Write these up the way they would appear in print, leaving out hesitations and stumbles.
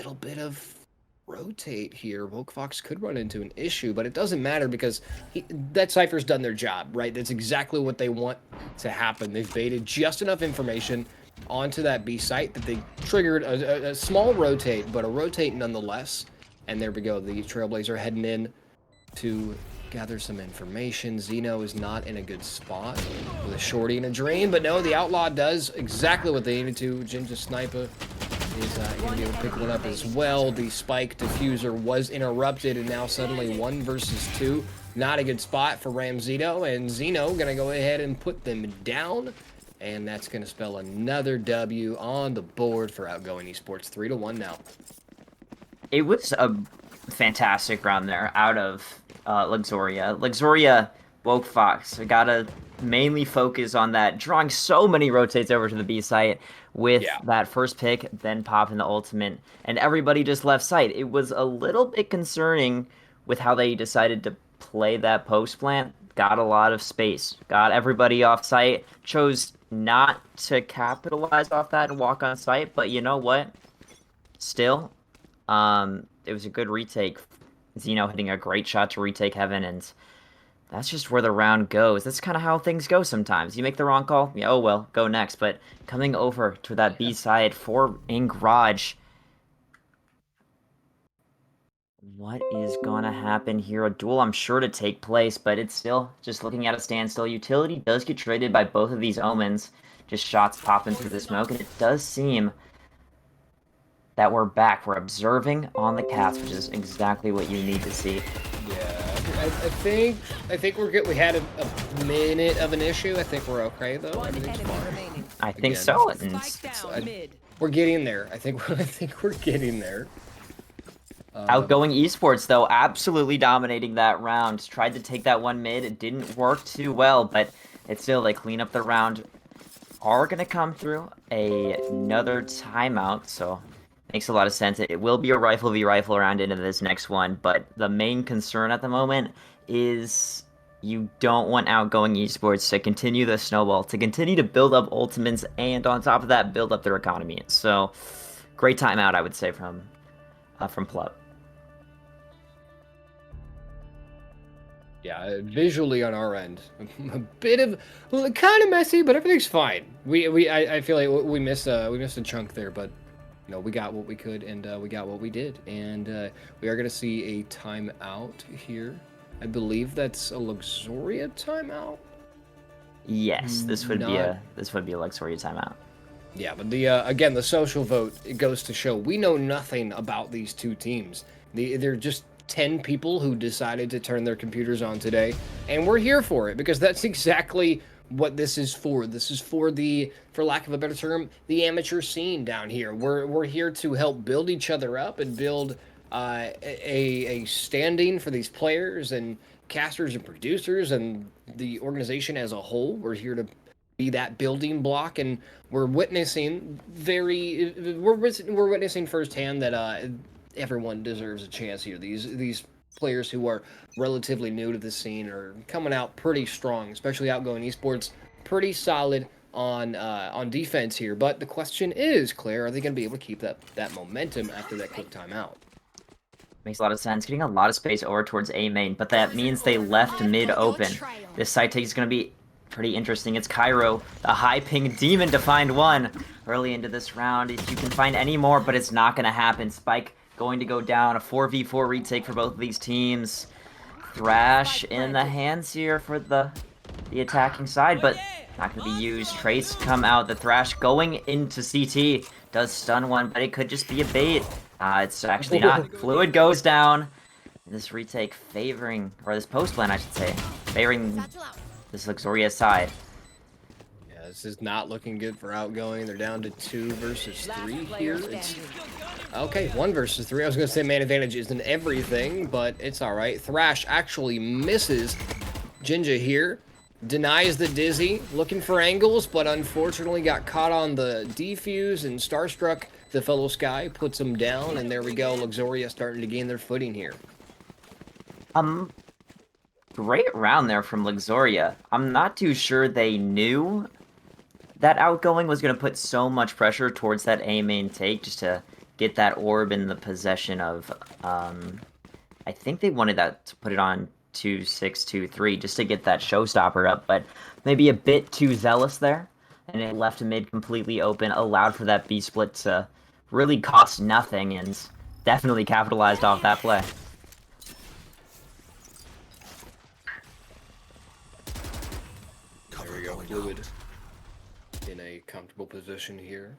little bit of rotate here. Wokefox could run into an issue, but it doesn't matter because that Cypher's done their job, right? That's exactly what they want to happen. They've baited just enough information onto that B site that they triggered a small rotate, but a rotate nonetheless. And there we go. The Trailblazer heading in to gather some information. Zeno is not in a good spot with a shorty and a drain, but no, the Outlaw does exactly what they needed to. Jinja Sniper is going to be able to pick one up as well. The Spike Diffuser was interrupted, and now suddenly 1 versus 2. Not a good spot for Ramzito, and Zeno going to go ahead and put them down, and that's going to spell another W on the board for Outgoing Esports. 3-1 now. It was a fantastic round there out of Luxuria. Luxuria, Wokefox, gotta mainly focus on that, drawing so many rotates over to the B site with that first pick, then popping the ultimate, and everybody just left site. It was a little bit concerning with how they decided to play that post plant. Got a lot of space, got everybody off site, chose not to capitalize off that and walk on site, but you know what? Still, it was a good retake. Zeno hitting a great shot to retake Heaven, and that's just where the round goes. That's kind of how things go sometimes. You make the wrong call, yeah, oh well, go next. But coming over to that B side for Garage, what is gonna happen here? A duel, I'm sure, to take place, but it's still just looking at a standstill. Utility does get traded by both of these Omens. Just shots popping through the smoke, and it does seem that we're back. We're observing on the cast, which is exactly what you need to see. Yeah, I think we're good. We had a minute of an issue. I think we're okay though. Everything's fine. I think so. We're getting there. I think we're getting there. Outgoing Esports, though, absolutely dominating that round. Tried to take that one mid. It didn't work too well, but it's still, they clean up the round. Are going to come through another timeout, so makes a lot of sense. It will be a rifle v rifle round into this next one, but the main concern at the moment is you don't want Outgoing Esports to continue the snowball, to continue to build up ultimates, and on top of that, build up their economy. So, great timeout, I would say, from Pleb. Yeah, visually on our end, a bit of kind of messy, but everything's fine. I feel like we missed a chunk there, but you know, we got what we could, and we got what we did, and we are gonna see a timeout here. I believe that's a Luxuria timeout. Yes, this would be a Luxuria timeout. Yeah, but the again, the social vote, it goes to show we know nothing about these two teams. They're just 10 people who decided to turn their computers on today, and we're here for it because that's exactly what this is for. This is for lack of a better term, the amateur scene down here. We're here to help build each other up and build a standing for these players and casters and producers and the organization as a whole. We're here to be that building block, and we're witnessing firsthand that everyone deserves a chance here. These players who are relatively new to the scene are coming out pretty strong, especially Outgoing Esports, pretty solid on defense here. But the question is, Claire, are they going to be able to keep that momentum after that quick timeout? Makes a lot of sense. Getting a lot of space over towards A main, but that means they left mid open. This side take is going to be pretty interesting. It's Cairo, the high ping demon, to find one early into this round. If you can find any more, but it's not going to happen. Spike going to go down. A 4v4 retake for both of these teams. Thrash in the hands here for the attacking side, but not going to be used. Trace come out. The Thrash going into CT. Does stun one, but it could just be a bait. It's actually not. Fluid goes down. This retake favoring, or this post plan, I should say, favoring this Luxuria side. Yeah, this is not looking good for Outgoing. They're down to 2 versus 3 here. It's okay, 1 versus 3. I was going to say man advantage isn't everything, but it's all right. Thrash actually misses Jinja here. Denies the Dizzy, looking for angles, but unfortunately got caught on the defuse, and Starstruck, the fellow Sky, puts him down, and there we go. Luxuria starting to gain their footing here. Great round there from Luxuria. I'm not too sure they knew that Outgoing was going to put so much pressure towards that A main take just to get that orb in the possession of, I think they wanted that to put it on 2-6-2-3 just to get that showstopper up, but maybe a bit too zealous there, and it left mid completely open, allowed for that B split to really cost nothing, and definitely capitalized off that play. There we go, Fluid in a comfortable position here.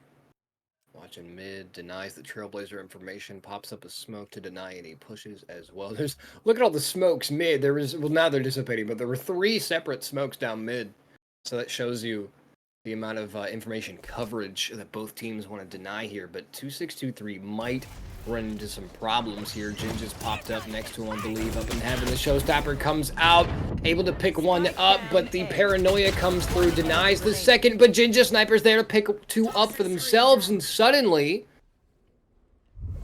Watching mid, denies the Trailblazer information, pops up a smoke to deny, and he pushes as well. Look at all the smokes mid. Well, now they're dissipating, but there were 3 separate smokes down mid. So that shows you the amount of information coverage that both teams want to deny here. But 2623 might run into some problems here. Jin just popped up next to him, I believe, up in heaven. The showstopper comes out, able to pick one up, but the paranoia comes through, denies the second, but Jinja Sniper's there to pick 2 up for themselves, and suddenly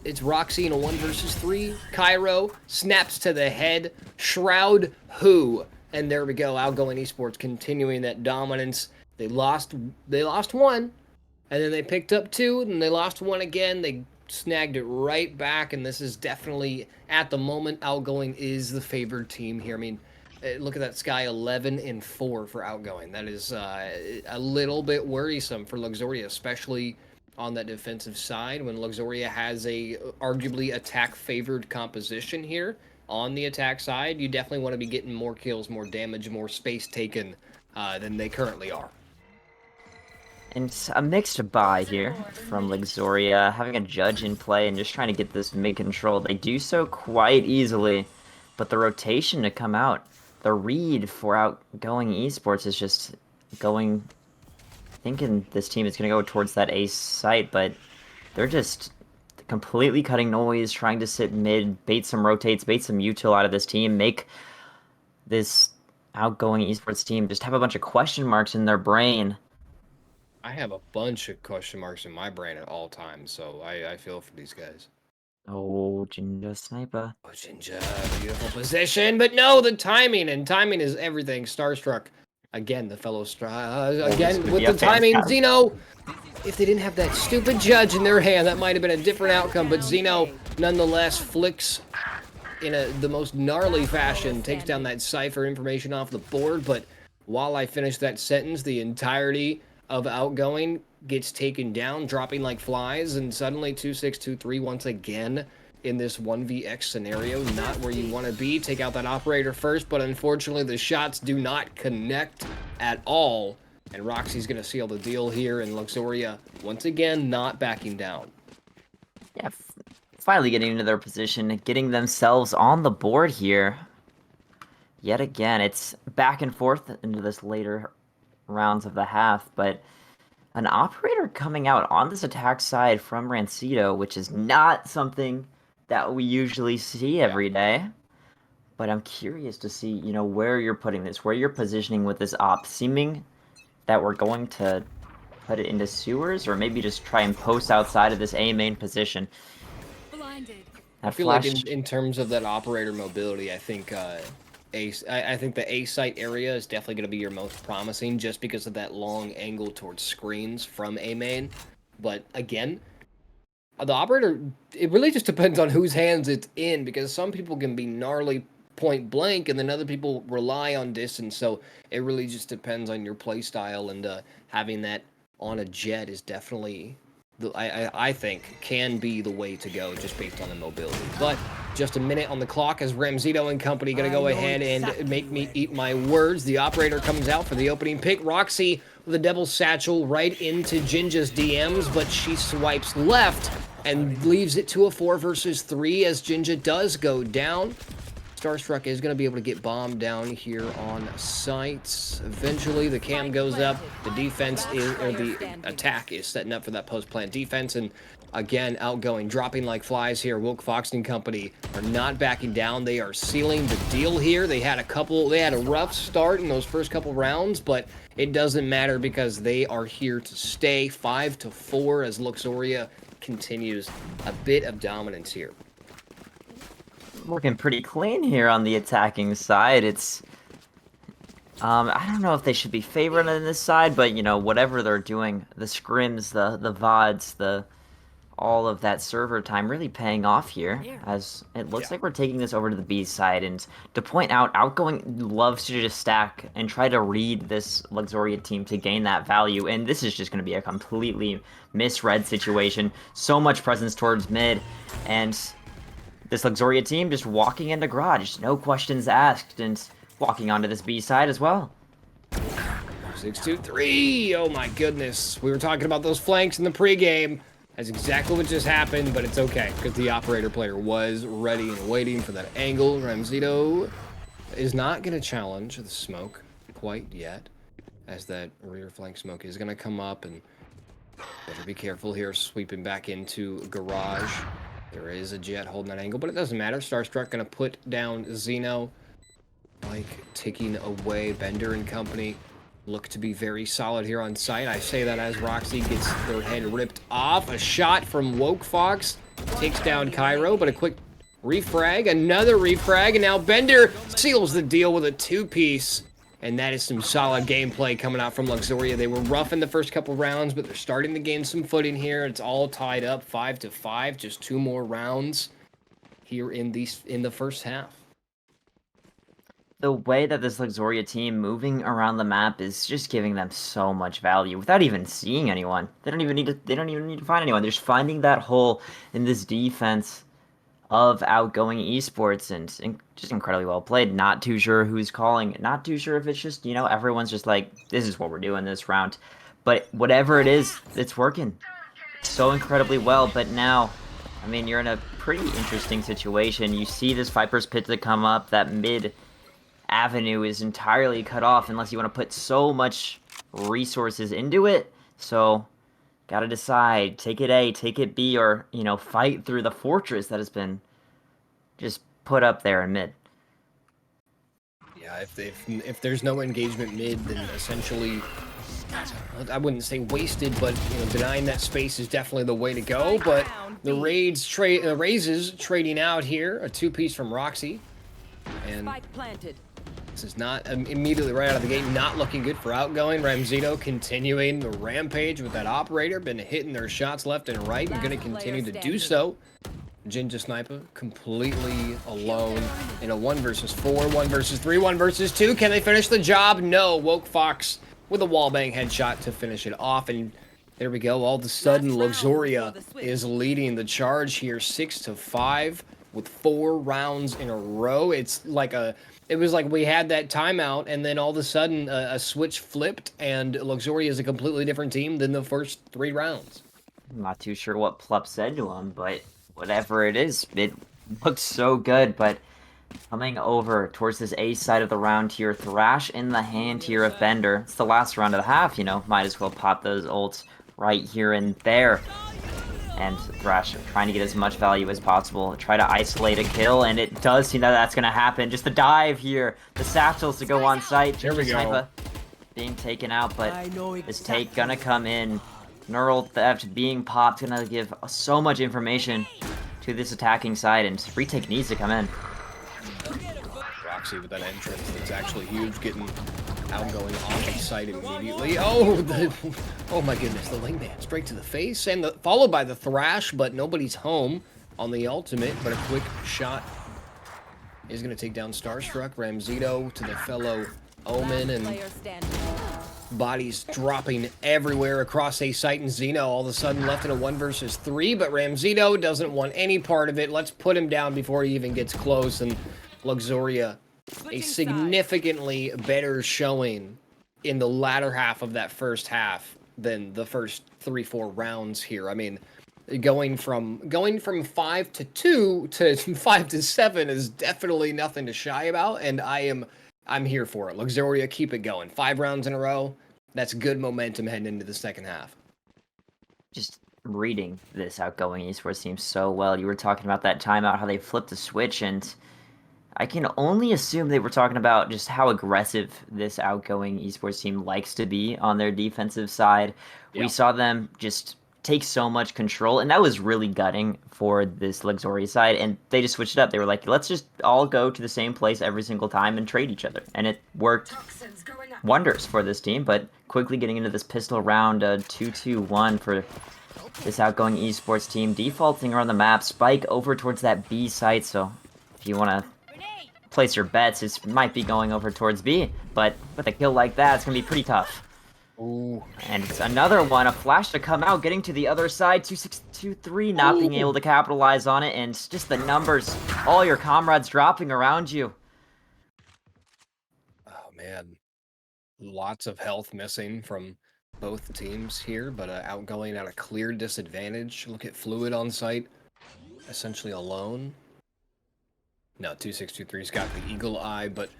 it's Roxy in a 1 versus 3. Cairo snaps to the head. Shroud who? And there we go. Outgoing Esports continuing that dominance. They lost 1, and then they picked up 2, and they lost 1 again. They snagged it right back, and this is definitely, at the moment, Outgoing is the favored team here. I mean, look at that Sky, 11-4 for Outgoing. That is a little bit worrisome for Luxuria, especially on that defensive side when Luxuria has a arguably attack-favored composition here. On the attack side, you definitely want to be getting more kills, more damage, more space taken than they currently are. And a mixed buy here from Luxuria, having a judge in play and just trying to get this mid control. They do so quite easily, but the rotation to come out, the read for Outgoing Esports is just going, thinking this team is going to go towards that ace site, but they're just completely cutting noise, trying to sit mid, bait some rotates, bait some util out of this team, make this Outgoing Esports team just have a bunch of question marks in their brain. I have a bunch of question marks in my brain at all times, so I feel for these guys. Oh, Jinja Sniper. Oh, Jinja, beautiful position, but no, the timing, and timing is everything. Starstruck, again, the fellow again with the timing. Zeno, if they didn't have that stupid judge in their hand, that might have been a different outcome, but Zeno, nonetheless, flicks in the most gnarly fashion, takes down that Cypher information off the board, but while I finish that sentence, the entirety of Outgoing gets taken down, dropping like flies, and suddenly 2623 once again in this 1vx scenario, not where you want to be. Take out that operator first, but unfortunately the shots do not connect at all, and Roxy's going to seal the deal here, and Luxuria once again not backing down. Yeah, finally getting into their position, getting themselves on the board here. Yet again, it's back and forth into this later rounds of the half, but an operator coming out on this attack side from Rancido, which is not something that we usually see every day. But I'm curious to see, you know, where you're putting this, where you're positioning with this op, seeming that we're going to put it into sewers, or maybe just try and post outside of this A main position. Blinded. I feel like in terms of that operator mobility, I think I think the A site area is definitely going to be your most promising just because of that long angle towards screens from A main. But again, the operator, it really just depends on whose hands it's in, because some people can be gnarly point blank and then other people rely on distance. So it really just depends on your play style, and having that on a jet is definitely, I think, can be the way to go just based on the mobility. But just a minute on the clock as Ramzito and company going to go ahead and make me eat my words. The operator comes out for the opening pick. Roxy with a Devil's Satchel right into Jinja's DMs, but she swipes left and leaves it to a 4 versus 3 as Jinja does go down. Starstruck is going to be able to get bombed down here on sites. Eventually, the cam goes up. The defense is, or the attack is setting up for that post-plant defense. And again, Outgoing, dropping like flies here. Woke Fox and company are not backing down. They are sealing the deal here. They had a rough start in those first couple rounds, but it doesn't matter because they are here to stay. 5-4 as Luxuria continues a bit of dominance here. Looking pretty clean here on the attacking side. It's I don't know if they should be favored on this side, but you know, whatever they're doing, the scrims, the VODs, all of that server time really paying off here, as it looks Yeah. like we're taking this over to the B side. And to point out, Outgoing loves to just stack and try to read this Luxuria team to gain that value, and this is just going to be a completely misread situation. So much presence towards mid, and this Luxuria team just walking into garage, no questions asked, and walking onto this B side as well. 6-2-3. Oh my goodness. We were talking about those flanks in the pregame. That's exactly what just happened, but it's okay because the operator player was ready and waiting for that angle. Ramzito is not going to challenge the smoke quite yet, as that rear flank smoke is going to come up, and better be careful here, sweeping back into garage. There is a jet holding that angle, but it doesn't matter. Starstruck going to put down Xeno. Like ticking away. Bender and company look to be very solid here on site. I say that as Roxy gets their head ripped off. A shot from Woke Fox takes down Cairo, but a quick refrag, another refrag, and now Bender seals the deal with a two-piece. And that is some solid gameplay coming out from Luxuria. They were rough in the first couple rounds, but they're starting to gain some footing here. It's all tied up 5-5, just 2 more rounds here in the first half. The way that this Luxuria team moving around the map is just giving them so much value without even seeing anyone. They don't even need to find anyone. They're just finding that hole in this defense of Outgoing Esports, and just incredibly well played. Not too sure who's calling. Not too sure if it's just, everyone's just like, this is what we're doing this round. But whatever it is, it's working so incredibly well. But now, I mean, you're in a pretty interesting situation. You see this Viper's Pit to come up, that mid avenue is entirely cut off unless you want to put so much resources into it. So gotta decide, take it A, take it B, or fight through the fortress that has been just put up there in mid. Yeah, if there's no engagement mid, then essentially, I wouldn't say wasted, but denying that space is definitely the way to go. But the raises trading out here, a two-piece from Roxy, and this is not immediately right out of the gate, not looking good for Outgoing. Ramzito continuing the rampage with that operator, been hitting their shots left and right, and going to continue to do so. Jinja Sniper completely alone in a 1 versus 4, 1 versus 3, 1 versus 2. Can they finish the job? No. Woke Fox with a wallbang headshot to finish it off, and there we go. All of a sudden, Luxuria is leading the charge here, 6-5 with 4 rounds in a row. It was like we had that timeout, and then all of a sudden a switch flipped, and Luxuria is a completely different team than the first 3 rounds. I'm not too sure what Plup said to him, but whatever it is, it looked so good. But coming over towards this A side of the round here, Thrash in the hand here of Bender. It's the last round of the half, might as well pop those ults right here and there. And Thrash trying to get as much value as possible, try to isolate a kill, and it does seem that that's going to happen. Just the dive here, the satchels to go on site. There we go. Sniper being taken out, but this take going to come in. Neural Theft being popped, going to give so much information to this attacking side, and retake needs to come in. Roxy with that entrance that's actually huge, getting Outgoing off the site immediately. Oh, oh my goodness, the wingman straight to the face, and followed by the Thrash, but nobody's home on the ultimate, but a quick shot is going to take down Starstruck. Ramzito to the fellow Omen, and bodies dropping everywhere across a site, and Xeno all of a sudden left in a 1 versus 3, but Ramzito doesn't want any part of it. Let's put him down before he even gets close, and Luxuria a significantly better showing in the latter half of that first half than the first 3-4 rounds here. I mean, going from 5-2 to 5-7 is definitely nothing to shy about, and I'm here for it. Luxuria, keep it going. 5 rounds in a row. That's good momentum heading into the second half. Just reading this Outgoing Esports team so well. You were talking about that timeout, how they flipped the switch, and I can only assume they were talking about just how aggressive this Outgoing Esports team likes to be on their defensive side. Yeah. We saw them just take so much control, and that was really gutting for this Luxuria side, and they just switched it up. They were like, let's just all go to the same place every single time and trade each other, and it worked wonders for this team. But quickly getting into this pistol round, 2-2-1 for this outgoing esports team defaulting around the map. Spike over towards that B site, so if you want to place your bets, it might be going over towards B, but with a kill like that, it's going to be pretty tough. Ooh. And it's another one, a flash to come out, getting to the other side, 2-6-2-3, not being able to capitalize on it, and just the numbers, all your comrades dropping around you. Oh, man. Lots of health missing from both teams here, but outgoing at a clear disadvantage. Look at Fluid on site, essentially alone. No, 2623's got the eagle eye, but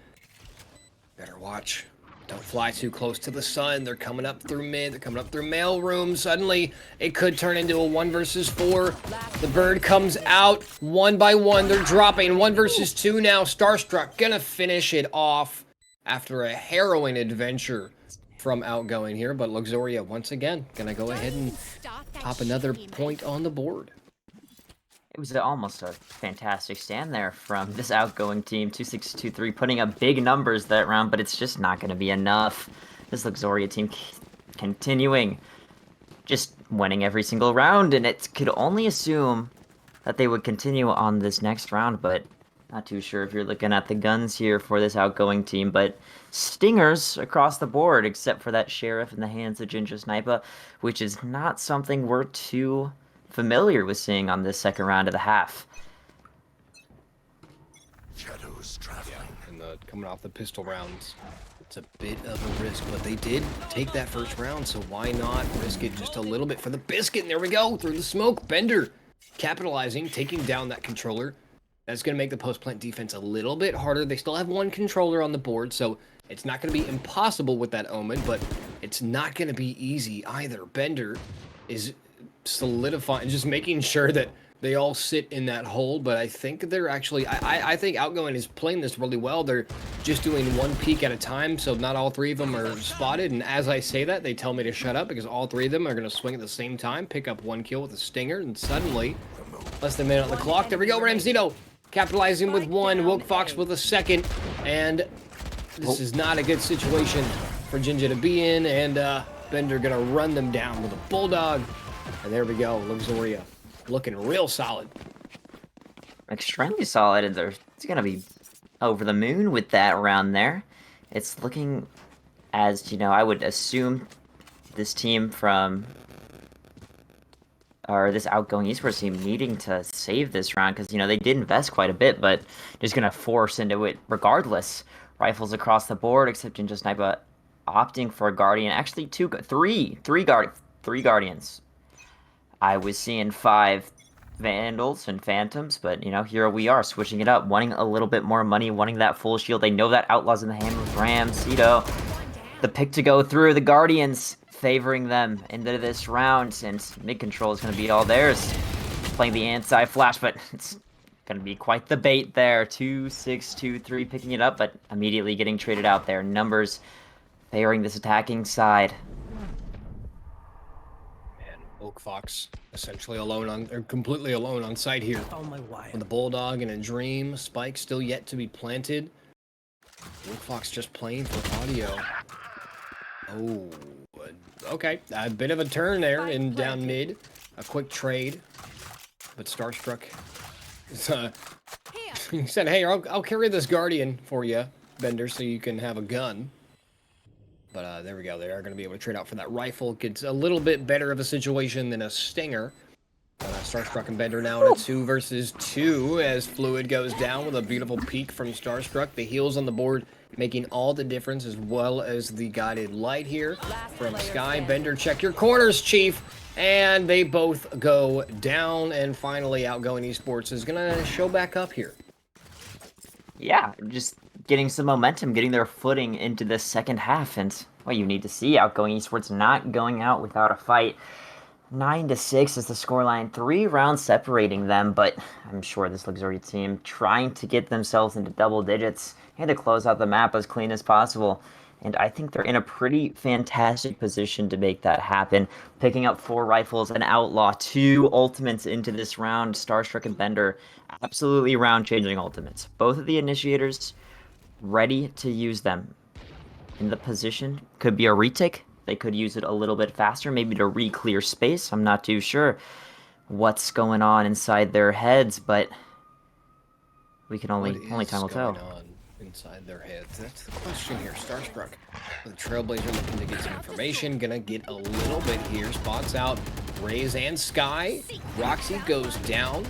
better watch. Don't fly too close to the sun. They're coming up through mid. They're coming up through mail room. Suddenly, it could turn into a 1 versus 4. The bird comes out 1 by 1. They're dropping 1 versus 2 now. Starstruck gonna finish it off after a harrowing adventure from outgoing here. But Luxoria, once again, gonna go ahead and pop another point on the board. It was almost a fantastic stand there from this outgoing team, 2-6-2-3, putting up big numbers that round, but it's just not going to be enough. This Luxoria team continuing, just winning every single round, and it could only assume that they would continue on this next round, but not too sure if you're looking at the guns here for this outgoing team, but stingers across the board, except for that Sheriff in the hands of Ginger Sniper, which is not something we're too familiar with seeing on this second round of the half. Shadows traveling. Yeah, and coming off the pistol rounds, it's a bit of a risk, but they did take that first round, so why not risk it just a little bit for the biscuit? And there we go, through the smoke. Bender capitalizing, taking down that controller. That's going to make the post-plant defense a little bit harder. They still have 1 controller on the board, so it's not going to be impossible with that Omen, but it's not going to be easy either. Bender is solidifying, just making sure that they all sit in that hole, but I think they're actually, I think Outgoing is playing this really well. They're just doing 1 peek at a time, so not all 3 of them are spotted, and as I say that, they tell me to shut up because all 3 of them are going to swing at the same time, pick up 1 kill with a stinger, and suddenly, less than a minute on the clock, there we go, Ramsito capitalizing with 1, Woke Fox with a 2nd, and this is not a good situation for Jinja to be in, and Bender gonna run them down with a Bulldog. And there we go, Luxoria looking real solid. Extremely solid, and they're going to be over the moon with that round there. It's looking as, you know, I would assume this team from, or this outgoing esports team needing to save this round because, you know, they did invest quite a bit, but just going to force into it regardless. Rifles across the board, except in just Sniper opting for a Guardian. Actually, three Guardians. I was seeing 5 Vandals and Phantoms, but, you know, here we are, switching it up, wanting a little bit more money, wanting that full shield. They know that Outlaw's in the hand with Ramsito. The pick to go through, the Guardians favoring them into this round, and mid-control is going to be all theirs. Playing the anti-flash, but it's going to be quite the bait there. 2-6-2-3 picking it up, but immediately getting traded out there. Numbers favoring this attacking side. Oak Fox essentially alone on, or completely alone on site here. With the Bulldog and a Dream. Spike still yet to be planted. Oak Fox just playing for audio. Oh, okay. A bit of a turn there in down mid. A quick trade. But Starstruck he said, hey, I'll carry this Guardian for you, Bender, so you can have a gun. But there we go. They are going to be able to trade out for that rifle. Gets a little bit better of a situation than a Stinger. Starstruck and Bender now in a 2 versus 2 as Fluid goes down with a beautiful peek from Starstruck. The heals on the board making all the difference, as well as the guided light here from Sky. Bender, check your corners, Chief. And they both go down. And finally, Outgoing Esports is going to show back up here. Yeah, just getting some momentum, getting their footing into the second half, and what you need to see, Outgoing Esports not going out without a fight. 9-6 is the scoreline, 3 rounds separating them, but I'm sure this Luxury team trying to get themselves into double digits and to close out the map as clean as possible. And I think they're in a pretty fantastic position to make that happen. Picking up 4 rifles, an Outlaw, 2 ultimates into this round. Starstruck and Bender, absolutely round-changing ultimates. Both of the initiators ready to use them. In the position, could be a retake, they could use it a little bit faster, maybe to re-clear space. I'm not too sure what's going on inside their heads, but we can What only is time will going tell. on inside their heads? That's the question here. Starstruck. The Trailblazer looking to get some information. Gonna get a little bit here. Spots out Raze and Sky. Roxy goes down,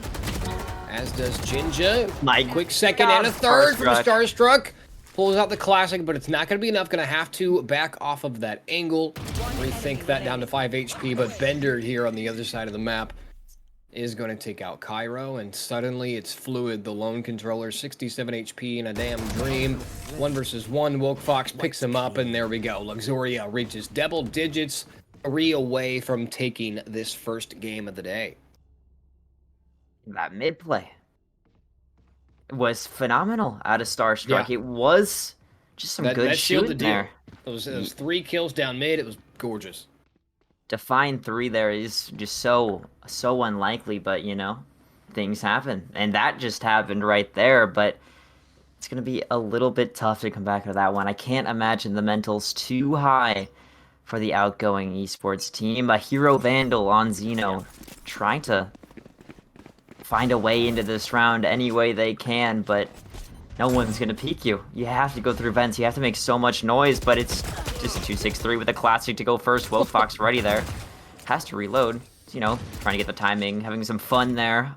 as does Jinja. My Quick second God, and a third from Starstruck. Starstruck. Pulls out the classic, but it's not going to be enough. Going to have to back off of that angle. Rethink that down to 5 HP, but Bender here on the other side of the map is going to take out Cairo, and suddenly it's fluid. The lone controller, 67 HP in a damn dream. 1 versus 1. Woke Fox picks him up, and there we go. Luxuria reaches double digits, 3 away from taking this first game of the day. That mid play was phenomenal out of Starstruck. Yeah. It was just some good That sealed the shooting deal. there. Those 3 kills down mid. It was gorgeous. To find 3 there is just so unlikely, but you know, things happen, and that just happened right there. But it's gonna be a little bit tough to come back to that one. I can't imagine the mental's too high for the outgoing esports team. A Hero Vandal on Xeno, trying to find a way into this round any way they can, but no one's gonna peek you. You have to go through vents. You have to make so much noise, but it's just a 2-6-3 with a classic to go first. Woke Fox ready there. Has to reload. You know, trying to get the timing, having some fun there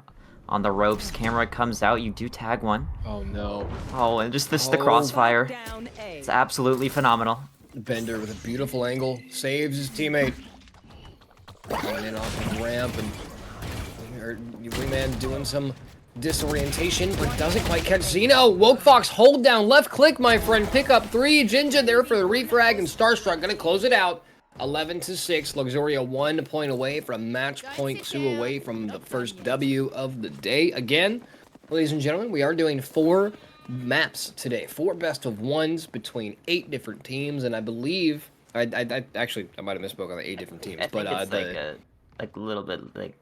on the ropes. Camera comes out. You do tag one. Oh no. Oh, and just the crossfire. It's absolutely phenomenal. Bender with a beautiful angle saves his teammate. Coming in off the ramp, and Wingman doing some disorientation, but doesn't quite catch Xeno. Woke Fox hold down left click, my friend. Pick up 3. Jinja there for the refrag, and Starstruck gonna close it out. 11-6. Luxuria 1 point away from match point, 2 away from the first W of the day. Again, ladies and gentlemen, we are doing 4 maps today. 4 best of 1s between 8 different teams, and I believe I actually I might have misspoke on the 8 different teams, I think but it's like a little bit like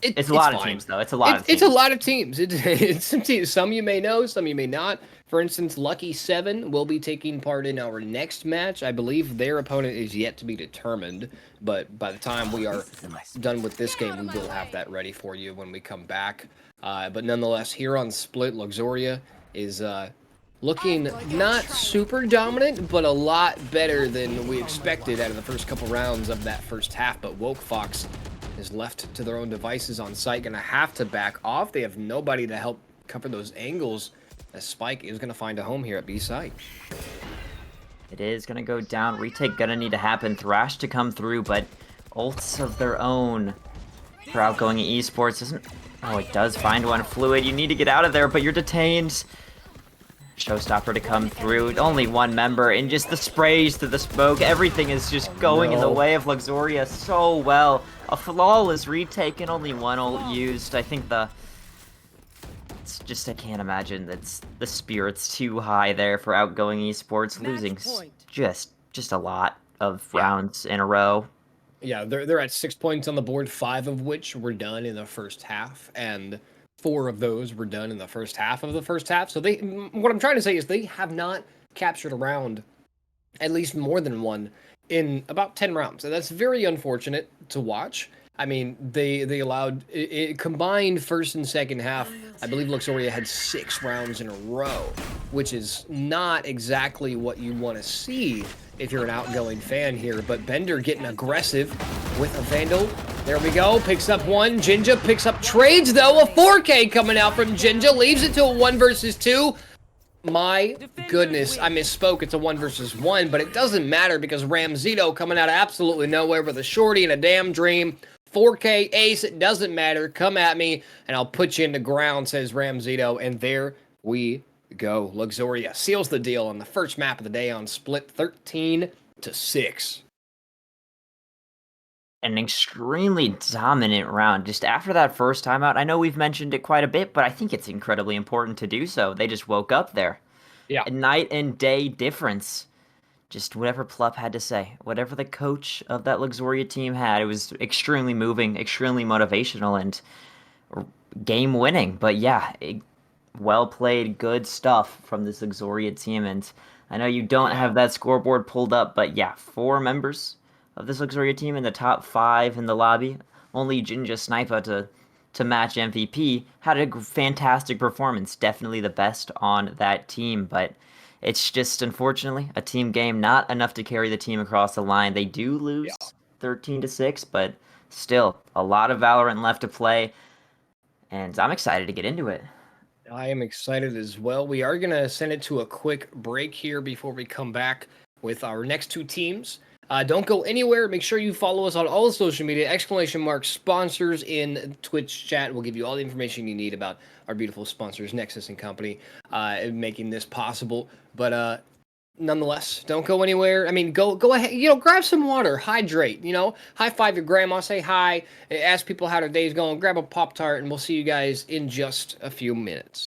it's a lot of teams though. It's a lot of teams. It's a lot of teams. It's some teams. Some you may know, some you may not. For instance, Lucky 7 will be taking part in our next match. I believe their opponent is yet to be determined, but by the time we are done with this game, we will have that ready for you when we come back. But nonetheless, here on Split, Luxuria is looking not super dominant, but a lot better than we expected out of the first couple rounds of that first half. But Woke Fox is left to their own devices on site, gonna have to back off. They have nobody to help cover those angles, as Spike is gonna find a home here at B site. It is gonna go down. Retake gonna need to happen. Thrash to come through, but ults of their own for outgoing esports doesn't. Oh, it does find one. Fluid, you need to get out of there, but you're detained. Showstopper to come through. Only one member, and just the sprays to the smoke. Everything is just going in the way of Luxuria so well. A flawless retake and only one ult used. I think it's just, I can't imagine that the spirit's too high there for outgoing esports. Losing just a lot of rounds in a row. Yeah, they're at 6 points on the board, 5 of which were done in the first half, and 4 of those were done in the first half of the first half. So what I'm trying to say is they have not captured a round, at least more than one, in about 10 rounds. And that's very unfortunate to watch. I mean, they allowed it combined first and second half. I believe Luxuria had 6 rounds in a row, which is not exactly what you want to see if you're an outgoing fan here. But Bender getting aggressive with a Vandal. There we go. Picks up 1. Jinja picks up trades, though. A 4K coming out from Jinja. Leaves it to a 1 versus 2. My goodness, I misspoke. It's a 1 versus 1, but it doesn't matter because Ramzito coming out of absolutely nowhere with a shorty and a damn dream. 4K ace, it doesn't matter. Come at me, and I'll put you in the ground, says Ramzito. And there we go. Luxuria seals the deal on the first map of the day on Split, 13-6. An extremely dominant round. Just after that first timeout, I know we've mentioned it quite a bit, but I think it's incredibly important to do so. They just woke up there. Yeah. A night and day difference. Just whatever Plup had to say, whatever the coach of that Luxuria team had, it was extremely moving, extremely motivational, and game winning. But yeah, well played, good stuff from this Exoria team. And I know you don't Yeah. have that scoreboard pulled up, but yeah, 4 members of this Exoria team in the top 5 in the lobby. Only Jinja Sniper to match MVP had a fantastic performance, definitely the best on that team, but it's just unfortunately a team game, not enough to carry the team across the line. They do lose Yeah. 13-6, but still a lot of Valorant left to play, and I'm excited to get into it. I am excited as well. We are going to send it to a quick break here before we come back with our next 2 teams. Don't go anywhere. Make sure you follow us on all the social media. ! Sponsors in Twitch chat. We'll give you all the information you need about our beautiful sponsors, Nexus and Company, making this possible. But nonetheless, don't go anywhere. I mean, go ahead. Grab some water, hydrate. High five your grandma, say hi, ask people how their day's going. Grab a Pop Tart, and we'll see you guys in just a few minutes.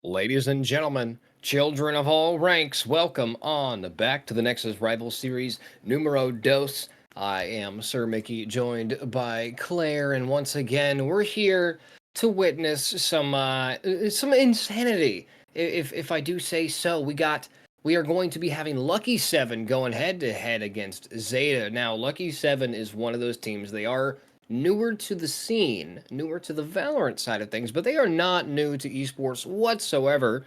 Ladies and gentlemen, children of all ranks, welcome on back to the Nexus Rival Series numero dos. I am Sir Mickey, joined by Claire, and once again, we're here to witness some insanity. If I do say so, we are going to be having Lucky Seven going head to head against Zeta. Now, Lucky Seven is one of those teams. They are newer to the scene, newer to the Valorant side of things, but they are not new to esports whatsoever.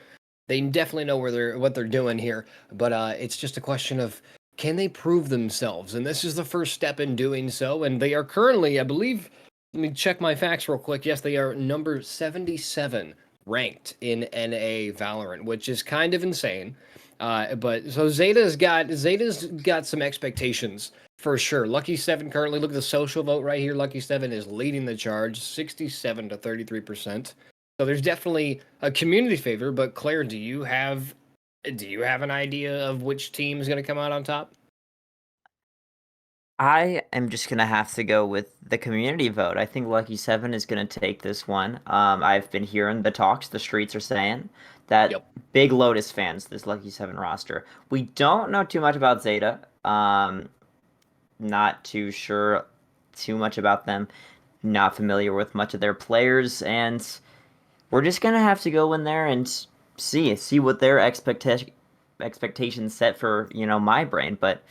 They definitely know what they're doing here, but it's just a question of can they prove themselves, and this is the first step in doing so. And they are currently, I believe, let me check my facts real quick. Yes, they are number 77 ranked in NA Valorant, which is kind of insane. But so Zeta's got some expectations for sure. Lucky Seven currently, look at the social vote right here. Lucky Seven is leading the charge, 67 to 33%. So there's definitely a community favor. But Claire, do you have an idea of which team is going to come out on top? I am just gonna have to go with the community vote. I think Lucky Seven is gonna take this one. I've been hearing the talks, the streets are saying that Yep. big Lotus fans, this Lucky Seven roster. We don't know too much about Zeta. Not too sure too much about them. Not familiar with much of their players, and we're just gonna have to go in there and see what their expectations set for, my brain. But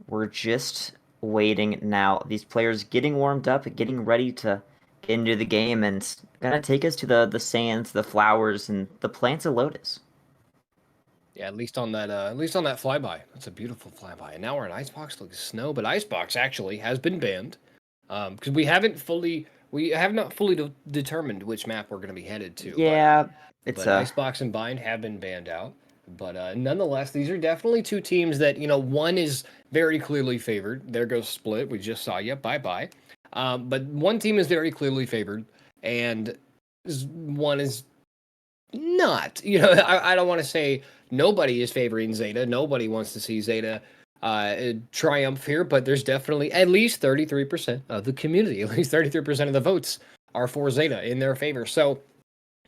we're just waiting now. These players getting warmed up, getting ready to get into the game, and gonna take us to the sands, the flowers, and the plants of Lotus. Yeah, at least on that flyby. That's a beautiful flyby. And now we're in Icebox, looks snow, but Icebox actually has been banned. Because we have not fully determined which map we're going to be headed to, but Yeah, it's a Icebox and Bind have been banned out. But nonetheless, these are definitely two teams that, one is very clearly favored. There goes Split. We just saw you. Bye bye. But one team is very clearly favored, and one is not. I don't want to say nobody is favoring Zeta. Nobody wants to see Zeta triumph here, but there's definitely at least 33% of the community, at least 33% of the votes are for Zeta in their favor. So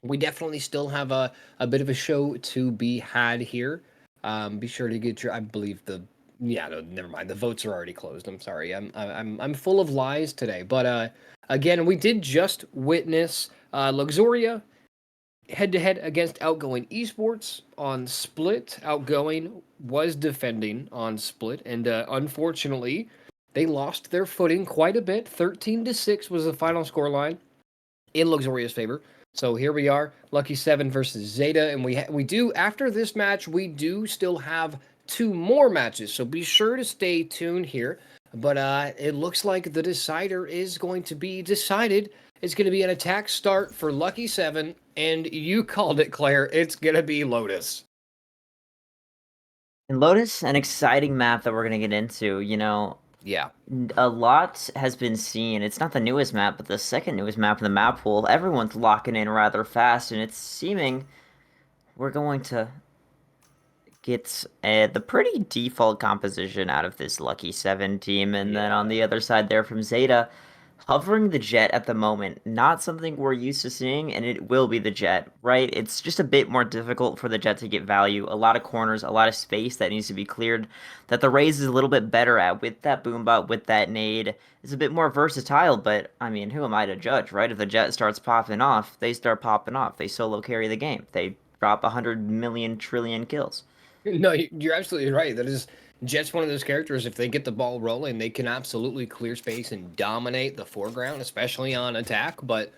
we definitely still have a bit of a show to be had here. Be sure to get your, I believe yeah, no, never mind. The votes are already closed. I'm sorry. I'm full of lies today. But again, we did just witness Luxuria head to head against Outgoing Esports on Split. Outgoing was defending on Split, and unfortunately, they lost their footing quite a bit. 13-6 was the final scoreline in Luxuria's favor. So here we are, Lucky Seven versus Zeta, and we do after this match we do still have two more matches. So be sure to stay tuned here. But it looks like the decider is going to be decided. It's going to be an attack start for Lucky Seven, and you called it, Claire. It's going to be Lotus. and Lotus, an exciting map that we're gonna get into. Yeah. A lot has been seen. It's not the newest map, but the second newest map in the map pool. Everyone's locking in rather fast, and it's seeming we're going to get the pretty default composition out of this Lucky Seven team. And then on the other side there from Zeta, hovering the Jet at the moment, not something we're used to seeing, and it will be the Jet, right? It's just a bit more difficult for the Jet to get value. A lot of corners, a lot of space that needs to be cleared, that the Raze is a little bit better at with that Boombot, with that nade. It's a bit more versatile, but I mean, who am I to judge, right? If the Jet starts popping off, they start popping off. They solo carry the game. They drop 100 million trillion kills. No, you're absolutely right. That is Jet's one of those characters. If they get the ball rolling, they can absolutely clear space and dominate the foreground, especially on attack. But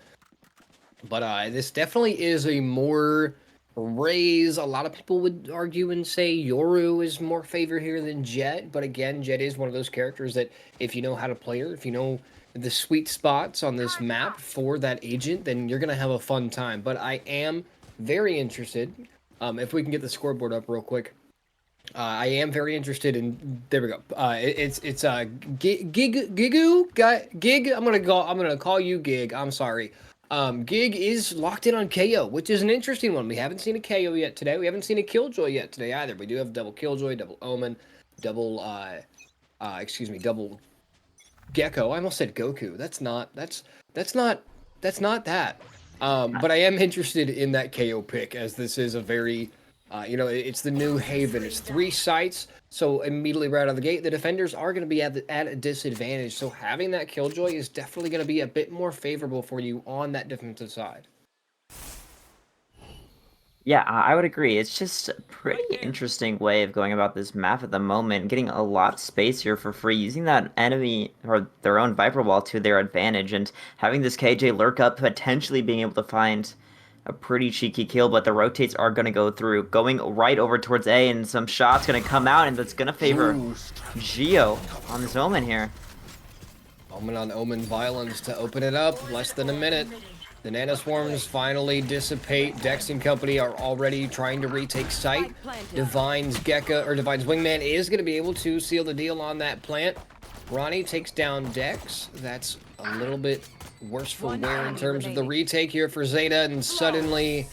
this definitely is a more Raze. A lot of people would argue and say Yoru is more favored here than Jet. But again, Jet is one of those characters that if you know how to play her, if you know the sweet spots on this map for that agent, then you're gonna have a fun time. But I am very interested. If we can get the scoreboard up real quick. I am very interested in. There we go. It's Gigu guy Gig. I'm gonna call you Gig. I'm sorry. Gig is locked in on KO, which is an interesting one. We haven't seen a KO yet today. We haven't seen a Killjoy yet today either. We do have double Killjoy, double Omen, double Gecko. I almost said Goku. That's not that. But I am interested in that KO pick, as this is a very, it's the new Haven. It's 3 sites, so immediately right out of the gate, the defenders are going to be at a disadvantage. So having that Killjoy is definitely going to be a bit more favorable for you on that defensive side. Yeah, I would agree. It's just a pretty interesting way of going about this map at the moment, getting a lot of space here for free, using that enemy or their own Viper Wall to their advantage, and having this KJ lurk up, potentially being able to find a pretty cheeky kill, but the rotates are going to go through, going right over towards A, and some shots going to come out, and that's going to favor Geo on this Omen here. Omen on Omen Violence to open it up, less than a minute. The nanoswarms finally dissipate. Dex and company are already trying to retake site. Divine's Wingman is going to be able to seal the deal on that plant. Ronnie takes down Dex. That's a little bit worse for wear in terms of the retake here for Zeta, and suddenly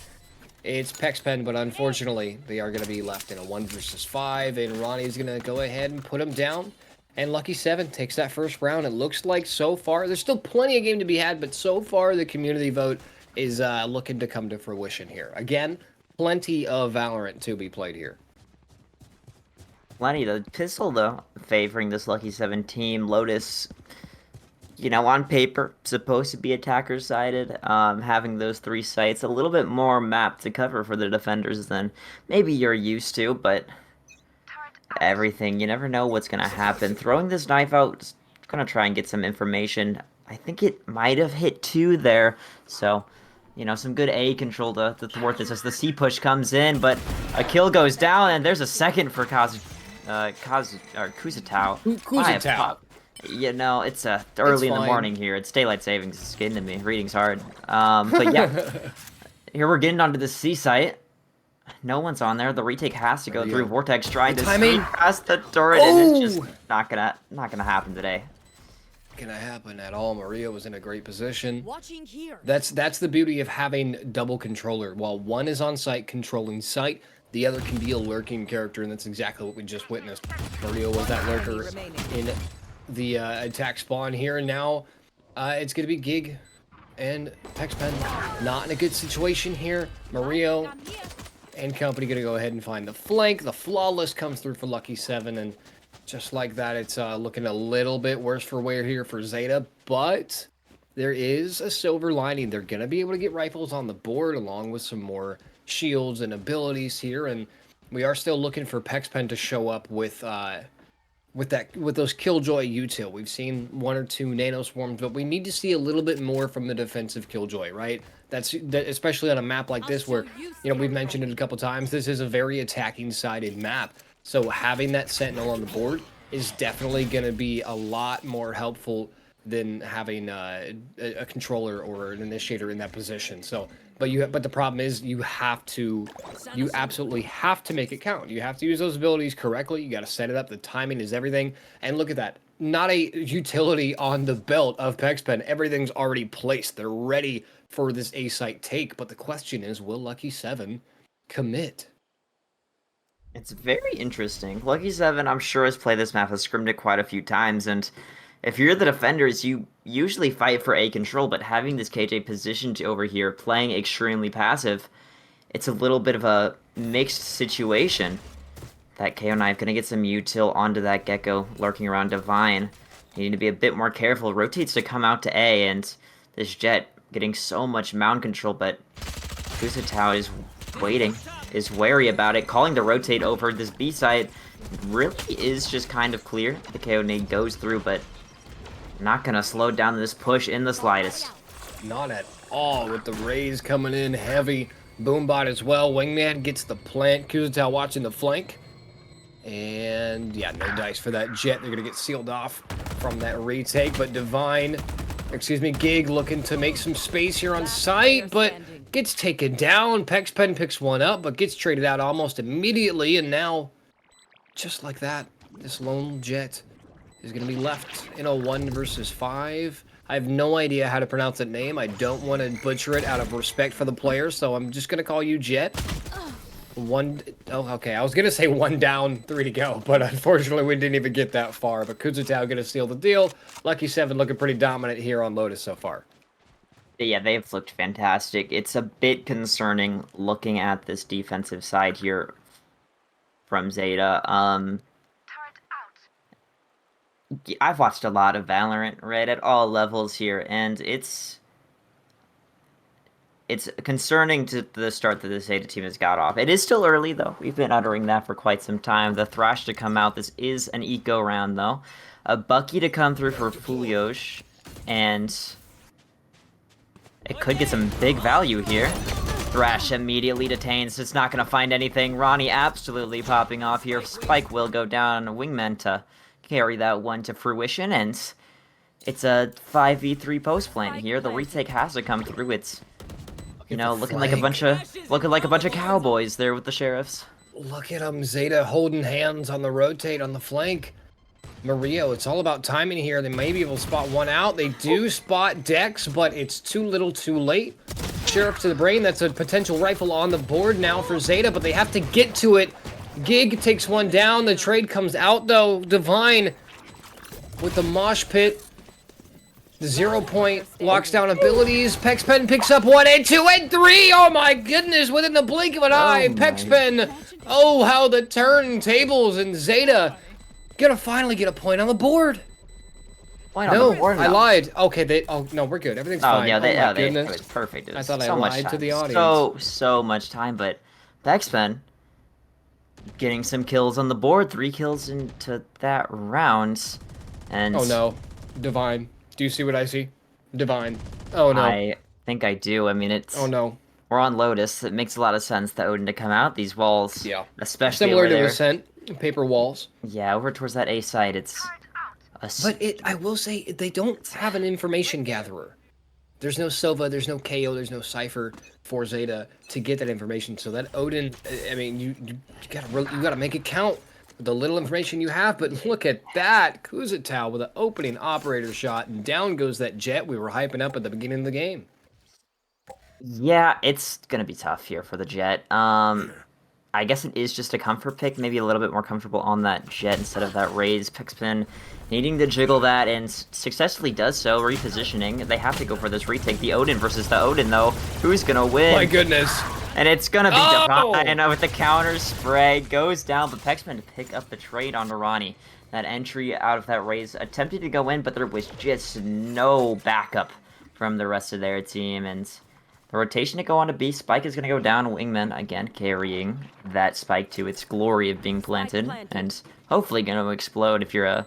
it's Pexpen, but unfortunately they are going to be left in a 1 versus 5, and Ronnie's going to go ahead and put him down. And Lucky 7 takes that first round. It looks like so far, there's still plenty of game to be had, but so far the community vote is looking to come to fruition here. Again, plenty of Valorant to be played here. Plenty. The pistol, though, favoring this Lucky 7 team. Lotus, on paper, supposed to be attacker-sided. Having those 3 sites, a little bit more map to cover for the defenders than maybe you're used to, but everything. You never know what's going to happen. Throwing this knife out, going to try and get some information. I think it might have hit 2 there. So, some good A control to thwart this as the C push comes in. But a kill goes down, and there's a second for Kuzatao. Kuzatao. It's early in the morning here. It's daylight savings. It's getting to me. Reading's hard. But yeah, here we're getting onto the C site. No one's on there. The retake has to go through. Vortex trying to sneak past the turret, and it's just not gonna happen today. Gonna happen at all. Maria was in a great position. That's the beauty of having double controller. While one is on site controlling site, the other can be a lurking character, and that's exactly what we just witnessed. Maria was that lurker in the attack spawn here, and now it's gonna be Gig and Pexpen not in a good situation here. Mario and company gonna go ahead and find the flank. The flawless comes through for Lucky 7, and just like that, it's looking a little bit worse for wear here for Zeta, but there is a silver lining. They're gonna be able to get rifles on the board along with some more shields and abilities here, and we are still looking for Pexpen to show up with those Killjoy util. We've seen 1 or 2 nano swarms, but we need to see a little bit more from the defensive Killjoy, right? That especially on a map like this where, we've mentioned it a couple times, this is a very attacking-sided map. So having that Sentinel on the board is definitely going to be a lot more helpful than having a controller or an initiator in that position. So, but the problem is you absolutely have to make it count. You have to use those abilities correctly. You got to set it up. The timing is everything. And look at that. Not a utility on the belt of Pexpen. Everything's already placed. They're ready for this A site take. But the question is, will Lucky 7 commit? It's very interesting. Lucky 7, I'm sure, has played this map, has scrimmed it quite a few times, and if you're the defenders, you usually fight for A control, but having this KJ positioned over here, playing extremely passive, it's a little bit of a mixed situation. That KO knife gonna get some util onto that Gecko lurking around Divine. You need to be a bit more careful. Rotates to come out to A, and this Jet getting so much mound control, but Kuzatao is waiting, is wary about it, calling the rotate over. This B side really is just kind of clear. The KO nade goes through, but not gonna slow down this push in the slightest. Not at all, with the rays coming in heavy. Boombot as well. Wingman gets the plant. Kuzatao watching the flank. And yeah, no dice for that Jet. They're gonna get sealed off from that retake, but Gig looking to make some space here on site, but gets taken down. Pexpen picks one up, but gets traded out almost immediately, and now, just like that, this lone Jet is going to be left in a 1 versus 5. I have no idea how to pronounce that name. I don't want to butcher it out of respect for the players, so I'm just going to call you Jet. Okay, I was going to say 1 down, 3 to go, but unfortunately we didn't even get that far. But Kuzatao going to seal the deal. Lucky 7 looking pretty dominant here on Lotus so far. Yeah, they've looked fantastic. It's a bit concerning looking at this defensive side here from Zeta. I've watched a lot of Valorant, right, at all levels here, and it's concerning to the start that the Zeta team has got off. It is still early, though. We've been uttering that for quite some time. The Thrash to come out. This is an eco round, though. A Bucky to come through for Fuliosh, and it could get some big value here. Thrash immediately detains. It's not going to find anything. Ronnie absolutely popping off here. Spike will go down. Wingman to carry that one to fruition, and it's a 5v3 post plant here. The retake has to come through. It's, you know, looking like a bunch of cowboys there with the sheriffs. Look at them, Zeta holding hands on the rotate on the flank. Mario, it's all about timing here. They may be able to spot one out. They do spot Dex, but it's too little too late. Sheriff to the brain. That's a potential rifle on the board now for Zeta, but they have to get to it. Gig takes one down. The trade comes out, though. Divine with the mosh pit. The 0 point locks down abilities. Pexpen picks up 1 and 2 and 3. Oh my goodness, within the blink of an eye. Pexpen, oh, how the turntables, and Zeta gonna finally get a point on the board. No, I lied. Okay, no, we're good. Everything's fine. Yeah, It was perfect. It was I thought so I much lied time. to the audience. So much time, but Pexpen getting some kills on the board. 3 kills into that round, and oh no, Divine. Do you see what I see? Divine. Oh no. I think I do. I mean, it's. Oh no. We're on Lotus. It makes a lot of sense that Odin to come out. These walls, yeah, especially similar over to there. Ascent, paper walls. Yeah, over towards that A side, it's. But I will say, they don't have an information gatherer. There's no Sova, there's no KO, there's no Cypher for Zeta to get that information. So that Odin, I mean, you gotta make it count with the little information you have. But look at that, Kuzatao with an opening operator shot, and down goes that jet we were hyping up at the beginning of the game. Yeah, it's gonna be tough here for the jet. I guess it is just a comfort pick, maybe a little bit more comfortable on that jet instead of that raise. Pixpin needing to jiggle that and successfully does so, repositioning. They have to go for this retake. The Odin versus the Odin, though. Who's gonna win? My goodness. And it's gonna be Divine with the counter spray. Goes down, but Pexman to pick up the trade on Ronnie. That entry out of that raise attempted to go in, but there was just no backup from the rest of their team, and the rotation to go on to B. Spike is going to go down. Wingman, again, carrying that spike to its glory of being planted. And hopefully going to explode if you're a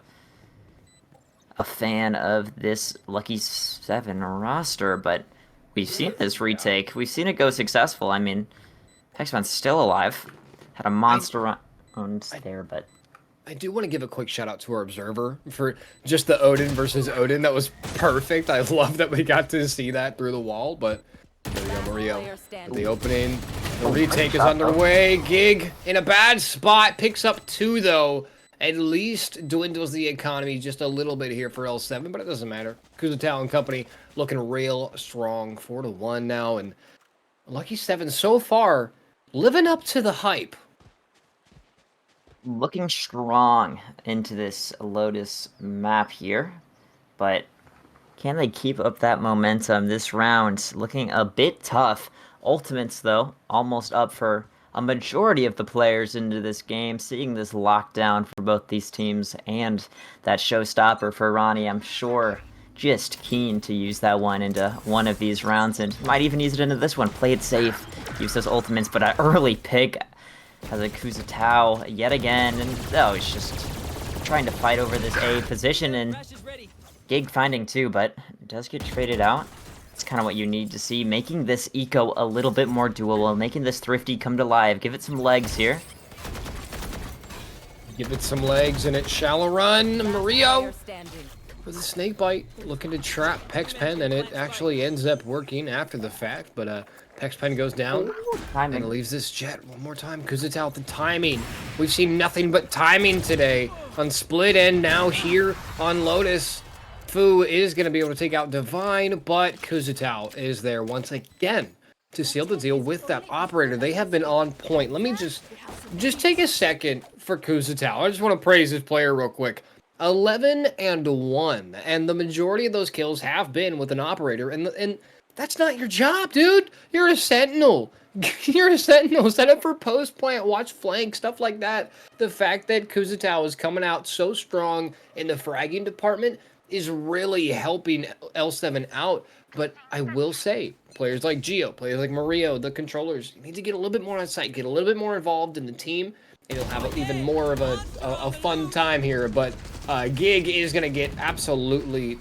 fan of this Lucky 7 roster. But we've seen this retake. We've seen it go successful. I mean, Pexman's still alive. Had a monster round there, but... I do want to give a quick shout out to our observer for just the Odin versus Odin. That was perfect. I love that we got to see that through the wall, but... There we go, Mario. The opening. The retake is underway. Gig in a bad spot. Picks up 2, though. At least dwindles the economy just a little bit here for L7, but it doesn't matter. Kuzatao and company looking real strong. 4-1 now. And Lucky 7 so far living up to the hype. Looking strong into this Lotus map here, but... can they keep up that momentum this round? Looking a bit tough. Ultimates, though, almost up for a majority of the players into this game. Seeing this lockdown for both these teams and that showstopper for Ronnie, I'm sure just keen to use that one into one of these rounds, and might even use it into this one. Play it safe, use those ultimates, but an early pick as a Kuzatao yet again. And oh, he's just trying to fight over this A position, and Gig finding 2, but it does get traded out. It's kind of what you need to see, making this eco a little bit more doable, making this Thrifty come to life. Give it some legs here. Give it some legs, and it's shallow run. Mario with a snake bite, looking to trap Pexpen, and it actually ends up working after the fact, but Pexpen goes down and leaves this jet one more time because it's out the timing. We've seen nothing but timing today on split end, now here on Lotus. Fu is going to be able to take out Divine, but Kuzatao is there once again to seal the deal with that operator. They have been on point. Let me just take a second for Kuzatao. I just want to praise this player real quick. 11-1, and the majority of those kills have been with an operator, and That's not your job, dude. You're a sentinel. You're a sentinel. Set up for post plant, watch flank, stuff like that. The fact that Kuzatao is coming out so strong in the fragging department is really helping L7 out. But I will say, players like Gio, players like Mario, the controllers, you need to get a little bit more on site, get a little bit more involved in the team, and you'll have even more of a fun time here. But Gig is going to get absolutely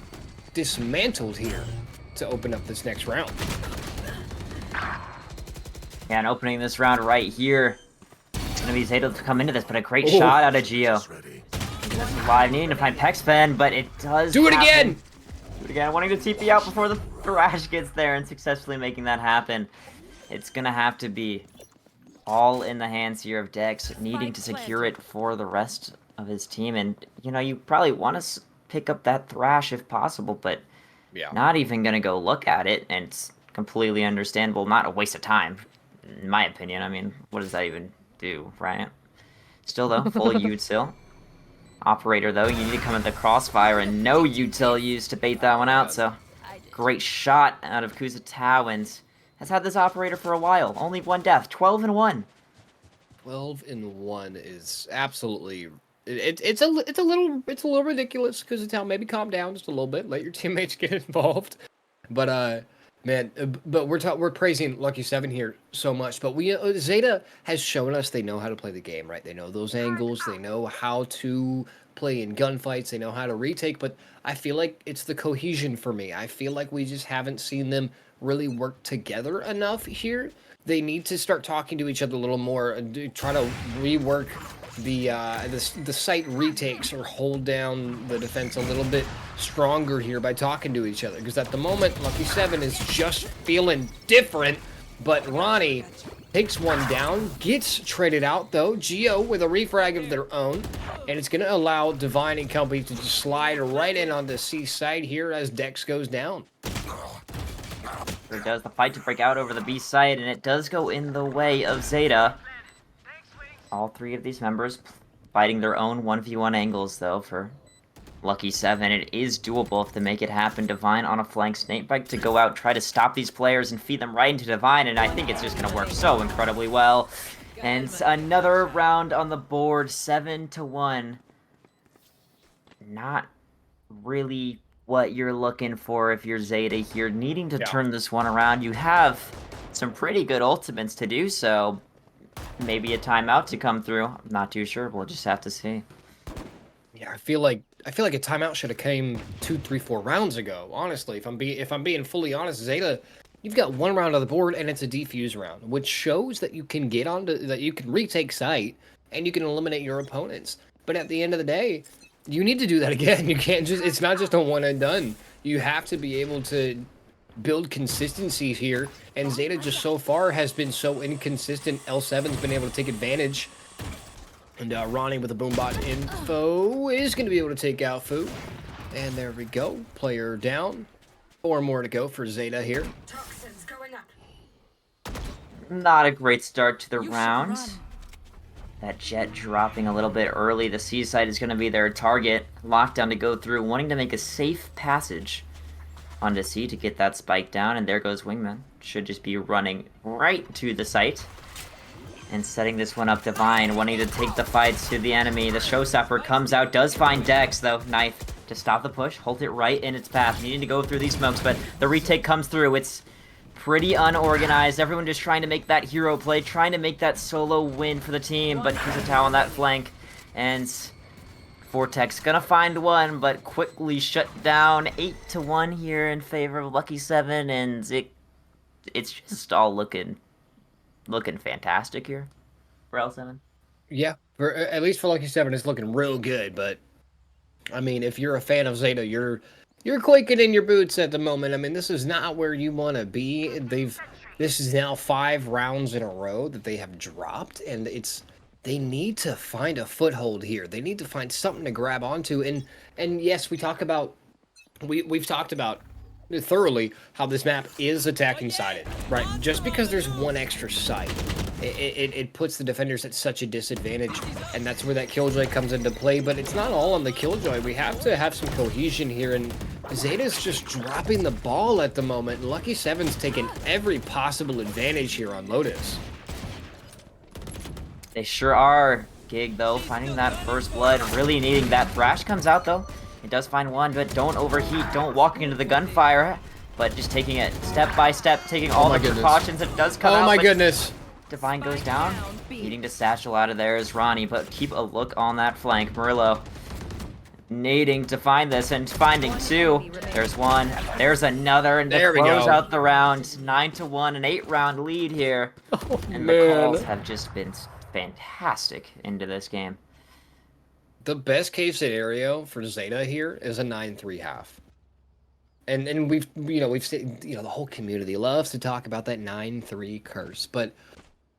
dismantled here to open up this next round. Yeah, and opening this round right here, it's gonna be Zeta to come into this, but a great shot out of Gio. Live, needing to find Pexpen, but it does. Do it again! Do it again, wanting to TP out before the Thrash gets there and successfully making that happen. It's gonna have to be all in the hands here of Dex, needing to secure it for the rest of his team. And, you know, you probably want to pick up that Thrash if possible, but not even gonna go look at it, and it's completely understandable, not a waste of time. In my opinion, I mean, what does that even do, right? Still, though, full util. Operator, though, you need to come at the crossfire, and no util used to bait that one out, so great shot out of Kuzatao, and has had this operator for a while. Only one death, 12-1. 12-1 is absolutely... It's a little ridiculous, Kuzatao. Maybe calm down just a little bit, let your teammates get involved. But, man, but we're praising Lucky 7 here so much, but Zeta has shown us they know how to play the game, right? They know those angles, they know how to play in gunfights, they know how to retake, but I feel like it's the cohesion for me. I feel like we just haven't seen them really work together enough here. They need to start talking to each other a little more, and try to rework the site retakes or hold down the defense a little bit stronger here by talking to each other, because at the moment Lucky 7 is just feeling different. But Ronnie takes one down, gets traded out though. Gio with a refrag of their own, and it's going to allow Divine and company to just slide right in on the C side here as Dex goes down. It does the fight to break out over the B side, and it does go in the way of Zeta. All three of these members fighting their own 1v1 angles, though, for Lucky 7. It is doable if they make it happen. Divine on a flank snakebite to go out, try to stop these players and feed them right into Divine, and I think it's just going to work so incredibly well. And another round on the board, 7-1. Not really what you're looking for if you're Zeta here. Needing to turn this one around. You have some pretty good ultimates to do so. Maybe a timeout to come through. I'm not too sure. We'll just have to see. Yeah, I feel like a timeout should have came 2, 3, 4 rounds ago. Honestly, if I'm being fully honest, Zeta, you've got one round on the board and it's a defuse round, which shows that you can get onto that you can retake site and you can eliminate your opponents. But at the end of the day, you need to do that again. You can't just. It's not just a one and done. You have to be able to build consistency here, and Zeta just so far has been so inconsistent. L7's been able to take advantage, and Ronnie with a boombot info is going to be able to take out Fu, and there we go, player down. 4 more to go for Zeta here. Toxins going up. Not a great start to the round. That jet dropping a little bit early. The C side is going to be their target. Lockdown to go through, wanting to make a safe passage onto C to get that spike down, and there goes Wingman. Should just be running right to the site and setting this one up. Divine wanting to take the fights to the enemy. The showstopper comes out, does find Dex though. Knife to stop the push, hold it right in its path. Needing to go through these smokes, but the retake comes through. It's pretty unorganized. Everyone just trying to make that hero play, trying to make that solo win for the team, but Kuzatao on that flank, and Vortex gonna find one, but quickly shut down. 8-1 here in favor of Lucky 7, and it's just all looking fantastic here for L7. Yeah, at least for Lucky 7, it's looking real good. But I mean, if you're a fan of Zeta, you're quaking in your boots at the moment. I mean, this is not where you want to be. This is now 5 rounds in a row that they have dropped, and they need to find a foothold here. They need to find something to grab onto. And yes, we've talked about thoroughly how this map is attacking sided, right? Just because there's one extra site, it puts the defenders at such a disadvantage, and that's where that Killjoy comes into play. But it's not all on the Killjoy. We have to have some cohesion here, and Zeta's just dropping the ball at the moment. Lucky Seven's taking every possible advantage here on Lotus. They sure are. Gig, though, finding that first blood, really needing that. Thrash comes out, though. It does find one, but don't overheat. Don't walk into the gunfire. But just taking it step by step, taking all the precautions. It does come out. Oh my goodness. Divine goes down. Needing to satchel out of there is Ronnie, but keep a look on that flank. Murillo needing to find this and finding two. There's one. There's another, and to close out the round. 9-1, an 8-round lead here. Oh, and man. the calls have just been fantastic into this game. The best case scenario for Zeta here is a 9-3 half. And we've seen, the whole community loves to talk about that 9-3 curse, but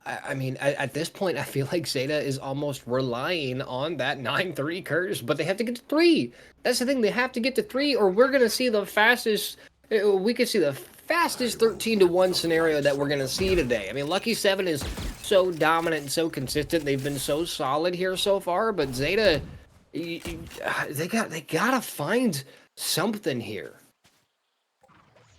I mean, at this point, I feel like Zeta is almost relying on that 9-3 curse, but they have to get to 3. That's the thing, they have to get to 3, or we're gonna see the fastest. We could see the fastest 13-1 scenario that we're gonna see today. I mean, Lucky 7 is so dominant and so consistent. They've been so solid here so far, but Zeta, they gotta find something here.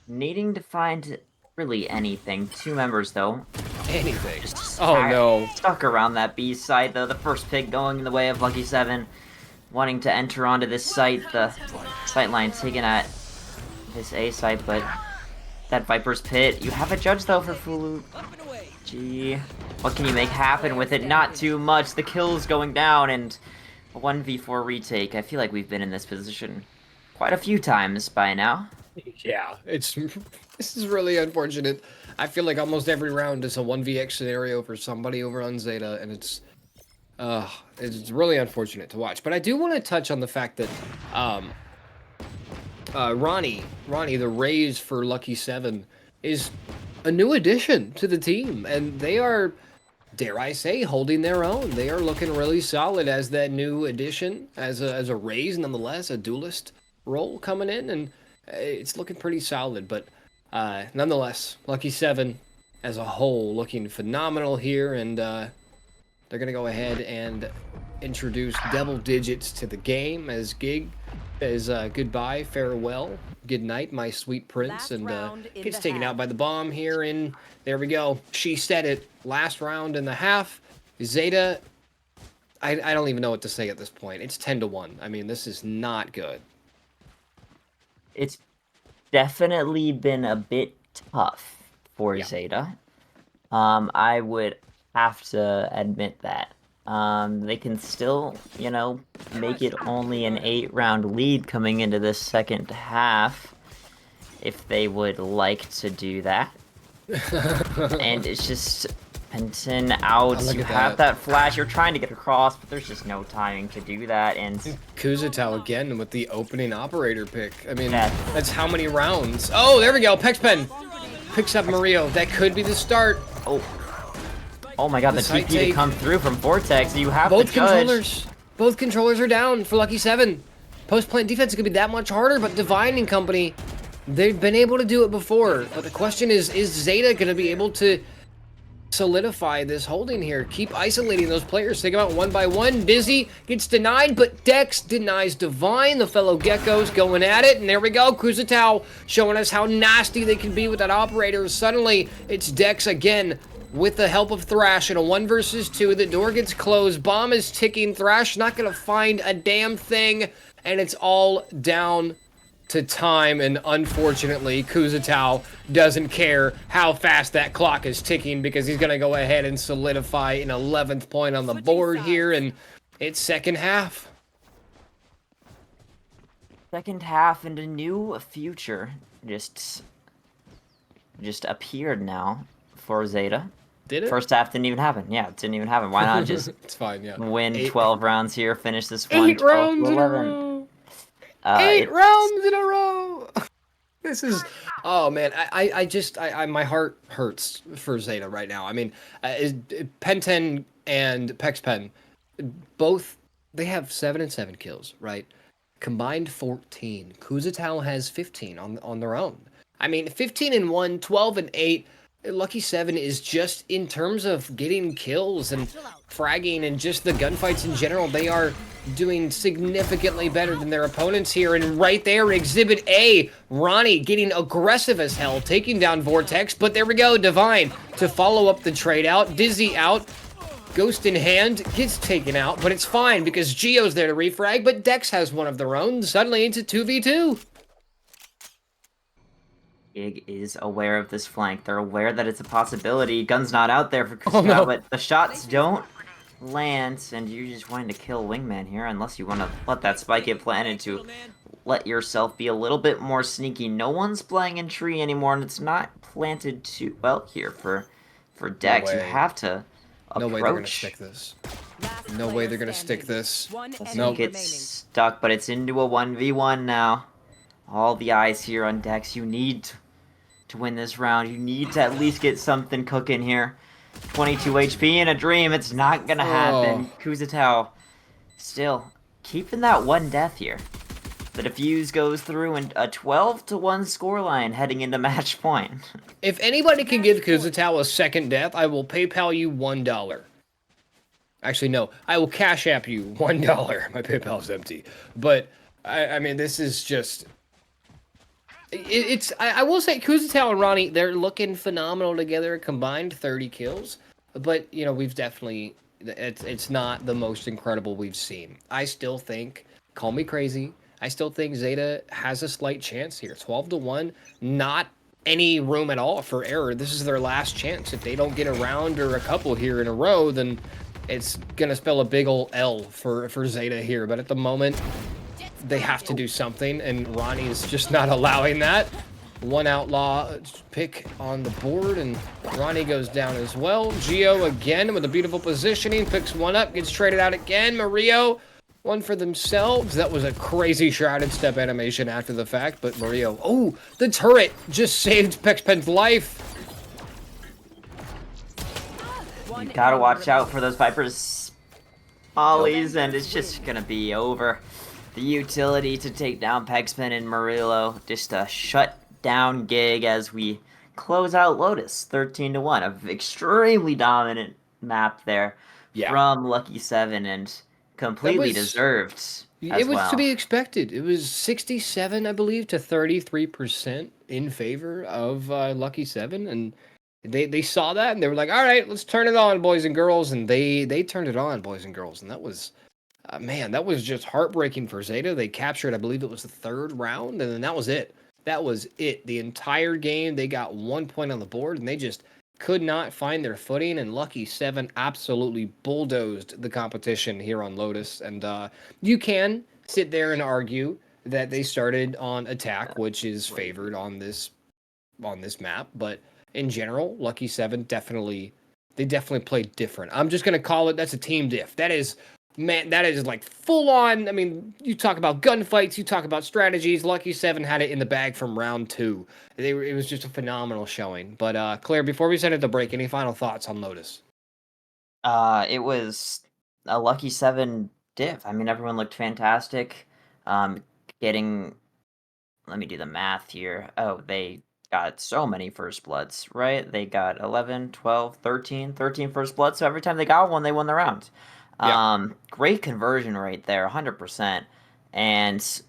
Needing to find really anything. 2 members, though. Anything. Just oh no. Stuck around that B site, though. The first pick going in the way of Lucky 7. Wanting to enter onto this site. The sight line taken at this A site, but that Viper's Pit. You have a judge, though, for Fulu. Gee. What can you make happen with it? Not too much. The kills going down, and a 1v4 retake. I feel like we've been in this position quite a few times by now. Yeah, this is really unfortunate. I feel like almost every round is a 1vx scenario for somebody over on Zeta, and it's really unfortunate to watch. But I do want to touch on the fact that Ronnie, the raise for Lucky 7, is a new addition to the team, and they are, dare I say, holding their own. They are looking really solid as that new addition, as a raise nonetheless, a duelist role coming in, and it's looking pretty solid. But nonetheless, Lucky 7 as a whole looking phenomenal here, and they're gonna go ahead and introduce double digits to the game as Gig says goodbye, farewell, good night, my sweet prince, and gets taken out by the bomb here. And there we go. She said it. Last round in the half. Zeta, I don't even know what to say at this point. It's 10-1. I mean, this is not good. It's definitely been a bit tough for Zeta. I would have to admit that. They can still, make it only an 8-round lead coming into this second half if they would like to do that. And it's just Penton out. You have that flash. You're trying to get across, but there's just no timing to do that. And Kuzatao again with the opening operator pick. I mean, that's how many rounds? Oh, there we go. Pexpen picks up Mario. That could be the start. Oh my god, the TP to come through from Vortex. You have both the judge. controllers. Both controllers are down for Lucky 7. Post-plant defense is going to be that much harder, but Divine and company, they've been able to do it before. But the question is Zeta going to be able to solidify this holding here? Keep isolating those players. Take them out one by one. Dizzy gets denied, but Dex denies Divine. The fellow Geckos going at it, and there we go. Kuzatao showing us how nasty they can be with that operator. Suddenly, it's Dex again with the help of Thrash in a 1 versus 2. The door gets closed. Bomb is ticking. Thrash not going to find a damn thing, and it's all down to time, and unfortunately Kuzatao doesn't care how fast that clock is ticking because he's going to go ahead and solidify an 11th point on the board here, and it's second half. Second half, and a new future just appeared now for Zeta. Did it? First half didn't even happen. Yeah, it didn't even happen. Why not just it's fine, yeah. Win 12 rounds here, finish this one 8 rounds in a row. 8 rounds in a row. This is, oh man, I my heart hurts for Zeta right now. I mean, Penten and Pexpen, both, they have 7 and 7 kills, right? Combined 14. Kuzatao has 15 on their own. I mean, 15 and 1, 12 and 8. Lucky 7 is just, in terms of getting kills and fragging and just the gunfights in general, they are doing significantly better than their opponents here. And right there, Exhibit A, Ronnie getting aggressive as hell, taking down Vortex. But there we go, Divine to follow up the trade out. Dizzy out. Ghost in hand gets taken out, but it's fine because Geo's there to refrag, but Dex has one of their own. Suddenly it's a 2v2. Gig is aware of this flank. They're aware that it's a possibility. Gun's not out there for Kusma, no. but the shots don't land, and you're just wanting to kill Wingman here, unless you want to let that spike get planted to let yourself be a little bit more sneaky. No one's playing in tree anymore, and it's not planted too well here for Dex. You have to No approach. way they're gonna stick this. No way they're gonna stick this. Nope. Gets stuck, but it's into a 1v1 now. All the eyes here on Dex. You need to win this round. You need to at least get something cooking here. 22 HP in a dream. It's not gonna happen. Kuzatao still keeping that one death here. The defuse goes through, and a 12-1 scoreline heading into match point. If anybody can give Kuzatao a second death, I will PayPal you $1. Actually, no. I will Cash App you $1. My PayPal's empty. But, I mean, this is just... I will say, Kuzatao and Ronnie, they're looking phenomenal together. Combined 30 kills. But, you know, we've definitely... It's not the most incredible we've seen. I still think... Call me crazy. I still think Zeta has a slight chance here. 12-1. Not any room at all for error. This is their last chance. If they don't get a round or a couple here in a row, then it's going to spell a big ol' L for Zeta here. But at the moment, they have to do something, and Ronnie is just not allowing that. One outlaw pick on the board, and Ronnie goes down as well. Geo again with a beautiful positioning, picks one up, gets traded out again. Mario, one for themselves. That was a crazy shrouded step animation after the fact, but Mario, oh, the turret just saved Pexpen's life. You gotta watch out for those Vipers ollies, and it's just gonna be over. The utility to take down Pexpen and Murillo, just a shut down Gig as we close out Lotus 13-1. An extremely dominant map there from Lucky 7, and completely deserved as It was well. to be expected. It was 67, I believe, to 33% in favor of Lucky 7, and they saw that, and they were like, all right, let's turn it on, boys and girls, and they turned it on, boys and girls, and that was... man, that was just heartbreaking for Zeta. They captured, I believe it was the third round, and then that was it. That was it. The entire game, they got 1 point on the board, and they just could not find their footing, and Lucky 7 absolutely bulldozed the competition here on Lotus. And you can sit there and argue that they started on attack, which is favored on this map, but in general, Lucky 7 definitely played different. I'm just going to call it, that's a team diff. That is... Man, that is like full on. I mean, you talk about gunfights, you talk about strategies. Lucky 7 had it in the bag from round 2. It was just a phenomenal showing. But Claire, before we send it to break, any final thoughts on Lotus? It was a Lucky 7 diff. I mean, everyone looked fantastic. Getting, let me do the math here. Oh, they got so many first bloods, right? They got 11, 12, 13 first bloods. So every time they got one, they won the round. Yeah. Great conversion rate there, 100%. And it's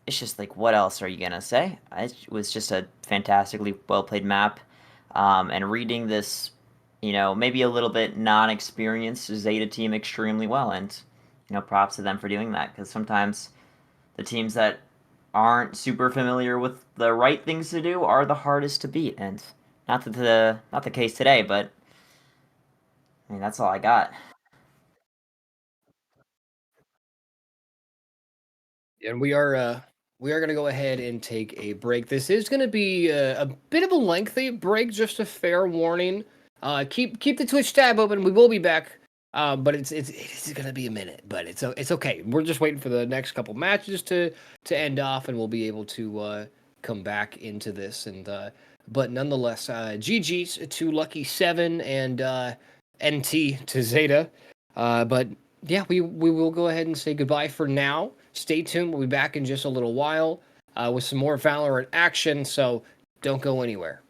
just like, what else are you gonna say? It was just a fantastically well-played map. And reading this, you know, maybe a little bit non-experienced Zeta team extremely well. And, you know, props to them for doing that, because sometimes the teams that aren't super familiar with the right things to do are the hardest to beat. And not the case today, but I mean, that's all I got. And we are going to go ahead and take a break. This is going to be a bit of a lengthy break, just a fair warning. Keep the Twitch tab open. We will be back. But it is going to be a minute, but it's okay. We're just waiting for the next couple matches to end off, and we'll be able to come back into this. And but nonetheless, GG's to Lucky 7 and NT to Zeta. But yeah, we will go ahead and say goodbye for now. Stay tuned. We'll be back in just a little while with some more Valorant action. So don't go anywhere.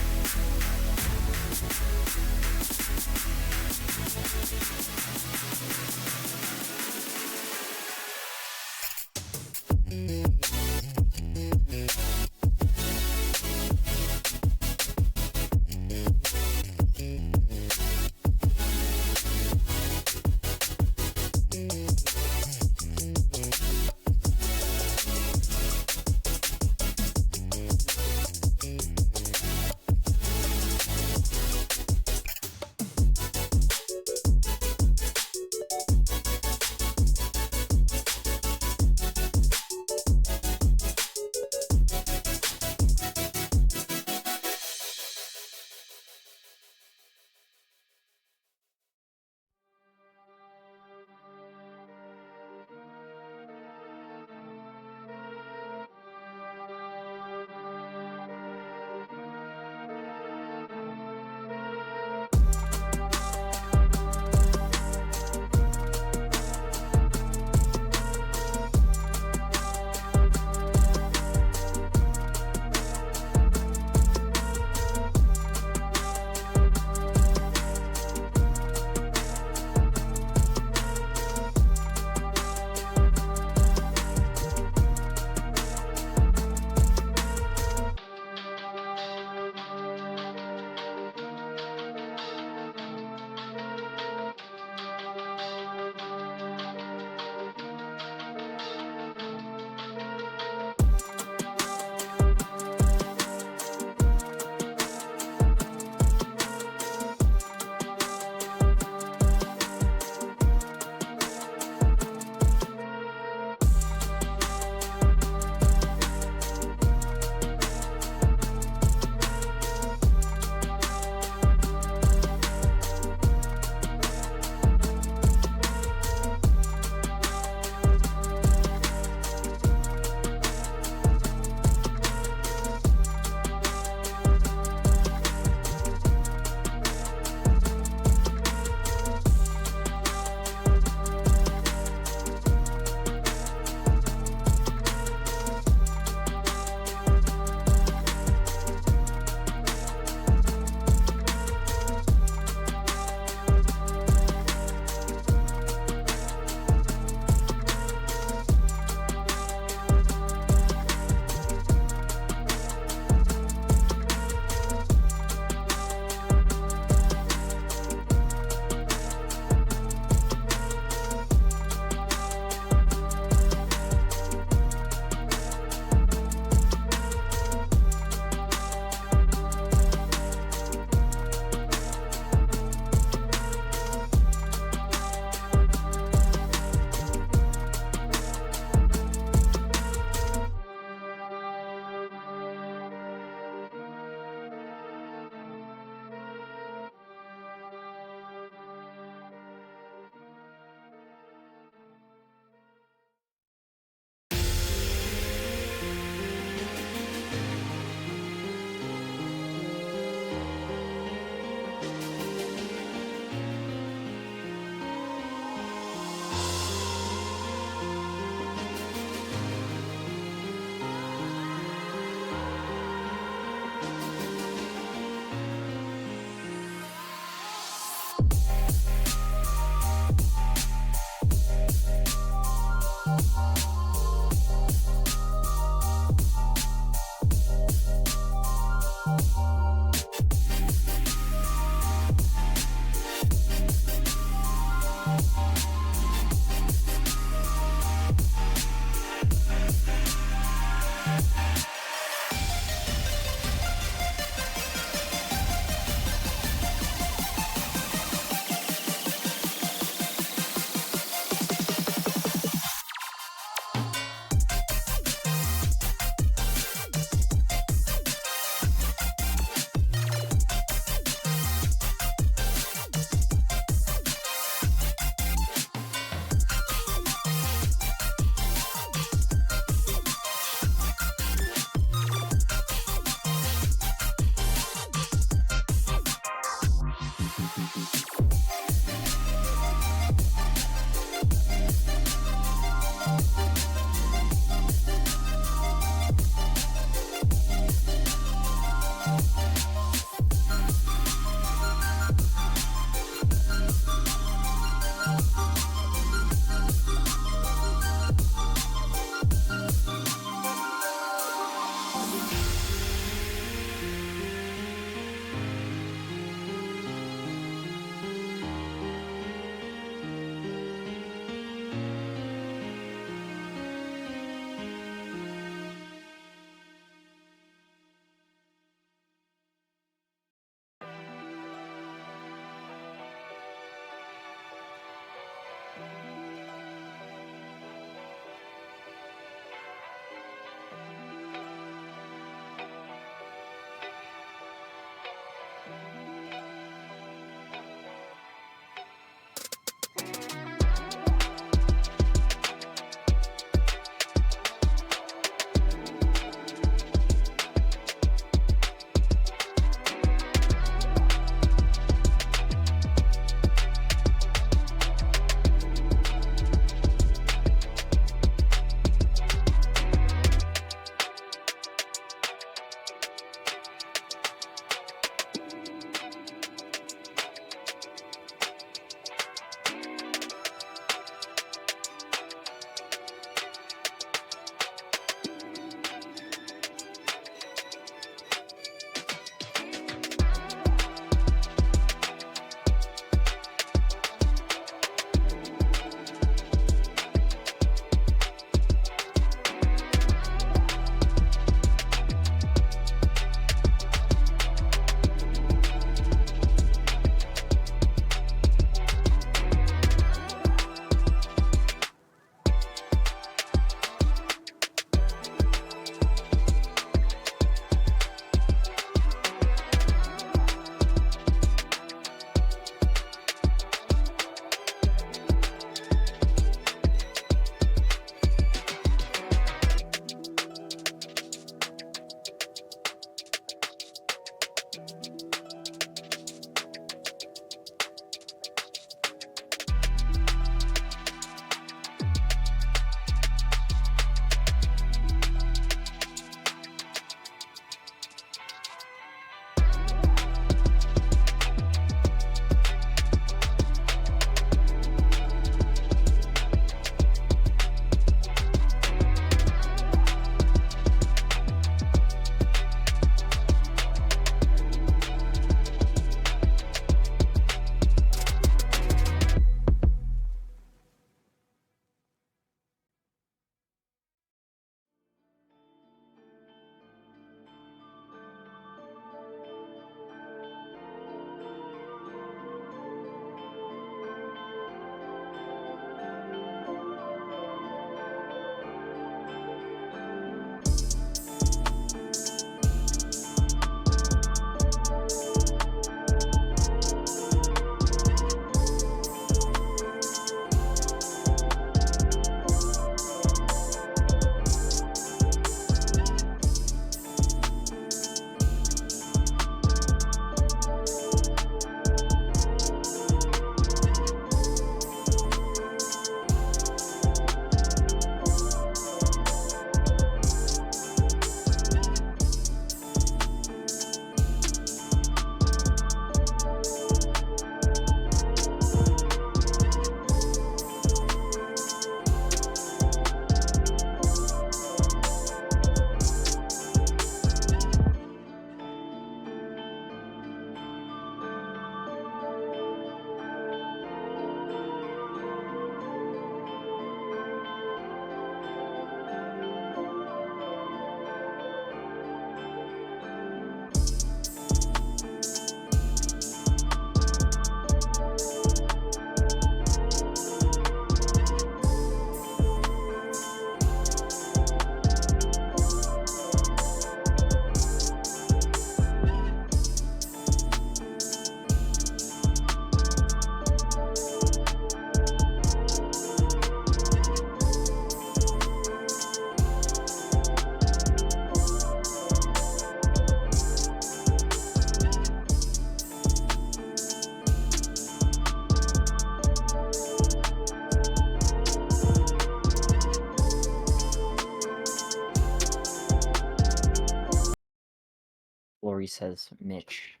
Lori says Mitch.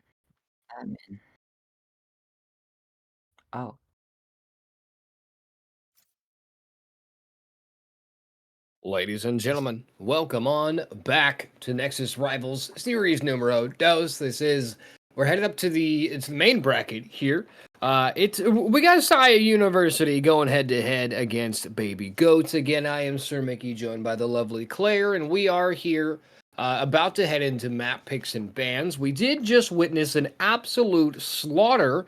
Admin. Oh. Ladies and gentlemen, welcome on back to Nexus Rivals Series Numero Dos. We're headed up to it's the main bracket here. We got Saya University going head to head against Baby Goats. Again, I am Sir Mickey, joined by the lovely Claire, and we are here about to head into map picks and bans. We did just witness an absolute slaughter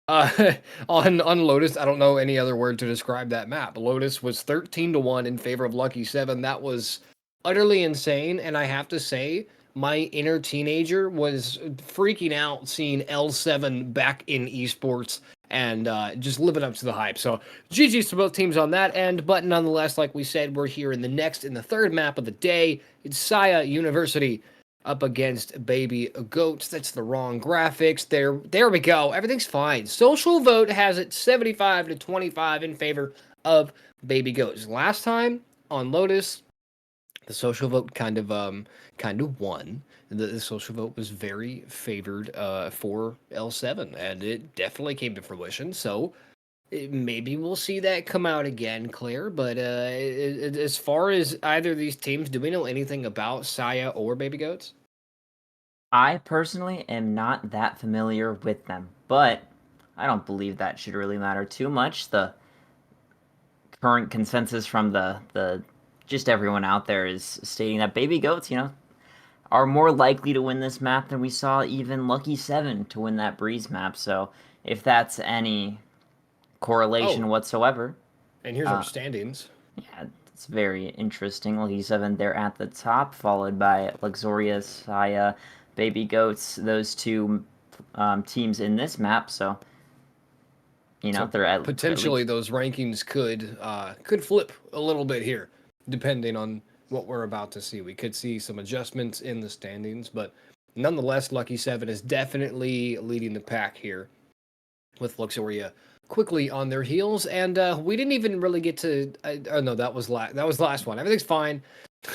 uh, on Lotus. I don't know any other word to describe that map. Lotus was 13-1 in favor of Lucky 7. That was utterly insane, and I have to say, my inner teenager was freaking out seeing L7 back in esports and just living up to the hype. So GG's to both teams on that end, but nonetheless, like we said, we're here in the third map of the day. It's Saya University up against Baby Goats. That's the wrong graphics. There we go. Everything's fine. Social vote has it 75-25 in favor of Baby Goats. Last time on Lotus, the social vote kind of won. The social vote was very favored for L7, and it definitely came to fruition. So maybe we'll see that come out again, Claire. But as far as either of these teams, do we know anything about Saya or Baby Goats? I personally am not that familiar with them, but I don't believe that should really matter too much. The current consensus from the just everyone out there is stating that Baby Goats, are more likely to win this map than we saw even Lucky 7 to win that Breeze map. So if that's any correlation whatsoever. And here's our standings. Yeah, it's very interesting. Lucky 7, they're at the top, followed by Luxurious, Saya, Baby Goats, those two teams in this map. So, So they're at potentially those rankings could flip a little bit here, depending on what we're about to see. We could see some adjustments in the standings, but nonetheless, Lucky 7 is definitely leading the pack here, with Luxuria quickly on their heels. And we didn't even really get to. Oh no, that was the last one. Everything's fine.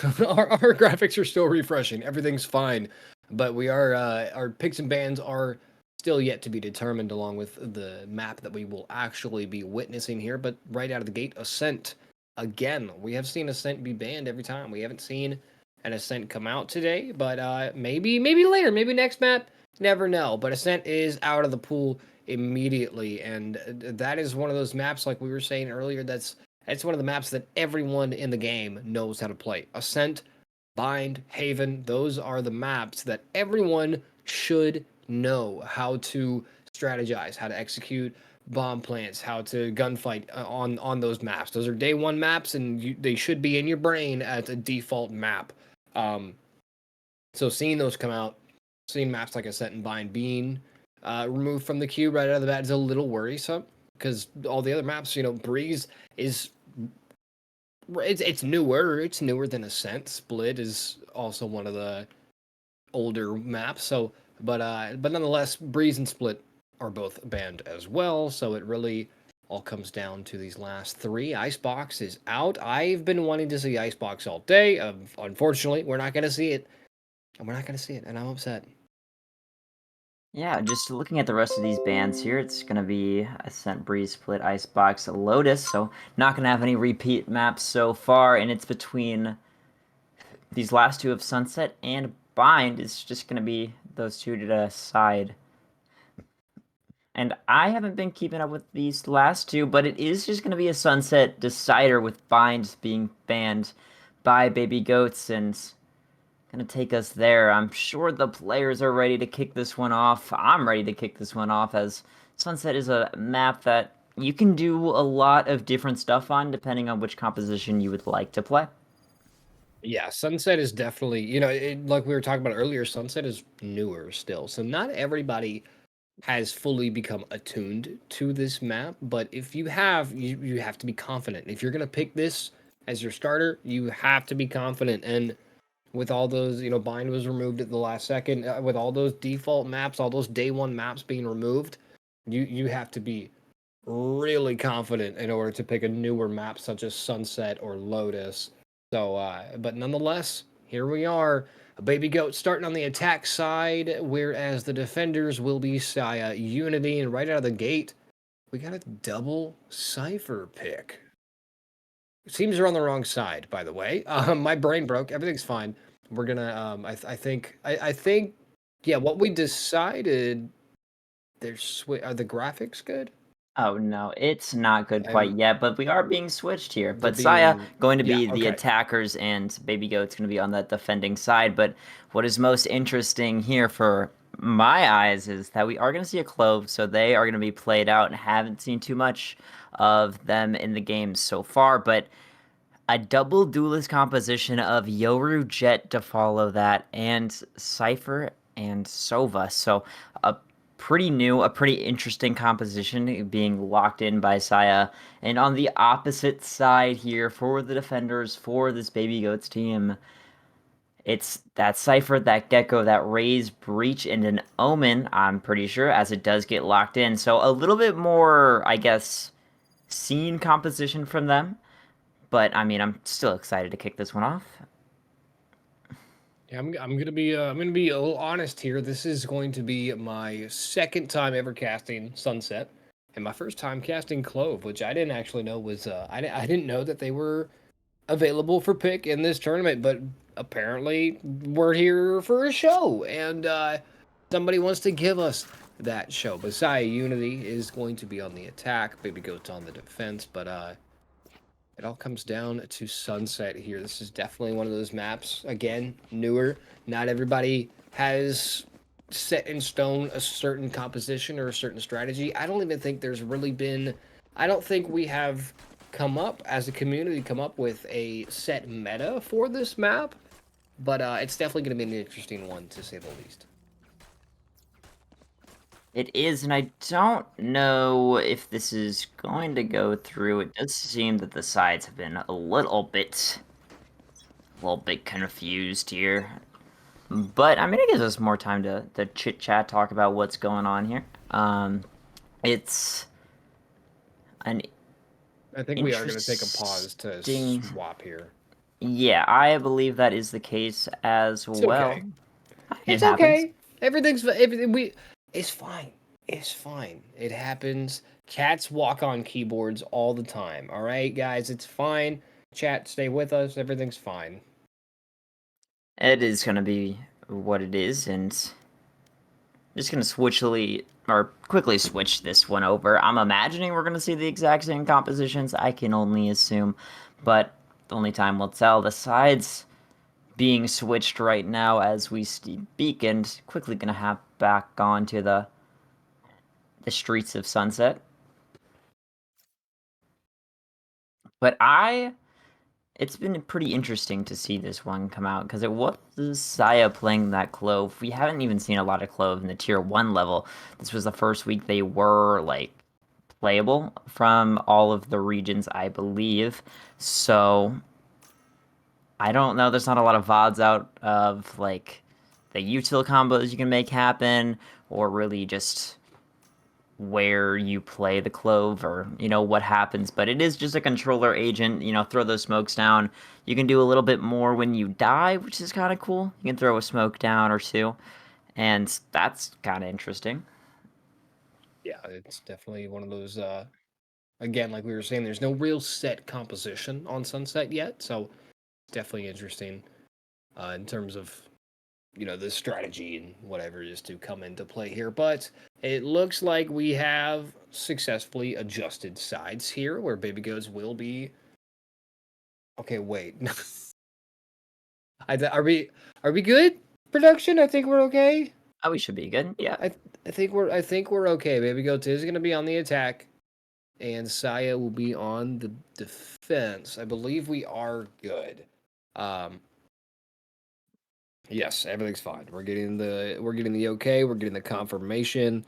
our graphics are still refreshing. Everything's fine, but we are our picks and bans are still yet to be determined, along with the map that we will actually be witnessing here. But right out of the gate, Ascent. Again, we have seen Ascent be banned every time. We haven't seen an Ascent come out today, but maybe later, maybe next map. Never know. But Ascent is out of the pool immediately, and that is one of those maps, like we were saying earlier, that's one of the maps that everyone in the game knows how to play. Ascent, Bind, Haven, those are the maps that everyone should know how to strategize, how to execute bomb plants, how to gunfight on those maps. Those are day one maps, and they should be in your brain as a default map. So seeing those come out, seeing maps like Ascent and Bind being removed from the queue right out of the bat is a little worrisome, because all the other maps, Breeze is it's newer. It's newer than Ascent. Split is also one of the older maps. So, but nonetheless, Breeze and Split are both banned as well. So it really all comes down to these last three. Icebox is out. I've been wanting to see Icebox all day. Unfortunately, we're not going to see it. And we're not going to see it, and I'm upset. Yeah, just looking at the rest of these bands here, it's going to be Ascent, Breeze, Split, Icebox, Lotus, so not going to have any repeat maps so far, and it's between these last two of Sunset and Bind. It's just going to be those two to decide. And I haven't been keeping up with these last two, but it is just going to be a Sunset decider with Bind being banned by Baby Goats, and gonna take us there. I'm sure the players are ready to kick this one off. I'm ready to kick this one off, as Sunset is a map that you can do a lot of different stuff on depending on which composition you would like to play. Yeah, Sunset is definitely, like we were talking about earlier, Sunset is newer still. So not everybody has fully become attuned to this map, but if you have, you have to be confident. If you're going to pick this as your starter, you have to be confident. And with all those, Bind was removed at the last second, with all those default maps, all those day one maps being removed, you have to be really confident in order to pick a newer map such as Sunset or Lotus. So, but nonetheless, here we are. A Baby Goat starting on the attack side, whereas the defenders will be Saya Unity. And right out of the gate, we got a double Cypher pick. Teams are on the wrong side, by the way. My brain broke. Everything's fine. We're gonna. I think. Yeah, what we decided. Are the graphics good? Oh no, it's not good quite I'm. yet, but we are being switched here. They're But Saya being. going to Yeah. be the Okay. attackers and Baby Goat's going to be on the defending side. But what is most interesting here for my eyes is that we are going to see a Clove, so they are going to be played out and haven't seen too much of them in the game so far. But a double duelist composition of Yoru Jet to follow that, and Cypher and Sova. So a a pretty interesting composition being locked in by Saya. And on the opposite side here for the defenders for this Baby Goats team, it's that Cypher, that Gecko, that Raise, Breach, and an Omen, I'm pretty sure, as it does get locked in. So a little bit more, I guess, scene composition from them. But I mean, I'm still excited to kick this one off. Yeah, I'm gonna be a little honest here. This is going to be my second time ever casting Sunset, and my first time casting Clove, which I didn't actually know was I didn't know that they were available for pick in this tournament, but apparently we're here for a show, and somebody wants to give us that show. Messiah Unity is going to be on the attack, Baby Goat's on the defense, but it all comes down to Sunset here. This is definitely one of those maps, again, newer. Not everybody has set in stone a certain composition or a certain strategy. I don't even think there's really been, I don't think we have come up, as a community, come up with a set meta for this map. But it's definitely going to be an interesting one, to say the least. It is, and I don't know if this is going to go through. It does seem that the sides have been a little bit confused here. But I mean, it gives us more time to chit chat, talk about what's going on here. It's an I think we are going to take a pause to interesting- swap here. Yeah, I believe that is the case as It's well. okay. It It's happens. okay. Everything it's fine. It's fine. It happens. Cats walk on keyboards all the time. All right, guys, it's fine. Chat, stay with us. Everything's fine. It is going to be what it is, and just going to quickly switch this one over. I'm imagining we're going to see the exact same compositions. I can only assume, but only time will tell. The sides being switched right now as we speak, and quickly going to hop back onto the streets of Sunset. But it's been pretty interesting to see this one come out, because it was Saya playing that Clove. We haven't even seen a lot of Clove in the tier 1 level. This was the first week they were, like, playable from all of the regions, I believe. So, I don't know, there's not a lot of VODs out of, like, the util combos you can make happen, or really just where you play the Clove, or what happens. But it is just a controller agent. Throw those smokes down. You can do a little bit more when you die, which is kind of cool. You can throw a smoke down or two, and that's kind of interesting. Yeah, it's definitely one of those. Again, like we were saying, there's no real set composition on Sunset yet, so it's definitely interesting in terms of the strategy and whatever is to come into play here. But it looks like we have successfully adjusted sides here, where Baby Goats will be. Okay, wait. Are we good? Production? I think we're okay. Oh, we should be good. Yeah. I think we're okay. Baby Goats is gonna be on the attack, and Saya will be on the defense. I believe we are good. Yes, everything's fine. We're getting the okay. We're getting the confirmation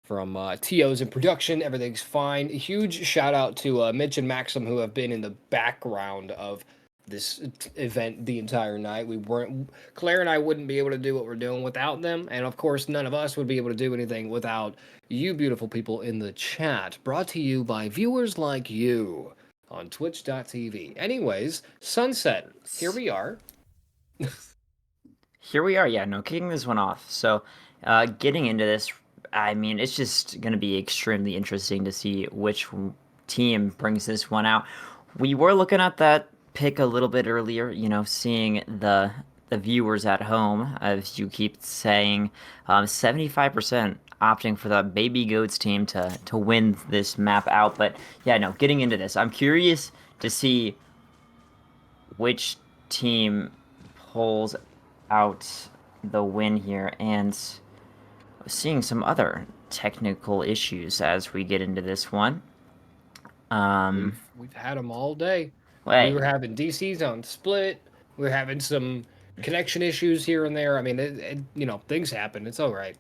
from TOs in production. Everything's fine. A huge shout out to Mitch and Maxim, who have been in the background of this event the entire night. Claire and I wouldn't be able to do what we're doing without them, and of course, none of us would be able to do anything without you, beautiful people in the chat. Brought to you by viewers like you on Twitch.tv. Anyways, Sunset. Here we are. Here we are, yeah, no, kicking this one off. So, getting into this, I mean, it's just going to be extremely interesting to see which team brings this one out. We were looking at that pick a little bit earlier, seeing the viewers at home, as you keep saying, 75% opting for the Baby Goats team to win this map out. But yeah, no, getting into this, I'm curious to see which team pulls out the win here, and seeing some other technical issues as we get into this one. We've had them all day. We Wait, were having DCs on split. We were having some connection issues here and there. I mean, things happen. It's all right.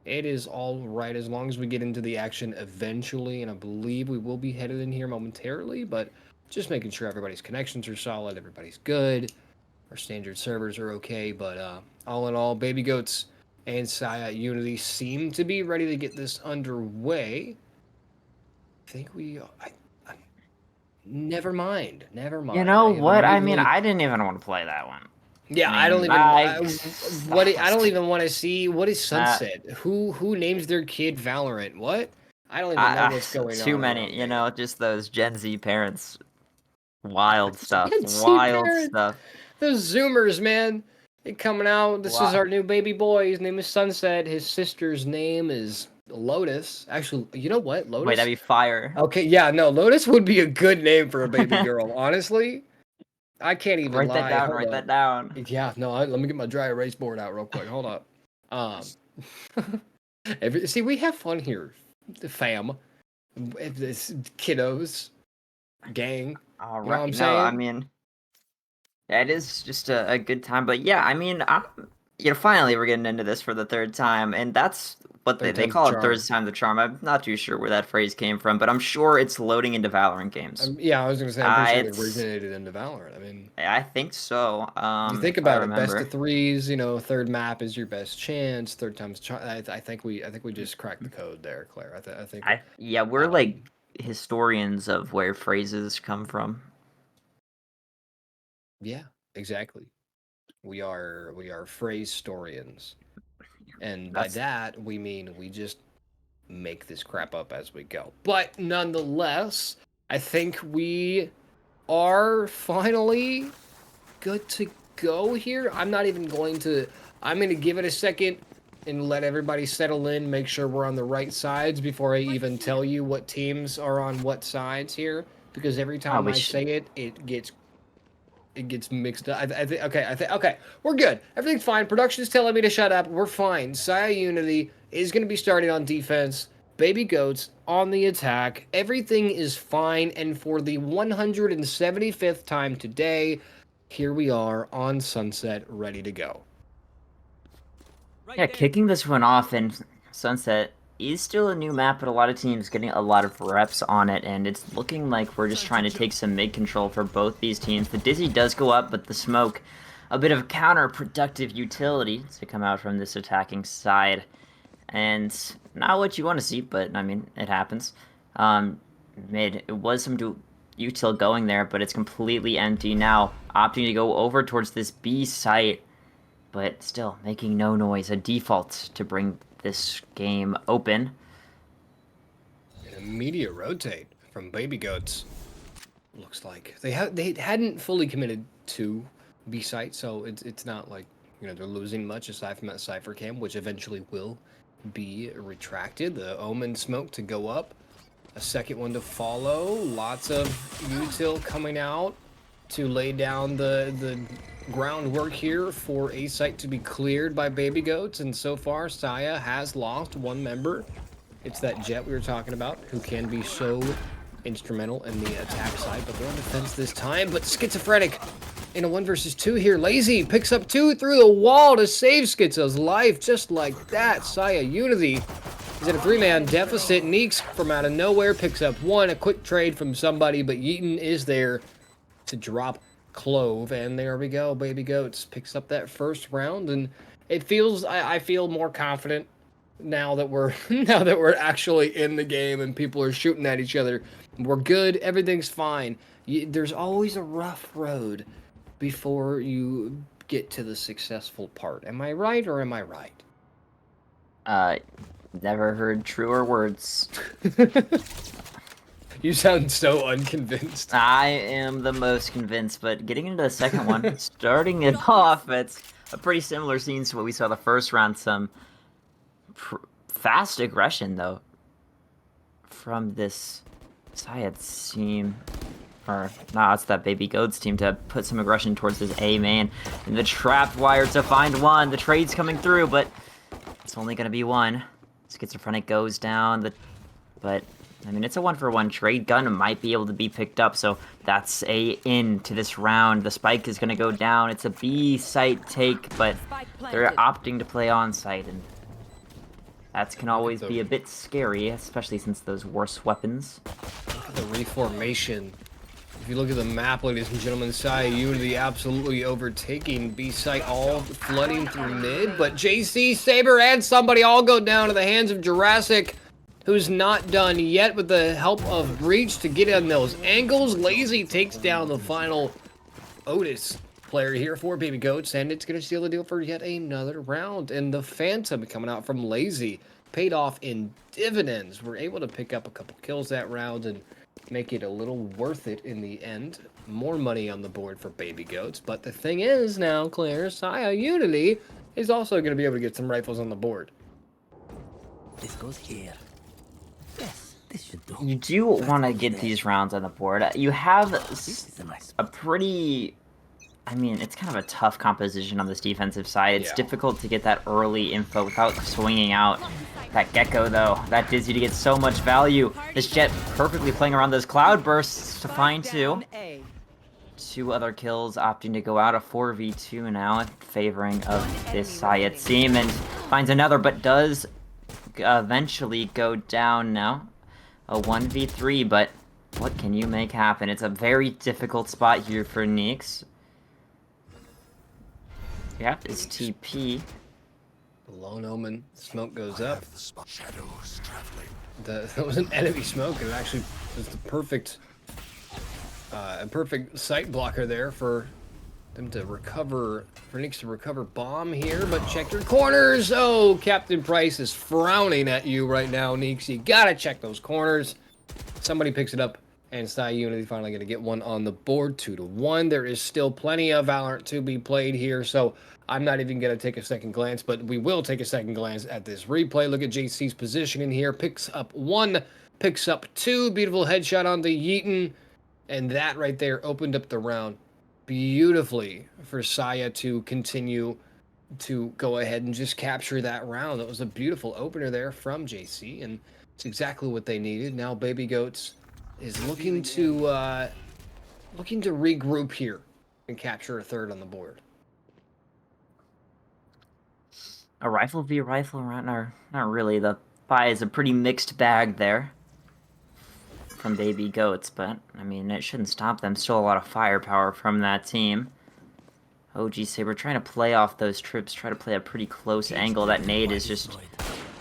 It is all right as long as we get into the action eventually, and I believe we will be headed in here momentarily. But just making sure everybody's connections are solid, everybody's good, our standard servers are okay. But all in all, Baby Goats and Saya Unity seem to be ready to get this underway. I think never mind. Never you mind. know I what? I mean, immediately. I didn't even want to play that one. Yeah, I I don't mean, even. I don't even want to see what is uh, Sunset. Who names their kid Valorant? What? I don't even know what's going too on many, around me. just those Gen Z parents. Wild stuff. Gen Z Wild parents, stuff. those Zoomers, man. They coming out. This is Wow. our new baby boy. His name is Sunset. His sister's name is Lotus. Actually, you know what? Wait, that'd Lotus. be fire. Okay, yeah, no, Lotus would be a good name for a baby girl. Honestly, I can't even Write that lie. down. Hold Write up. that down. Yeah, no, let me get my dry erase board out real quick. Hold up. See, we have fun here, the fam, this kiddos, gang. All You know what I'm right. No, I saying? mean, yeah, it is just a good time. But yeah, I mean, finally we're getting into this for the third time, and that's what they, Third they time's the call it third charm. time the charm. I'm not too sure where that phrase came from, but I'm sure it's loading into Valorant games. Yeah, I was gonna say, I'm pretty sure it It's originated in Valorant. I mean, I think so. you think If I about it, best of remember. threes. Third map is your best chance. Third time's charm. I think we just cracked the code there, Claire. I think. Yeah, we're like Um, historians of where phrases come from. yeah, exactly. We are phrase historians, and by That's that we mean we just make this crap up as we go. But nonetheless, I think we are finally good to go here. I'm going to give it a second and let everybody settle in, make sure we're on the right sides before I even tell you what teams are on what sides here, because every oh, time we I should. say it, it gets mixed up. I think okay. Okay. We're good. Everything's fine. Production's telling me to shut up. We're fine. Saya Unity is going to be starting on defense. Baby Goats on the attack. Everything is fine. And for the 175th time today, here we are on Sunset, ready to go. Yeah, kicking this one off in Sunset is still a new map, but a lot of teams getting a lot of reps on it, and it's looking like we're just trying to take some mid control for both these teams. The Dizzy does go up, but the smoke, a bit of counterproductive utility to come out from this attacking side. And not what you want to see, but I mean, it happens. It was some util going there, but it's completely empty now, opting to go over towards this B site, but still making no noise, a default to bring this game open. An immediate rotate from Baby Goats. Looks like they hadn't fully committed to B site, so it's not like they're losing much aside from that Cypher Cam, which eventually will be retracted. The Omen smoke to go up, a second one to follow. Lots of util coming out to lay down the groundwork here for A site to be cleared by Baby Goats, and so far Saya has lost one member. It's that Jet we were talking about, who can be so instrumental in the attack side, but they're on defense this time. But Schizophrenic in a 1 versus 2 here. Lazy picks up 2 through the wall to save Schizo's life, just like that. Saya Unity is at a 3-man deficit. Neeks from out of nowhere picks up 1, a quick trade from somebody, but Yeaton is there to drop Clove, and there we go. Baby Goats picks up that first round, and I feel more confident now that we're actually in the game and people are shooting at each other. We're good. Everything's fine. There's always a rough road before you get to the successful part. Am I right or am I right? Never heard truer words. You sound so unconvinced. I am the most convinced, but getting into the second one, starting it off, it's a pretty similar scene to what we saw the first round. Some fast aggression, though, from this Syed team. Or, nah, it's that Baby Goats team to put some aggression towards this A main. And the trap wire to find one. The trade's coming through, but it's only going to be one. Schizophrenic goes down, but I mean, it's a 1-for-1 trade. Gun might be able to be picked up, so that's a in to this round. The spike is going to go down. It's a B site take, but they're opting to play on site, and that can always be a bit scary, especially since those worse weapons. Look at the reformation. If you look at the map, ladies and gentlemen, Unity absolutely overtaking B site, all flooding through mid, but JC, Saber, and somebody all go down to the hands of Jurassic, who's not done yet with the help of Breach to get in those angles. Lazy takes down the final Otis player here for Baby Goats, and it's going to seal the deal for yet another round. And the Phantom coming out from Lazy paid off in dividends. We're able to pick up a couple kills that round and make it a little worth it in the end. More money on the board for Baby Goats, but the thing is now, Claire, Unity is also going to be able to get some rifles on the board. This goes here. Yes, this should do. You do want to get these rounds on the board. You have This is a nice a pretty... I mean, it's kind of a tough composition on this defensive side. It's difficult to get that early info without swinging out. That Gecko, though, that Dizzy to get so much value. This Jet perfectly playing around those cloud bursts to find two. Two other kills, opting to go out. A 4v2 now, favoring of this Syed team, and finds another, but does eventually go down now. A 1v3, but what can you make happen? It's a very difficult spot here for Neeks. Yeah, it's TP. The Lone Omen smoke goes up. That was an enemy smoke, and it actually was the perfect, a perfect sight blocker there for them to recover, for Neeks to recover bomb here, but check your corners. Oh, Captain Price is frowning at you right now, Neeks. You gotta check those corners. Somebody picks it up, and Unity finally gonna get one on the board, 2-1. There is still plenty of Valorant to be played here, so I'm not even gonna take a second glance, but we will take a second glance at this replay. Look at JC's positioning here. Picks up one, picks up two. Beautiful headshot on the Yeaton, and that right there opened up the round beautifully for Saya to continue to go ahead and just capture that round. That was a beautiful opener there from JC, and it's exactly what they needed. Now Baby Goats is looking to regroup here and capture a third on the board. A rifle v rifle round? Not really. The buy is a pretty mixed bag there from Baby Goats, but I mean, it shouldn't stop them. Still a lot of firepower from that team. OG Saber trying to play off those trips, try to play a pretty close angle. That nade is just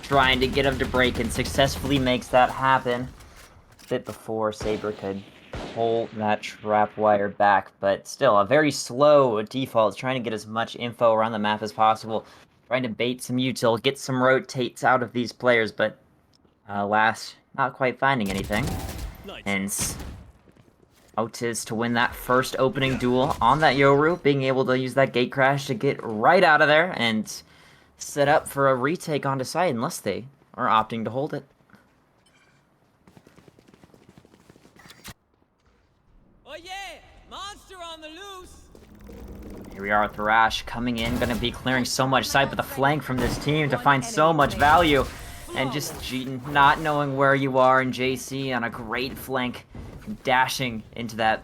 trying to get him to break and successfully makes that happen. A bit before Saber could pull that trap wire back, but still a very slow default, trying to get as much info around the map as possible. Trying to bait some util, get some rotates out of these players, but alas, not quite finding anything. And Otis to win that first opening duel on that Yoru, being able to use that gate crash to get right out of there and set up for a retake onto site, unless they are opting to hold it. Oh yeah, monster on the loose. Here we are with Thrash coming in, going to be clearing so much sight, but the flank from this team to find so much value. And just Jeeton not knowing where you are, and JC on a great flank, dashing into that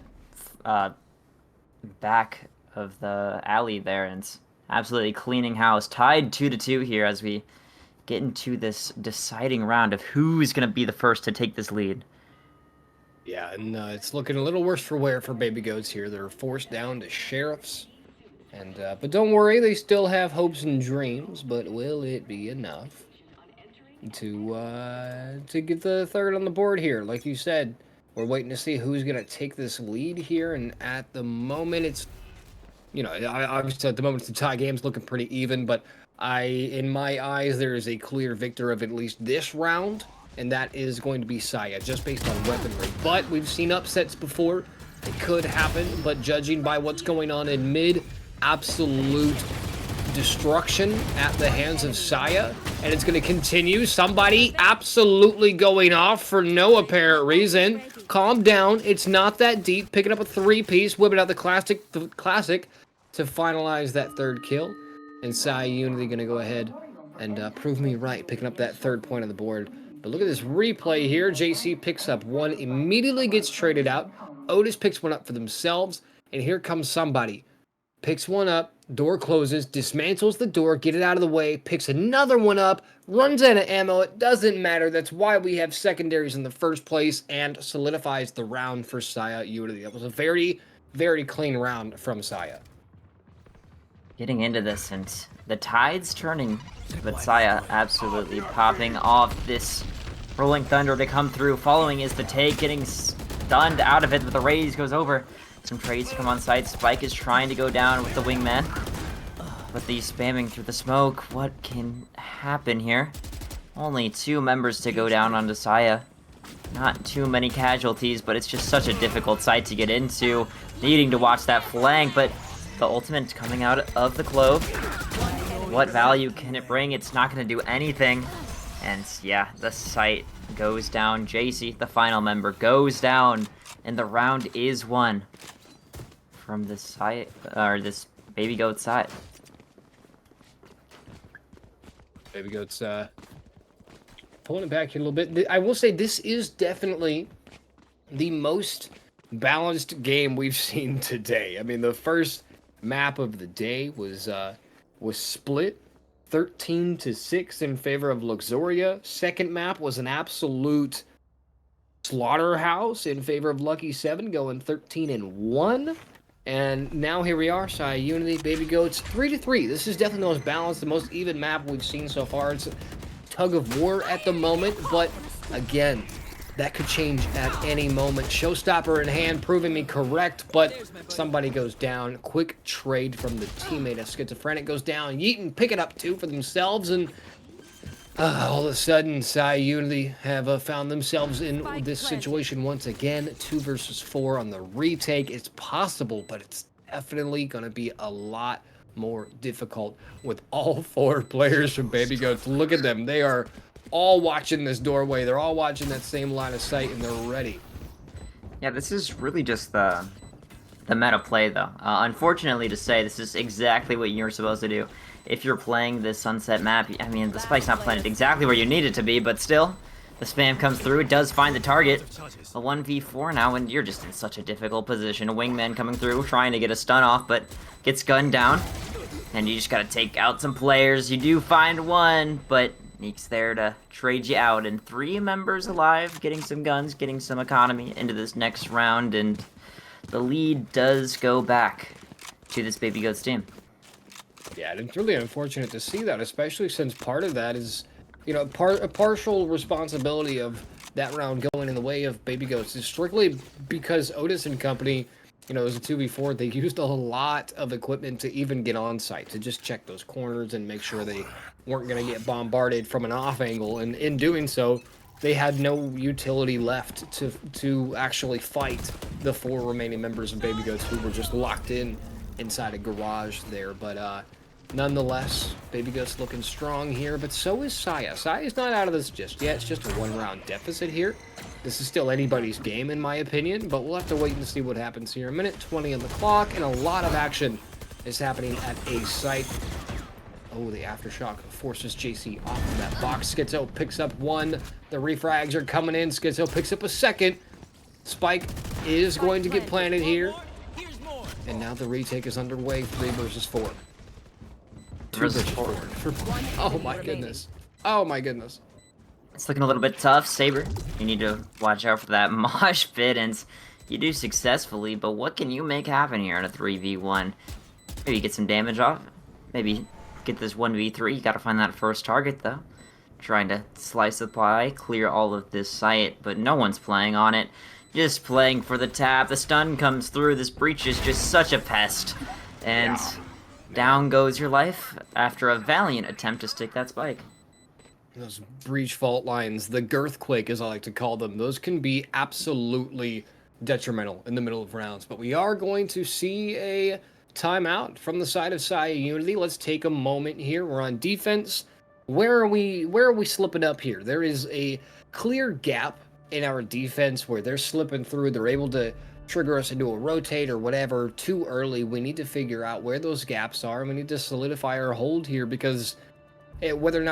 back of the alley there, and absolutely cleaning house. Tied 2-2 here as we get into this deciding round of who's going to be the first to take this lead. Yeah, and it's looking a little worse for wear for Baby Goats here. They're forced down to Sheriffs. And but don't worry, they still have hopes and dreams, but will it be enough to get the third on the board here? Like you said, we're waiting to see who's going to take this lead here, and at the moment it's you know, obviously at the moment the tie game's looking pretty even, but in my eyes, there is a clear victor of at least this round, and that is going to be Saya, just based on weaponry. But we've seen upsets before. It could happen, but judging by what's going on in mid, absolute destruction at the hands of Saya, and it's going to continue. Somebody absolutely going off for no apparent reason. Calm down. It's not that deep. Picking up a 3-piece, whipping out the classic to finalize that third kill. And Saya Unity going to go ahead and prove me right, picking up that third point on the board. But look at this replay here. JC picks up one, immediately gets traded out. Otis picks one up for themselves, and here comes somebody. Picks one up, door closes, dismantles the door, get it out of the way, picks another one up, runs out of ammo. It doesn't matter. That's why we have secondaries in the first place, and solidifies the round for Saya Unity. That was a very, very clean round from Saya. Getting into this, and the tide's turning, but Saya absolutely popping off this Rolling Thunder to come through. Following is the take, getting stunned out of it, but the raise goes over. Some trades come on site. Spike is trying to go down with the wingman, but the spamming through the smoke. What can happen here? Only 2 members to go down onto Saya. Not too many casualties, but it's just such a difficult site to get into. Needing to watch that flank, but the ultimate coming out of the Clove. What value can it bring? It's not going to do anything. And yeah, the site goes down. JC, the final member, goes down. And the round is won from this side, or this Baby Goat side. Baby Goat's pulling it back here a little bit. I will say this is definitely the most balanced game we've seen today. I mean, the first map of the day was split 13-6 in favor of Luxoria. Second map was an absolute slaughterhouse in favor of Lucky 7, going 13-1. And now here we are, Saya Unity, Baby Goats, 3-3. This is definitely the most balanced, the most even map we've seen so far. It's a tug of war at the moment, but again, that could change at any moment. Showstopper in hand, proving me correct, but somebody goes down. Quick trade from the teammate as Schizophrenic goes down. Yeaton pick it up too for themselves, and all of a sudden, Saya Unity have found themselves in this situation once again. 2 versus 4 on the retake. It's possible, but it's definitely going to be a lot more difficult with all 4 players from Baby Goats. Look at them. They are all watching this doorway. They're all watching that same line of sight, and they're ready. Yeah, this is really just the meta play, though. Unfortunately to say, this is exactly what you're supposed to do. If you're playing this Sunset map, I mean, the spike's not planted exactly where you need it to be, but still, the spam comes through. It does find the target. A 1v4 now, and you're just in such a difficult position. A wingman coming through, trying to get a stun off, but gets gunned down. And you just gotta take out some players. You do find one, but Neek's there to trade you out. And 3 members alive, getting some guns, getting some economy into this next round, and the lead does go back to this Baby Goats team. Yeah, and it's really unfortunate to see that, especially since part of that is, you know, a partial responsibility of that round going in the way of Baby Goats is strictly because Otis and company, you know, it was a 2v4, they used a lot of equipment to even get on site, to just check those corners and make sure they weren't going to get bombarded from an off angle, and in doing so, they had no utility left to actually fight the 4 remaining members of Baby Goats who were just locked in inside a garage there. But nonetheless, Baby Goats looking strong here, but so is Saya. Saya's not out of this just yet. It's just a 1-round deficit here. This is still anybody's game, in my opinion, but we'll have to wait and see what happens here. 1:20 on the clock, and a lot of action is happening at A site. Oh, the aftershock forces JC off of that box. Schizo picks up 1. The refrags are coming in. Schizo picks up a 2nd. Spike is going to get planted here. And now the retake is underway. 3 versus 4. 2 versus 4. Oh my goodness. Oh my goodness. It's looking a little bit tough. Saber, you need to watch out for that mosh pit, and you do successfully, but what can you make happen here in a 3v1? Maybe get some damage off. Maybe get this 1v3. You gotta find that first target, though. Trying to slice the pie, clear all of this site, but no one's playing on it. Just playing for the tap. The stun comes through. This breach is just such a pest. And down goes your life after a valiant attempt to stick that spike. Those breach fault lines, the girthquake as I like to call them, those can be absolutely detrimental in the middle of rounds. But we are going to see a timeout from the side of Saya Unity. Let's take a moment here. We're on defense. Where are we slipping up here? There is a clear gap in our defense where they're slipping through. They're able to trigger us into a rotate or whatever too early. We need to figure out where those gaps are. We need to solidify our hold here because whether or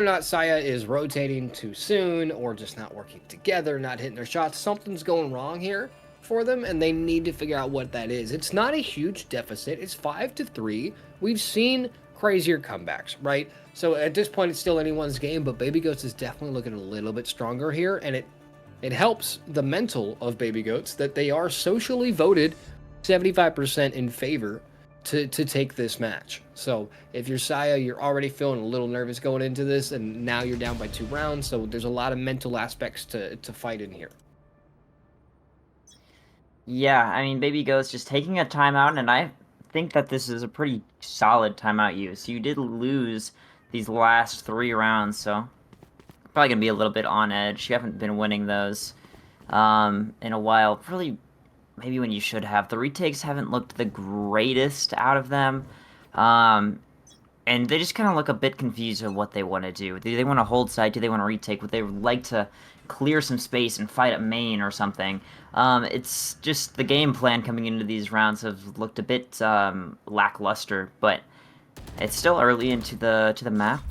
not Saya is rotating too soon or just not working together, not hitting their shots, something's going wrong here for them, and they need to figure out what that is. It's not a huge deficit. It's 5-3. We've seen crazier comebacks, right? So at this point, it's still anyone's game, but Baby Goats is definitely looking a little bit stronger here, and it helps the mental of Baby Goats that they are socially voted 75% in favor to take this match. So if you're Saya, you're already feeling a little nervous going into this, and now you're down by 2 rounds, so there's a lot of mental aspects to fight in here. Yeah, I mean, Baby Goat's just taking a timeout, and I think that this is a pretty solid timeout use. You did lose these last 3 rounds, so probably going to be a little bit on edge. You haven't been winning those in a while. Really, maybe when you should have. The retakes haven't looked the greatest out of them. And they just kind of look a bit confused of what they want to do. Do they want to hold side? Do they want to retake? Would they like to clear some space and fight at main or something? It's just the game plan coming into these rounds have looked a bit lackluster, but it's still early into the map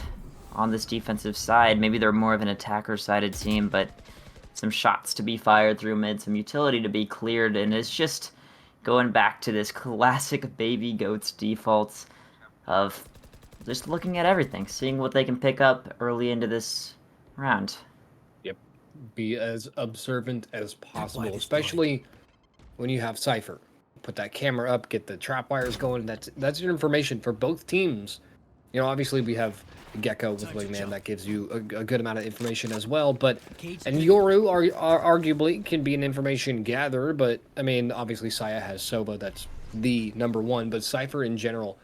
on this defensive side. Maybe they're more of an attacker-sided team, but some shots to be fired through mid, some utility to be cleared, and it's just going back to this classic Baby Goats defaults of just looking at everything, seeing what they can pick up early into this round. Yep. Be as observant as possible, especially when you have Cypher. Put that camera up, get the trap wires going. That's your information for both teams. You know, obviously we have Gecko with Wingman that gives you a good amount of information as well, but and Yoru arguably can be an information gatherer, but I mean, obviously Saya has Sova, that's the #1, but Cypher in general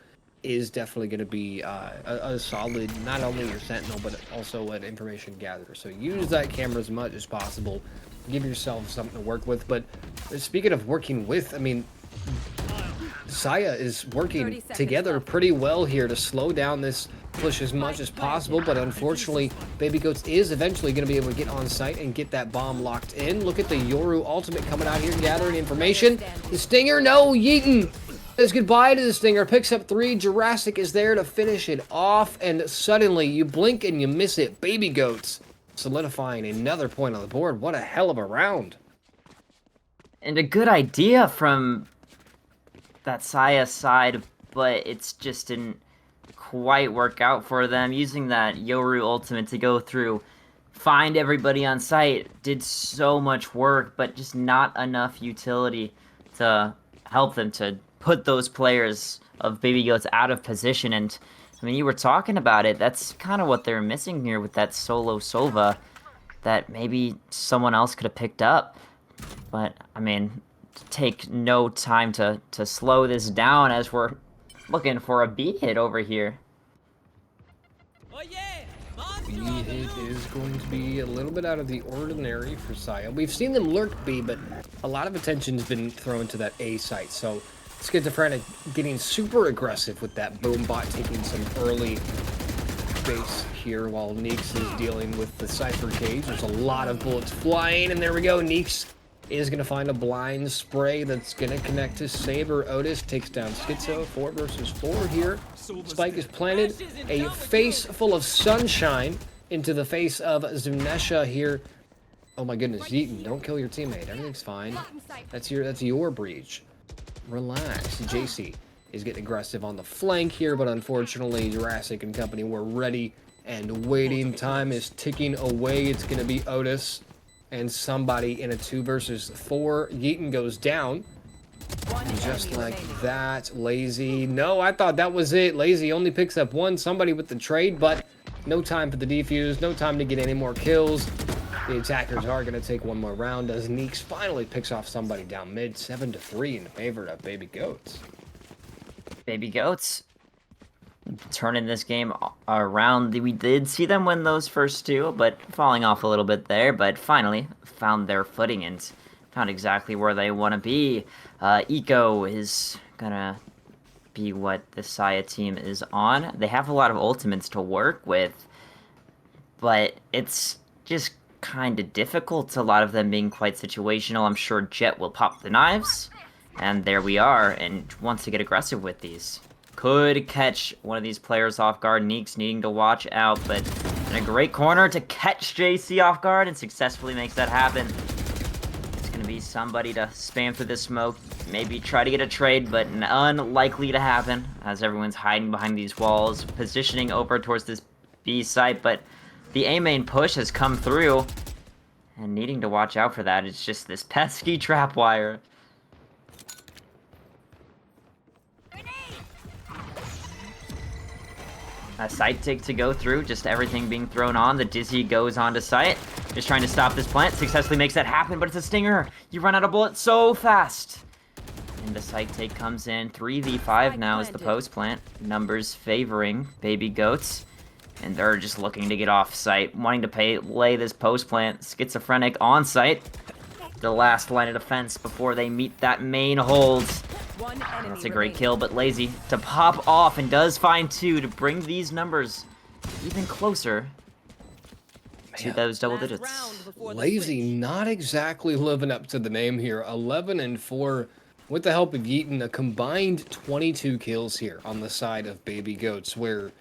is definitely going to be a solid, not only your sentinel, but also an information gatherer. So use that camera as much as possible. Give yourself something to work with. But speaking of working with, I mean, Saya is working together pretty well here to slow down this push as much as possible, but unfortunately, Baby Goats is eventually going to be able to get on site and get that bomb locked in. Look at the Yoru ultimate coming out here gathering information. The Stinger, no, Yeaton says goodbye to the Stinger, picks up 3. Jurassic is there to finish it off, and suddenly you blink and you miss it. Baby Goats solidifying another point on the board. What a hell of a round. And a good idea from that Saya side, but it's just didn't quite work out for them. Using that Yoru ultimate to go through, find everybody on site, did so much work, but just not enough utility to help them to put those players of Baby Goats out of position. And I mean, you were talking about it, that's kind of what they're missing here with that solo Sova that maybe someone else could have picked up. But I mean, take no time to slow this down as we're looking for a B hit over here. Oh yeah! Monster B on the hit loose! is going to be a little bit out of the ordinary for Saya. We've seen them lurk B, but a lot of attention's been thrown to that A site. So Schizophrenic getting super aggressive with that boom bot, taking some early base here while Neeks is dealing with the Cypher cage. There's a lot of bullets flying, and there we go. Neeks is going to find a blind spray that's going to connect to Saber. Otis takes down Schizo. 4 versus 4 here. Spike is planted. A face full of sunshine into the face of Zunesha here. Oh my goodness, Yeaton, don't kill your teammate. Everything's fine. That's your breach. Relax. JC is getting aggressive on the flank here, but unfortunately Jurassic and company were ready and waiting. Time is ticking away. It's going to be Otis and somebody in a 2 versus 4. Yeaton goes down. And just like that, Lazy. No, I thought that was it. Lazy only picks up 1. Somebody with the trade, but no time for the defuse. No time to get any more kills. The attackers are going to take 1 more round as Neeks finally picks off somebody down mid. 7-3 in favor of Baby Goats. Baby Goats turning this game around. We did see them win those first two, but falling off a little bit there. But finally found their footing and found exactly where they want to be. Eco is gonna be what the Saya team is on. They have a lot of ultimates to work with, but it's just kind of difficult. A lot of them being quite situational. I'm sure Jet will pop the knives, and there we are, and wants to get aggressive with these. Could catch one of these players off guard. Neeks needing to watch out, but in a great corner to catch JC off guard and successfully makes that happen. It's going to be somebody to spam through this smoke. Maybe try to get a trade, but unlikely to happen as everyone's hiding behind these walls, positioning over towards this B site, but the A main push has come through, and needing to watch out for that. It's just this pesky trap wire. A site tick to go through, just everything being thrown on. The Dizzy goes onto site, just trying to stop this plant. Successfully makes that happen, but it's a stinger. You run out of bullets so fast. And the site take comes in. 3v5 now is the post plant. Numbers favoring Baby Goats. And they're just looking to get off site, wanting to lay this post plant. Schizophrenic on site. The last line of defense before they meet that main hold. That's a great kill, but Lazy to pop off and does find two to bring these numbers even closer to those double digits. Lazy not exactly living up to the name here. 11-4 with the help of Yeaton, a combined 22 kills here on the side of Baby Goats, where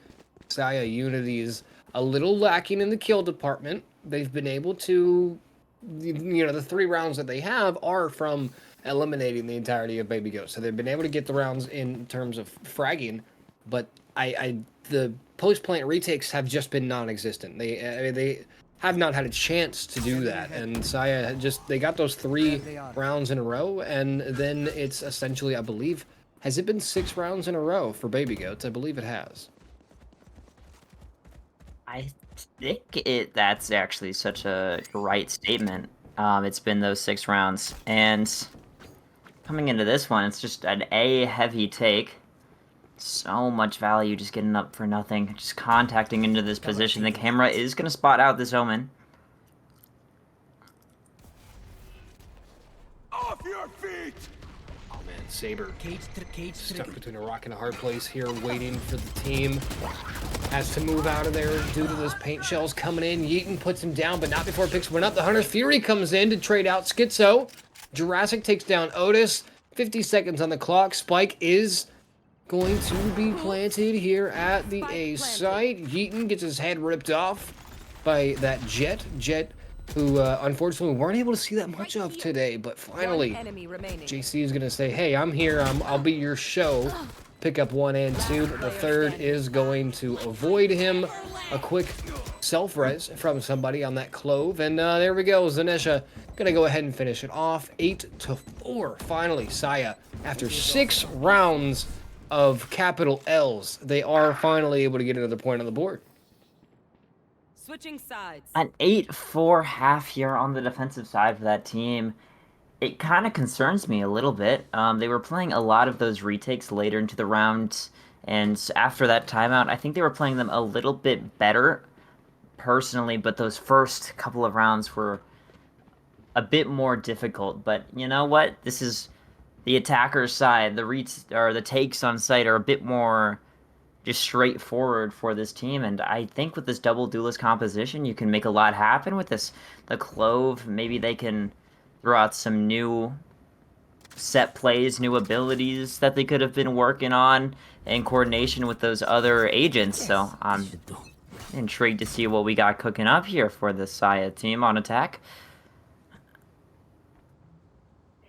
Saya Unity is a little lacking in the kill department. They've been able to, the 3 rounds that they have are from eliminating the entirety of Baby Goats. So they've been able to get the rounds in terms of fragging, but the post-plant retakes have just been non-existent. They have not had a chance to do that, and Saya they got those 3 rounds in a row, and then it's essentially, I believe, has it been 6 rounds in a row for Baby Goats? I believe it has. I think that's actually such a right statement. It's been those 6 rounds, and coming into this one, it's just an A heavy take. So much value just getting up for nothing. Just contacting into this position. The camera is going to spot out this Omen. Off your feet! Oh man, Saber stuck between a rock and a hard place here, waiting for the team. Has to move out of there due to those paint shells coming in. Yeaton puts him down, but not before it picks one up. The Hunter's Fury comes in to trade out Schizo. Jurassic takes down Otis. 50 seconds on the clock. Spike is going to be planted here at the A site. Yeaton gets his head ripped off by that Jet. Jet, who unfortunately we weren't able to see that much of today, but finally JC is going to say, hey, I'm here. I'll be your show. Pick up 1 and 2, but the third is going to avoid him. A quick self-res from somebody on that clove, and there we go. Zanesha gonna go ahead and finish it off. 8-4. Finally, Saya, after 6 rounds of capital L's, they are finally able to get another point on the board. Switching sides. An 8-4 half here on the defensive side for that team. It kind of concerns me a little bit. They were playing a lot of those retakes later into the round, and after that timeout, I think they were playing them a little bit better, personally, but those first couple of rounds were a bit more difficult. But you know what? This is the attacker's side. The takes on site are a bit more just straightforward for this team, and I think with this double duelist composition, you can make a lot happen with this. The Clove, maybe they can throw out some new set plays, new abilities that they could have been working on in coordination with those other agents. So I'm intrigued to see what we got cooking up here for the Saya team on attack.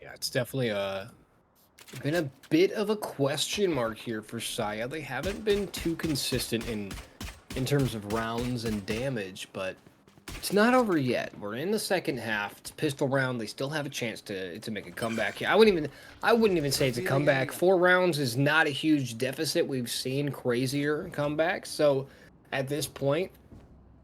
Yeah, it's definitely been a bit of a question mark here for Saya. They haven't been too consistent in terms of rounds and damage, but it's not over yet. We're in the second half. It's pistol round. They still have a chance to make a comeback here. I wouldn't even say it's a comeback. 4 rounds is not a huge deficit. We've seen crazier comebacks. So at this point,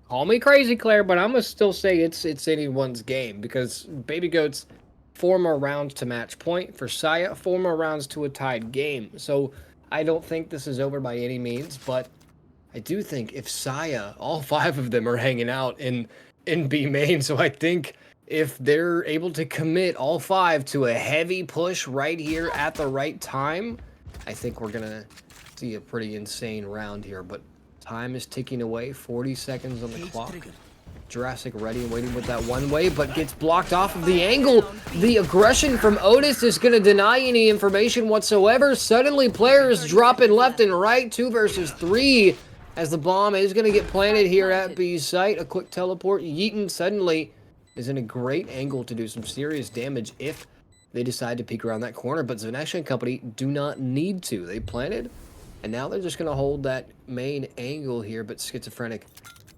call me crazy, Claire, but I'm gonna still say it's anyone's game, because Baby Goats 4 more rounds to match point. For Saya, 4 more rounds to a tied game. So I don't think this is over by any means, but I do think if Saya, all 5 of them are hanging out in B main, so I think if they're able to commit all 5 to a heavy push right here at the right time, I think we're gonna see a pretty insane round here. But time is ticking away, 40 seconds on the clock. Jurassic ready and waiting with that one way, but gets blocked off of the angle. The aggression from Otis is going to deny any information whatsoever. Suddenly, players dropping left and right, 2 versus 3, as the bomb is going to get planted here at B's site. A quick teleport. Yeaton suddenly is in a great angle to do some serious damage if they decide to peek around that corner, but Zvanesh and company do not need to. They planted, and now they're just going to hold that main angle here, but Schizophrenic,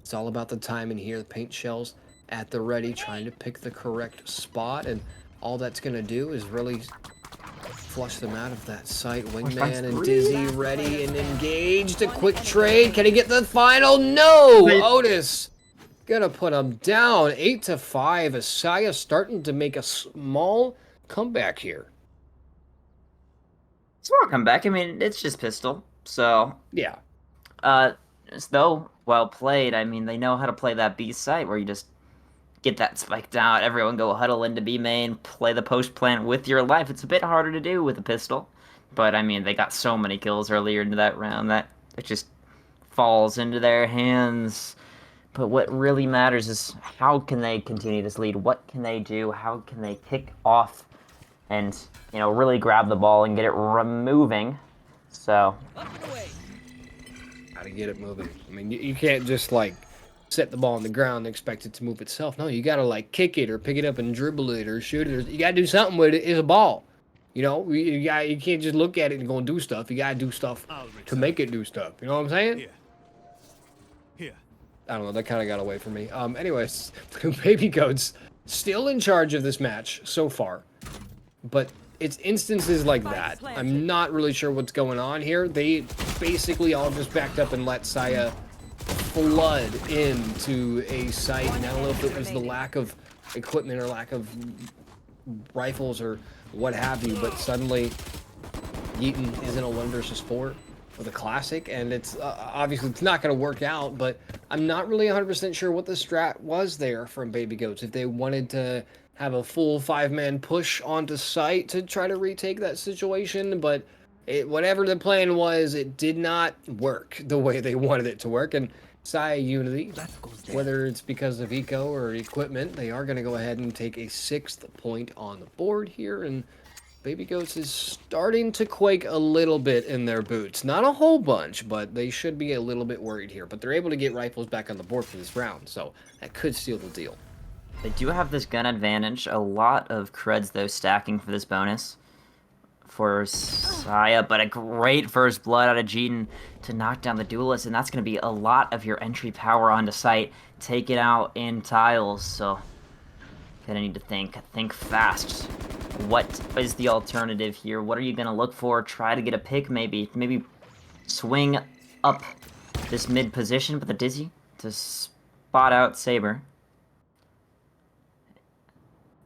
it's all about the timing here. The paint shells at the ready, trying to pick the correct spot, and all that's going to do is really flush them out of that site. Wingman and Dizzy ready and engaged. A quick trade. Can he get the final? No! Otis gonna put him down. 8-5. Asaya starting to make a small comeback here. Small comeback. I mean, it's just pistol. So, Yeah. though well played. I mean, they know how to play that B site where you just get that spiked out, everyone go huddle into B main, play the post plant with your life. It's a bit harder to do with a pistol, but I mean, they got so many kills earlier into that round that it just falls into their hands. But what really matters is how can they continue this lead? What can they do? How can they kick off and, you know, really grab the ball and get it moving? So, Up and away. Gotta get it moving. I mean, you can't just, like, set the ball on the ground and expect it to move itself. No, you gotta, like, kick it or pick it up and dribble it or shoot it. Or, you gotta do something with it. It's a ball. You know, you can't just look at it and go and do stuff. You gotta do stuff to make it do stuff. You know what I'm saying? Here. I don't know. That kind of got away from me. Anyways, Baby Goats still in charge of this match so far. But it's instances like that. I'm not really sure what's going on here. They basically all just backed up and let Saya flood into a site. And I don't know if it was the lack of equipment or lack of rifles or what have you, but suddenly Yeaton is in a 1 versus 4 with a classic, and it's obviously it's not going to work out, but I'm not really 100% sure what the strat was there from Baby Goats. If they wanted to have a full 5-man push onto site to try to retake that situation, but whatever the plan was, it did not work the way they wanted it to work. And Saya Unity, whether it's because of eco or equipment, they are going to go ahead and take a 6th point on the board here, and Baby Goats is starting to quake a little bit in their boots. Not a whole bunch, but they should be a little bit worried here. But they're able to get rifles back on the board for this round, so that could seal the deal. they do have this gun advantage. A lot of creds, though, stacking for this bonus for Saya, but a great first blood out of Jeeton to knock down the duelist, and that's going to be a lot of your entry power onto site. Take it out in tiles, so gonna need to think fast. What is the alternative here? What are you gonna look for? Try to get a pick, maybe swing up this mid position with a Dizzy to spot out Saber.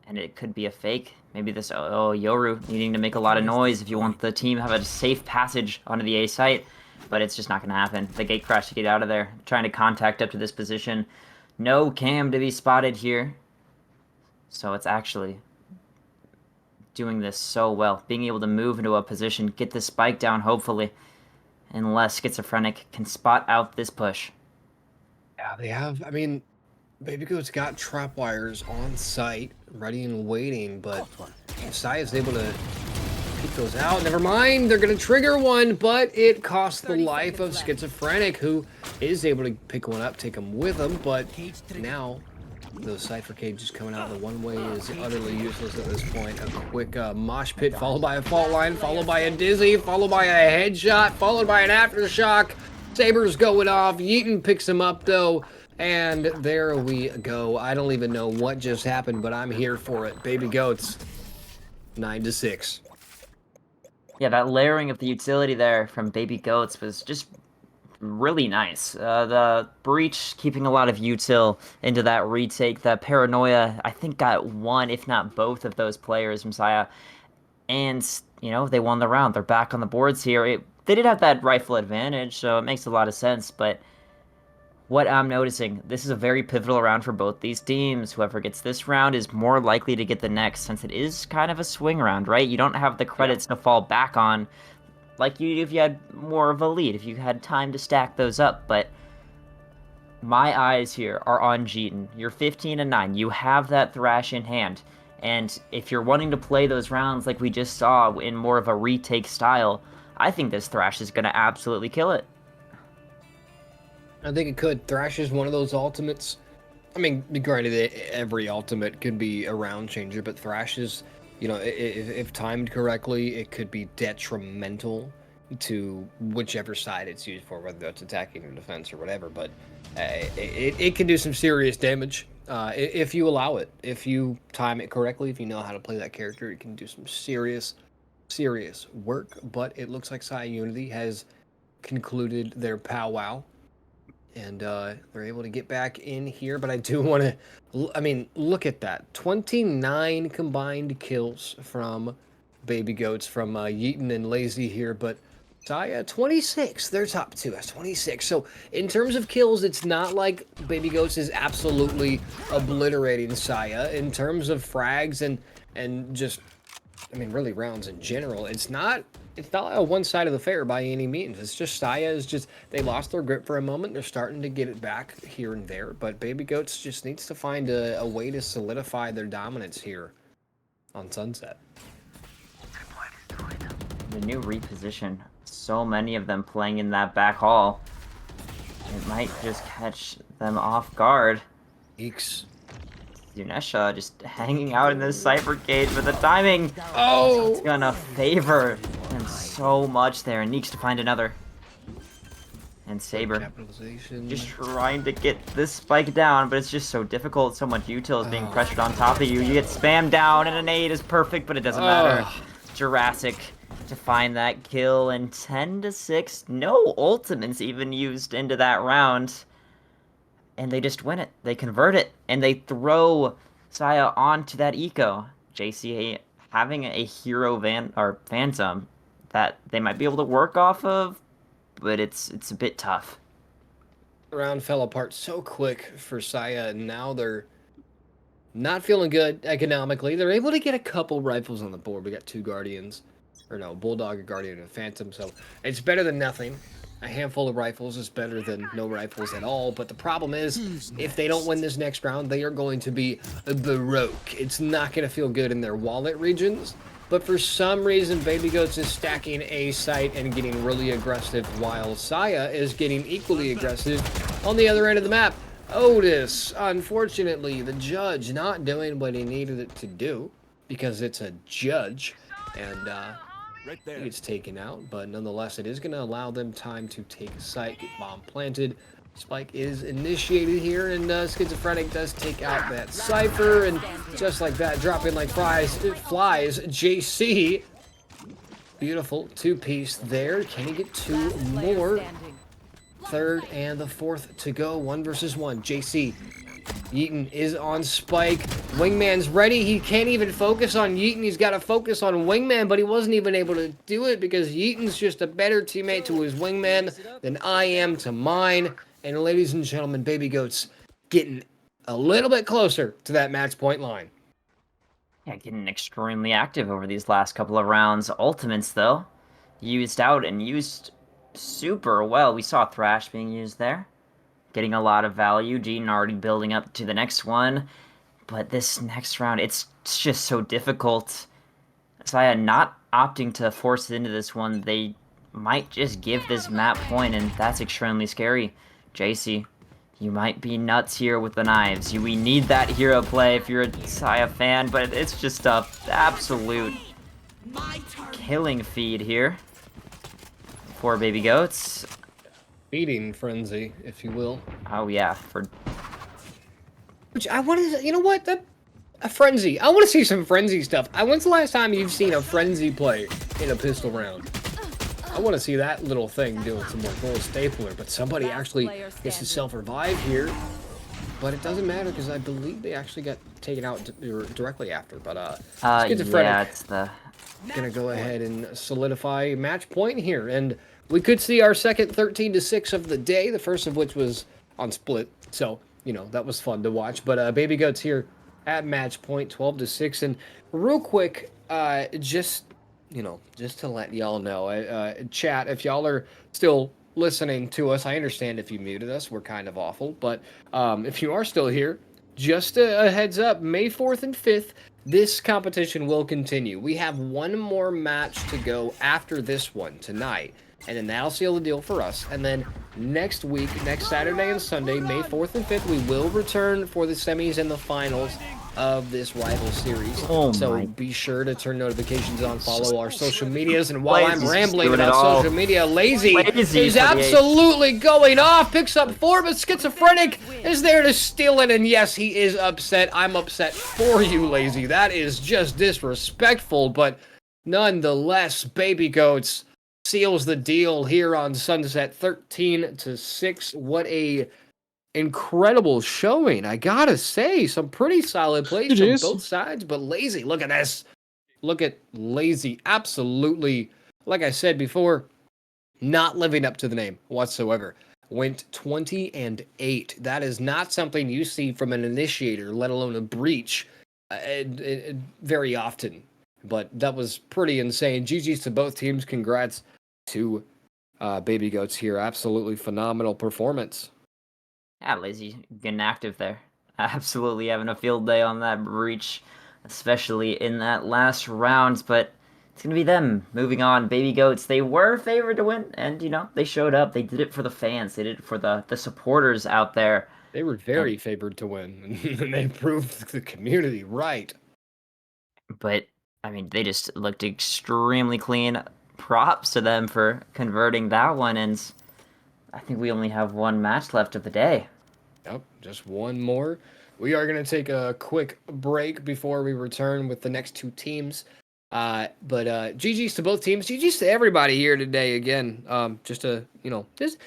And it could be a fake. Maybe this, Yoru needing to make a lot of noise if you want the team to have a safe passage onto the A site, but it's just not going to happen. The gate crash to get out of there, trying to contact up to this position. No cam to be spotted here. So it's actually doing this so well. Being able to move into a position, get the spike down, hopefully, unless Schizophrenic can spot out this push. Yeah, they have, I mean, Baby Goat's got trap wires on site, ready and waiting, but Saya's able to pick those out. Never mind, they're going to trigger one, but it costs the life of Schizophrenic, who is able to pick one up, take them with him, but now those Cypher cages coming out, the one way is utterly useless at this point. A quick mosh pit, followed by a fault line, followed by a Dizzy, followed by a headshot, followed by an aftershock. Saber's going off. Yeaton picks him up, though. And there we go. I don't even know what just happened, but I'm here for it. Baby Goats, 9-6. Yeah, that layering of the utility there from Baby Goats was just really nice. The breach keeping a lot of util into that retake. The paranoia, I think, got one, if not both, of those players from Saya. And, you know, they won the round. They're back on the boards here. they did have that rifle advantage, so it makes a lot of sense, but what I'm noticing, this is a very pivotal round for both these teams. Whoever gets this round is more likely to get the next, since it is kind of a swing round, right? You don't have the credits to fall back on like you do if you had more of a lead, if you had time to stack those up, but my eyes here are on Jeeton. You're 15-9. You have that Thrash in hand. And if you're wanting to play those rounds like we just saw in more of a retake style, I think this Thrash is going to absolutely kill it. I think it could. Thrash is one of those ultimates. I mean, granted, every ultimate could be a round changer, but Thrash is, you know, if timed correctly, it could be detrimental to whichever side it's used for, whether that's attacking or defense or whatever. But it can do some serious damage if you allow it. If you time it correctly, if you know how to play that character, it can do some serious work. But it looks like Saya Unity has concluded their powwow. And they're able to get back in here, but I do want to, I mean, look at that. 29 combined kills from Baby Goats, from Yeaton and Lazy here, but Saya, 26. Their top two has 26. So in terms of kills, it's not like Baby Goats is absolutely obliterating Saya. In terms of frags and just, I mean, really rounds in general, it's not a one side of the fair by any means. It's just Saya is just, they lost their grip for a moment. They're starting to get it back here and there, but Baby Goats just needs to find a way to solidify their dominance here on Sunset. The new reposition, so many of them playing in that back hall. It might just catch them off guard. Eeks. Yunesha just hanging out in this Cypher cage, but the timing, oh, it's gonna favor him so much there. And Neeks to find another. And Saber just trying to get this spike down, but it's just so difficult. So much util is being pressured on top of you. You get spammed down, and an 8 is perfect, but it doesn't matter. Jurassic to find that kill, and 10-6. No ultimates even used into that round. And they just win it. They convert it, and they throw Saya onto that eco. JC having a hero phantom that they might be able to work off of, but it's a bit tough. The round fell apart so quick for Saya, and now they're not feeling good economically. They're able to get a couple rifles on the board. We got 2 Guardians, or no, Bulldog, a Guardian, and a Phantom, so it's better than nothing. A handful of rifles is better than no rifles at all, but the problem is, if they don't win this next round, they are going to be baroque. It's not going to feel good in their wallet regions, but for some reason, Baby Goats is stacking a site and getting really aggressive, while Saya is getting equally aggressive on the other end of the map. Otis, unfortunately, the judge not doing what he needed it to do, because it's a judge, and Right there. it's taken out, but nonetheless, it is going to allow them time to take a site, get bomb planted. Spike is initiated here, and Schizophrenic does take out that Cypher, and just like that, dropping like flies, JC. Beautiful 2-piece there. Can he get 2 more? Third and the fourth to go. 1 versus 1. JC. Yeaton is on Spike. Wingman's ready. He can't even focus on Yeaton. He's got to focus on Wingman, but he wasn't even able to do it because Yeaton's just a better teammate to his Wingman than I am to mine. And ladies and gentlemen, Baby Goats getting a little bit closer to that match point line. Yeah, getting extremely active over these last couple of rounds. Ultimates, though, used out and used super well. We saw Thrash being used there. Getting a lot of value. Jeeton already building up to the next one. But this next round, it's just so difficult. Saya not opting to force it into this one. They might just give this map point, and that's extremely scary. JC, you might be nuts here with the knives. We need that hero play if you're a Saya fan, but it's just a absolute killing feed here for Baby Goats. Feeding frenzy, if you will. Oh yeah, Which I want to, you know what? A frenzy. I want to see some frenzy stuff. When's the last time you've seen a frenzy play in a pistol round? I want to see that little thing doing some more gold stapler, but somebody actually gets to self-revive here. But it doesn't matter because I believe they actually got taken out directly after. But yeah, it's the gonna go ahead and solidify match point here, and we could see our second 13-6 of the day, the first of which was on split. So, you know, that was fun to watch. But Baby Goats here at match point, 12-6. And real quick, just, you know, just to let y'all know, chat, if y'all are still listening to us, I understand if you muted us, we're kind of awful. But if you are still here, just a heads up, May 4th and 5th, this competition will continue. We have one more match to go after this one tonight, and then that'll seal the deal for us. And then next week, next Saturday and Sunday, May 4th and 5th, we will return for the semis and the finals of this rival series. So be sure to turn notifications on, follow our social medias, and while I'm rambling about social media, Lazy is absolutely going off, picks up 4, but Schizophrenic is there to steal it, and yes, he is upset. I'm upset for you, Lazy. That is just disrespectful, but nonetheless, Baby Goats seals the deal here on Sunset, 13-6. What a incredible showing, I gotta say. Some pretty solid plays from both sides, but Lazy, look at this. Look at Lazy, absolutely, like I said before, not living up to the name whatsoever. Went 20-8. That is not something you see from an initiator, let alone a breach, very often. But that was pretty insane. GG's to both teams. Congrats to Baby Goats here. Absolutely phenomenal performance. Yeah, Lazy getting active there. Absolutely having a field day on that breach, especially in that last round. But it's going to be them moving on. Baby Goats, they were favored to win, and, you know, they showed up. They did it for the fans. They did it for the supporters out there. They were very favored to win, and they proved the community right. But, I mean, they just looked extremely clean. Props to them for converting that one, and I think we only have one match left of the day. Yep, just one more. We are going to take a quick break before we return with the next two teams. But GG's to both teams. GG's to everybody here today again. Just to, you know, just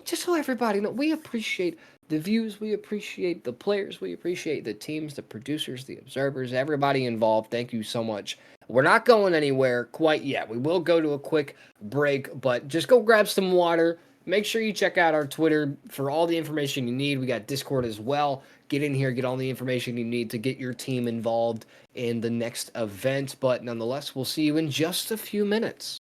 so everybody know, we appreciate the views, we appreciate the players, we appreciate the teams, the producers, the observers, everybody involved. Thank you so much. We're not going anywhere quite yet. We will go to a quick break, but just go grab some water. Make sure you check out our Twitter for all the information you need. We got Discord as well. Get in here, get all the information you need to get your team involved in the next event. But nonetheless, we'll see you in just a few minutes.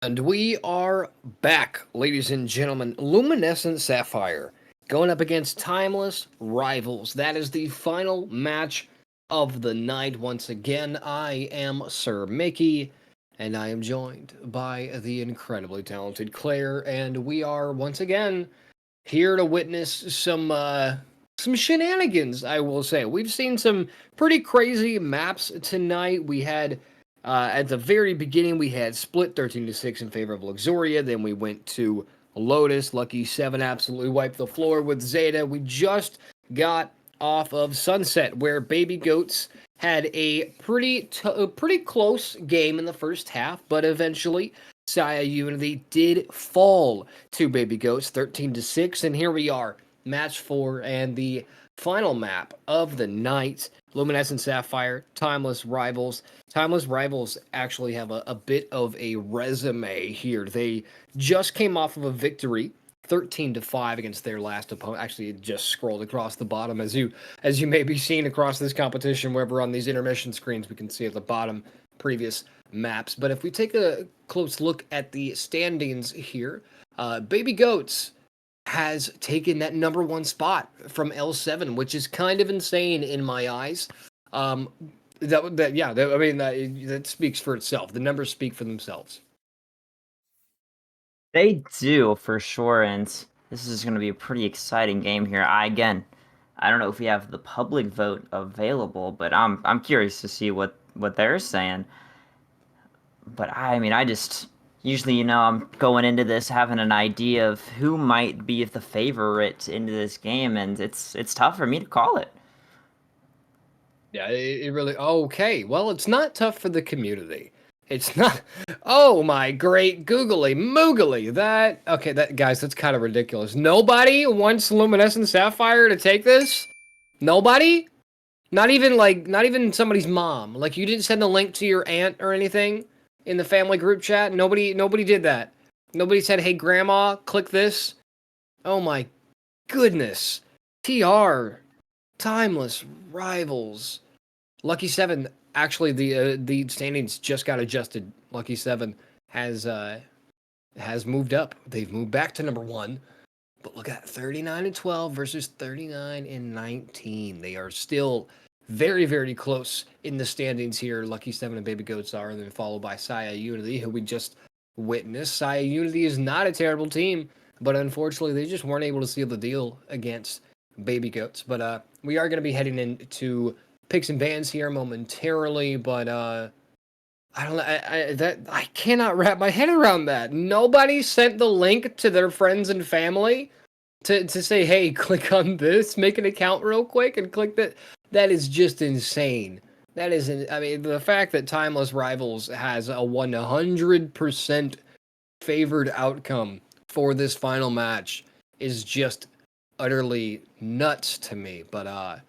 And we are back, ladies and gentlemen. Luminescent Sapphire going up against Timeless Rivals. That is the final match of the night. Once again, I am Sir Mickey, and I am joined by the incredibly talented Claire, and we are once again here to witness some shenanigans, I will say. We've seen some pretty crazy maps tonight. We had at the very beginning, we had split 13-6 in favor of Luxoria. Then we went to Lotus. Lucky 7 absolutely wiped the floor with Zeta. We just got off of Sunset, where Baby Goats had a pretty close game in the first half, but eventually Saya Unity did fall to Baby Goats 13-6. And here we are, match 4 and the final map of the night. Luminescent Sapphire, Timeless Rivals. Timeless Rivals actually have a bit of a resume here. They just came off of a victory, 13-5 against their last opponent. Actually, it just scrolled across the bottom, as you may be seeing across this competition, where we're on these intermission screens, we can see at the bottom previous maps. But if we take a close look at the standings here, Baby Goats has taken that number 1 spot from L7, which is kind of insane in my eyes. That speaks for itself. The numbers speak for themselves. They do, for sure, and this is going to be a pretty exciting game here. I don't know if we have the public vote available, but I'm curious to see what they're saying. But I just usually, I'm going into this having an idea of who might be the favorite into this game, and it's tough for me to call it. Yeah, it really... Okay, well, it's not tough for the community. It's not... Oh, my great googly moogly. Guys, that's kind of ridiculous. Nobody wants Luminescent Sapphire to take this? Nobody? Not even somebody's mom. Like, you didn't send a link to your aunt or anything in the family group chat? Nobody did that. Nobody said, hey, grandma, click this. Oh, my goodness. TR. Timeless Rivals. Lucky Seven. Actually, the standings just got adjusted. Lucky Seven has moved up. They've moved back to number one. But look at that, 39 and 12 versus 39 and 19. They are still very, very close in the standings here. Lucky Seven and Baby Goats are, and then followed by Saya Unity, who we just witnessed. Saya Unity is not a terrible team, but unfortunately, they just weren't able to seal the deal against Baby Goats. But we are going to be heading into picks and bans here momentarily, but I don't know. I cannot wrap my head around that. Nobody sent the link to their friends and family to say, hey, click on this, make an account real quick, and click that. That is just insane. That isn't. I mean, the fact that Timeless Rivals has a 100% favored outcome for this final match is just utterly nuts to me. But I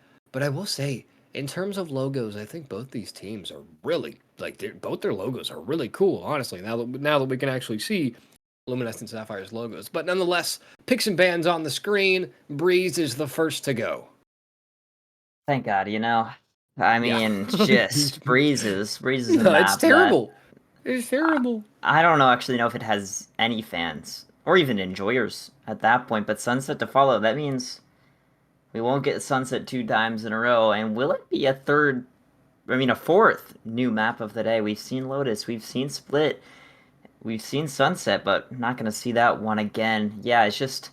will say, in terms of logos, I think both these teams are really both their logos are really cool. Honestly, now that we can actually see Luminescent Sapphire's logos, but nonetheless, picks and bans on the screen. Breeze is the first to go. Thank God, you know. I Yeah. mean, just Breezes a No, map it's terrible. It's terrible. I don't actually know if it has any fans or even enjoyers at that point. But Sunset to follow, that means we won't get Sunset 2 times in a row. And will it be a fourth new map of the day? We've seen Lotus, we've seen Split, we've seen Sunset, but not going to see that one again. Yeah, it's just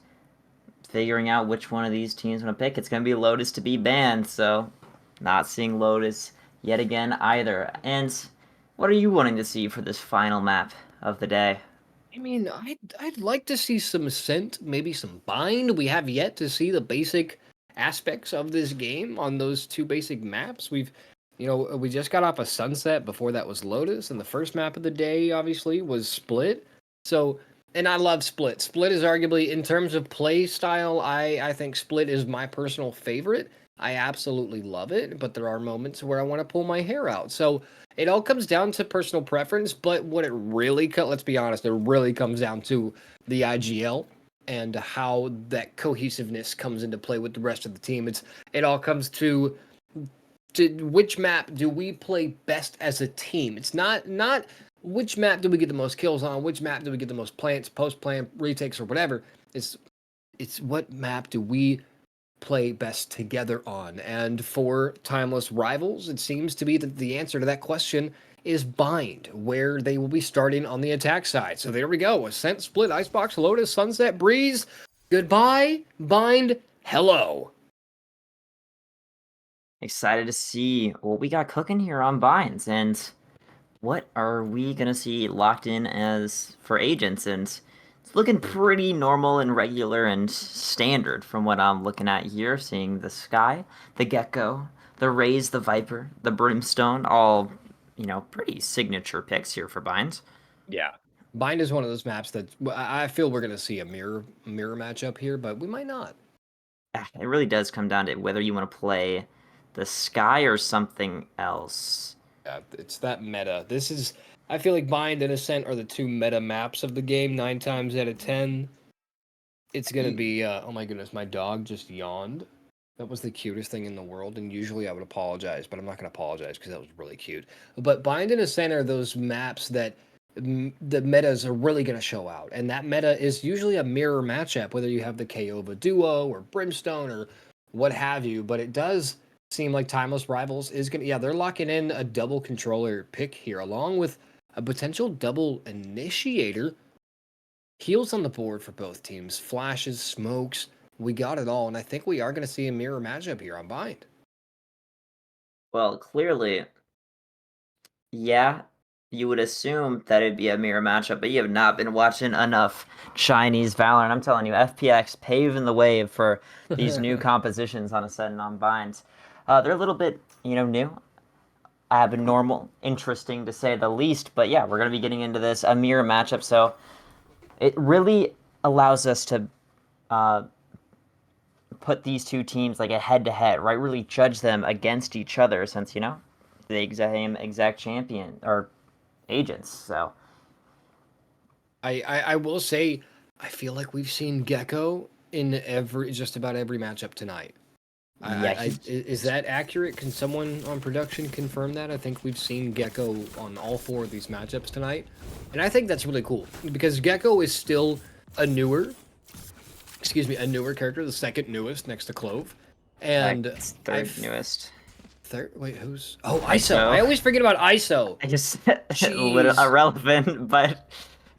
figuring out which one of these teams want to pick. It's going to be Lotus to be banned, so not seeing Lotus yet again either. And what are you wanting to see for this final map of the day? I mean, I'd like to see some Scent, maybe some Bind. We have yet to see the basic aspects of this game on those two basic maps. We just got off a Sunset. Before that was Lotus, and the first map of the day, obviously, was Split. So, and I love Split. Split is arguably, in terms of play style, I think Split is my personal favorite. I absolutely love it, but there are moments where I want to pull my hair out. So it all comes down to personal preference, but what it really, let's be honest, it really comes down to the IGL and how that cohesiveness comes into play with the rest of the team. It all comes to which map do we play best as a team. It's not which map do we get the most kills on, which map do we get the most plants, post plant retakes, or whatever. It's what map do we play best together on. And for Timeless Rivals, it seems to be that the answer to that question is Bind, where they will be starting on the attack side. So there we go. Ascent, Split, Icebox, Lotus, Sunset, Breeze. Goodbye, Bind, hello. Excited to see what we got cooking here on Binds, and what are we going to see locked in as for agents. And it's looking pretty normal and regular and standard from what I'm looking at here, seeing the Sky, the Gecko, the Raze, the Viper, the Brimstone, all, pretty signature picks here for Binds. Yeah. Bind is one of those maps that I feel we're going to see a mirror matchup here, but we might not. It really does come down to whether you want to play the Sky or something else. Yeah, it's that meta. I feel like Bind and Ascent are the two meta maps of the game, 9 times out of 10. It's going to be, oh my goodness, my dog just yawned. That was the cutest thing in the world, and usually I would apologize, but I'm not going to apologize because that was really cute. But Bind and Ascent are those maps that the metas are really going to show out, and that meta is usually a mirror matchup, whether you have the Kaova Duo or Brimstone or what have you, but it does seem like Timeless Rivals is going to, yeah, they're locking in a double controller pick here, along with a potential double initiator. Heals on the board for both teams, flashes, smokes, we got it all, and I think we are going to see a mirror matchup here on Bind. Well, clearly, yeah, you would assume that it'd be a mirror matchup, but you have not been watching enough Chinese Valorant. I'm telling you, FPX paving the way for these new compositions on Ascent and on Binds. They're a little bit, new. Abnormal, interesting to say the least, but yeah, we're going to be getting into this, a mirror matchup, so it really allows us to put these two teams like a head-to-head, right? Really judge them against each other since, the exact champion or agents, so. I will say, I feel like we've seen Gecko in just about every matchup tonight. Yeah, Is that accurate? Can someone on production confirm that? I think we've seen Gecko on all 4 of these matchups tonight, and I think that's really cool because Gecko is still a newer, a newer character, the second newest next to Clove, and it's third newest. Third? Wait, who's? Oh, ISO. ISO. I always forget about ISO. I just a little Jeez. irrelevant, but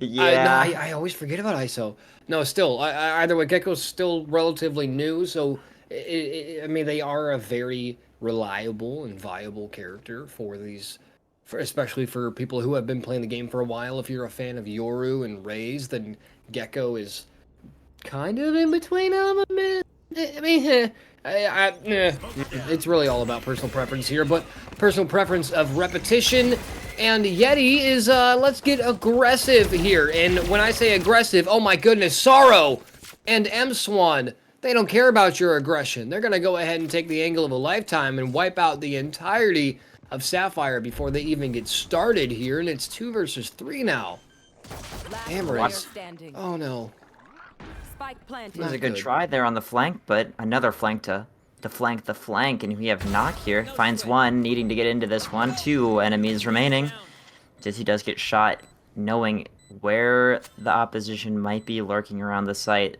No, yeah. I always forget about ISO. No, still, either way, Gecko's still relatively new, so I mean, they are a very reliable and viable character for these, especially for people who have been playing the game for a while. If you're a fan of Yoru and Raze, then Gecko is kind of in between them. I mean, it's really all about personal preference here, but personal preference of repetition. And Yeti is, let's get aggressive here. And when I say aggressive, oh my goodness, Sorrow and M-Swan, they don't care about your aggression. They're going to go ahead and take the angle of a lifetime and wipe out the entirety of Sapphire before they even get started here. And it's 2 versus 3 now. Amaris. Oh no. Spike planted. It was a good good. try there on the flank, but another flank to flank the flank, and we have Knock here. Finds one, needing to get into this one. 2 enemies remaining. Dizzy does get shot, knowing where the opposition might be lurking around the site.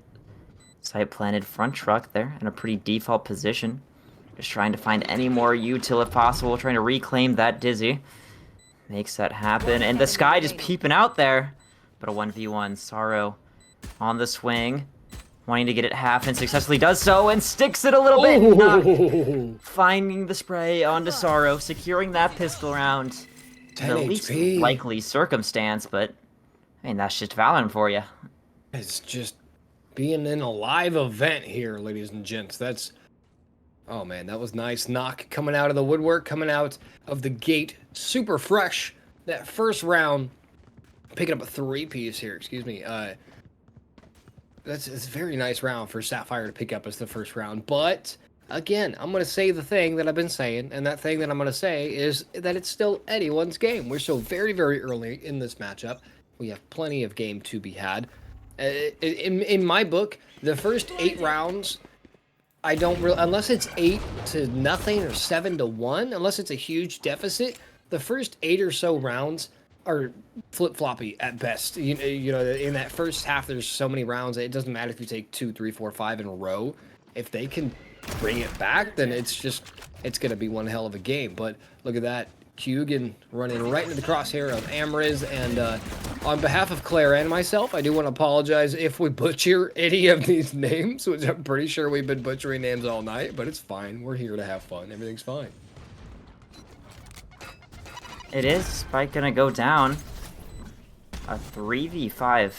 Site planted front truck there in a pretty default position. Just trying to find any more util if possible, trying to reclaim that Dizzy. Makes that happen, and the Sky just peeping out there. But a 1v1, Sorrow on the swing, wanting to get it half and successfully does so and sticks it a little bit. Knock. Finding the spray onto Sorrow, securing that pistol round. 10 The least HP. likely circumstance, but I mean, that's just Valorant for you. It's just being in a live event here, ladies and gents. That's, oh man, that was nice. Knock coming out of the woodwork, coming out of the gate, super fresh. That first round, picking up a 3-piece here, excuse me. It's a very nice round for Sapphire to pick up as the first round. But again, I'm going to say the thing that I've been saying, and that thing that I'm going to say is that it's still anyone's game. We're still very, very early in this matchup. We have plenty of game to be had. In my book, the first 8 rounds, I don't really, unless it's 8-0 or 7-1, unless it's a huge deficit, the first 8 or so rounds are flip-floppy at best. You know, in that first half, there's so many rounds, it doesn't matter if you take 2, 3, 4, 5 in a row. If they can bring it back, then it's going to be one hell of a game. But look at that. Kugan running right into the crosshair of Amriz, and on behalf of Claire and myself, I do want to apologize if we butcher any of these names, which I'm pretty sure we've been butchering names all night, but it's fine. We're here to have fun. Everything's fine. It is. Spike gonna go down. A 3v5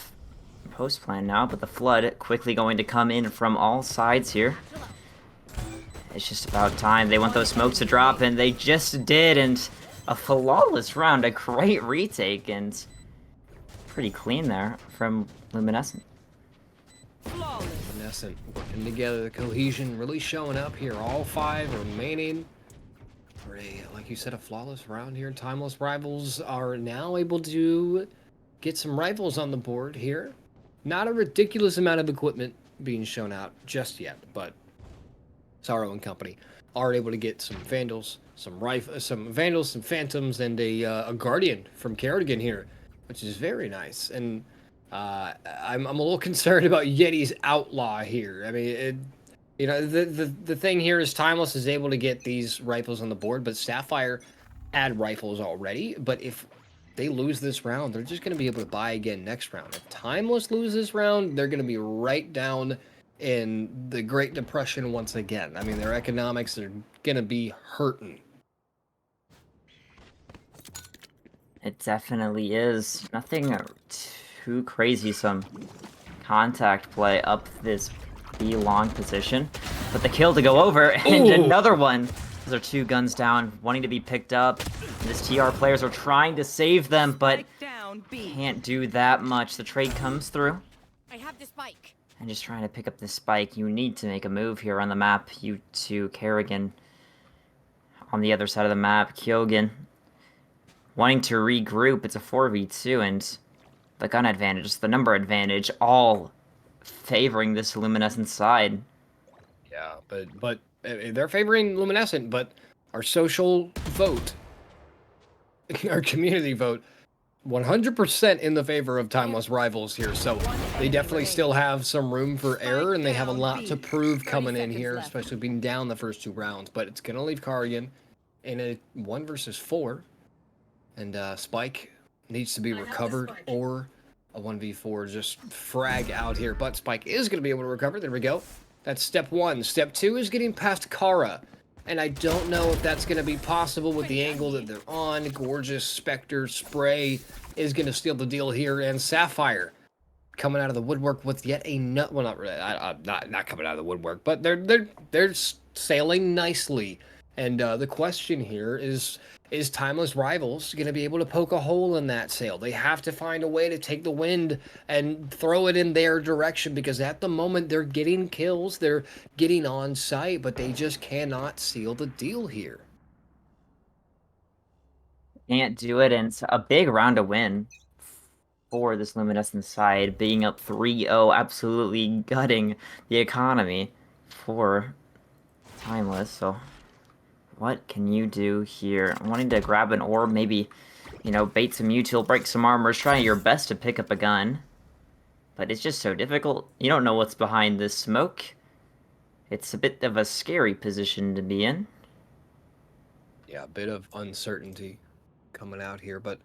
post plan now, but the Flood quickly going to come in from all sides here. It's just about time. They want those smokes to drop, and they just did, and a flawless round, a great retake, and pretty clean there from Luminescent. Luminescent working together, the cohesion really showing up here. All 5 remaining. Like you said, a flawless round here. Timeless Rivals are now able to get some rifles on the board here. Not a ridiculous amount of equipment being shown out just yet, but Sorrow and company are able to get some Vandals, some Vandals, some Phantoms, and a Guardian from Carrigan here, which is very nice. And I'm a little concerned about Yeti's Outlaw here. I mean, you know, the thing here is Timeless is able to get these rifles on the board, but Sapphire had rifles already. But if they lose this round, they're just going to be able to buy again next round. If Timeless loses this round, they're going to be right down in the Great Depression once again. I mean, their economics are going to be hurting. It definitely is. Nothing too crazy. Some contact play up this B long position, but the kill to go over, and Ooh. Another one. Those are 2 guns down, wanting to be picked up. This TR players are trying to save them, but can't do that much. The trade comes through. I have the spike. And just trying to pick up this spike. You need to make a move here on the map. You to Kerrigan on the other side of the map. Kyogen wanting to regroup. It's a 4v2, and the gun advantage, the number advantage, all favoring this Luminescent side. Yeah, but They're favoring Luminescent, but our social vote, our community vote, 100% in the favor of Timeless Rivals here. So they definitely still have some room for error, and they have a lot to prove coming in here, especially being down the first 2 rounds. But it's going to leave Carrigan in a 1 versus 4. And Spike needs to be recovered or a 1v4 just frag out here. But Spike is going to be able to recover. There we go. That's step 1. Step 2 is getting past Kara. And I don't know if that's going to be possible with the angle that they're on. Gorgeous Spectre Spray is going to steal the deal here. And Sapphire coming out of the woodwork with yet a nut. Well, not really. Not coming out of the woodwork, but they're sailing nicely. And the question here is Timeless Rivals going to be able to poke a hole in that sail? They have to find a way to take the wind and throw it in their direction, because at the moment they're getting kills, they're getting on site, but they just cannot seal the deal here. Can't do it, and it's a big round to win for this Luminescent side, being up 3-0, absolutely gutting the economy for Timeless. So what can you do here? Wanting to grab an orb, maybe, you know, bait some util, break some armors, trying your best to pick up a gun. But it's just so difficult. You don't know what's behind this smoke. It's a bit of a scary position to be in. Yeah, a bit of uncertainty coming out here, but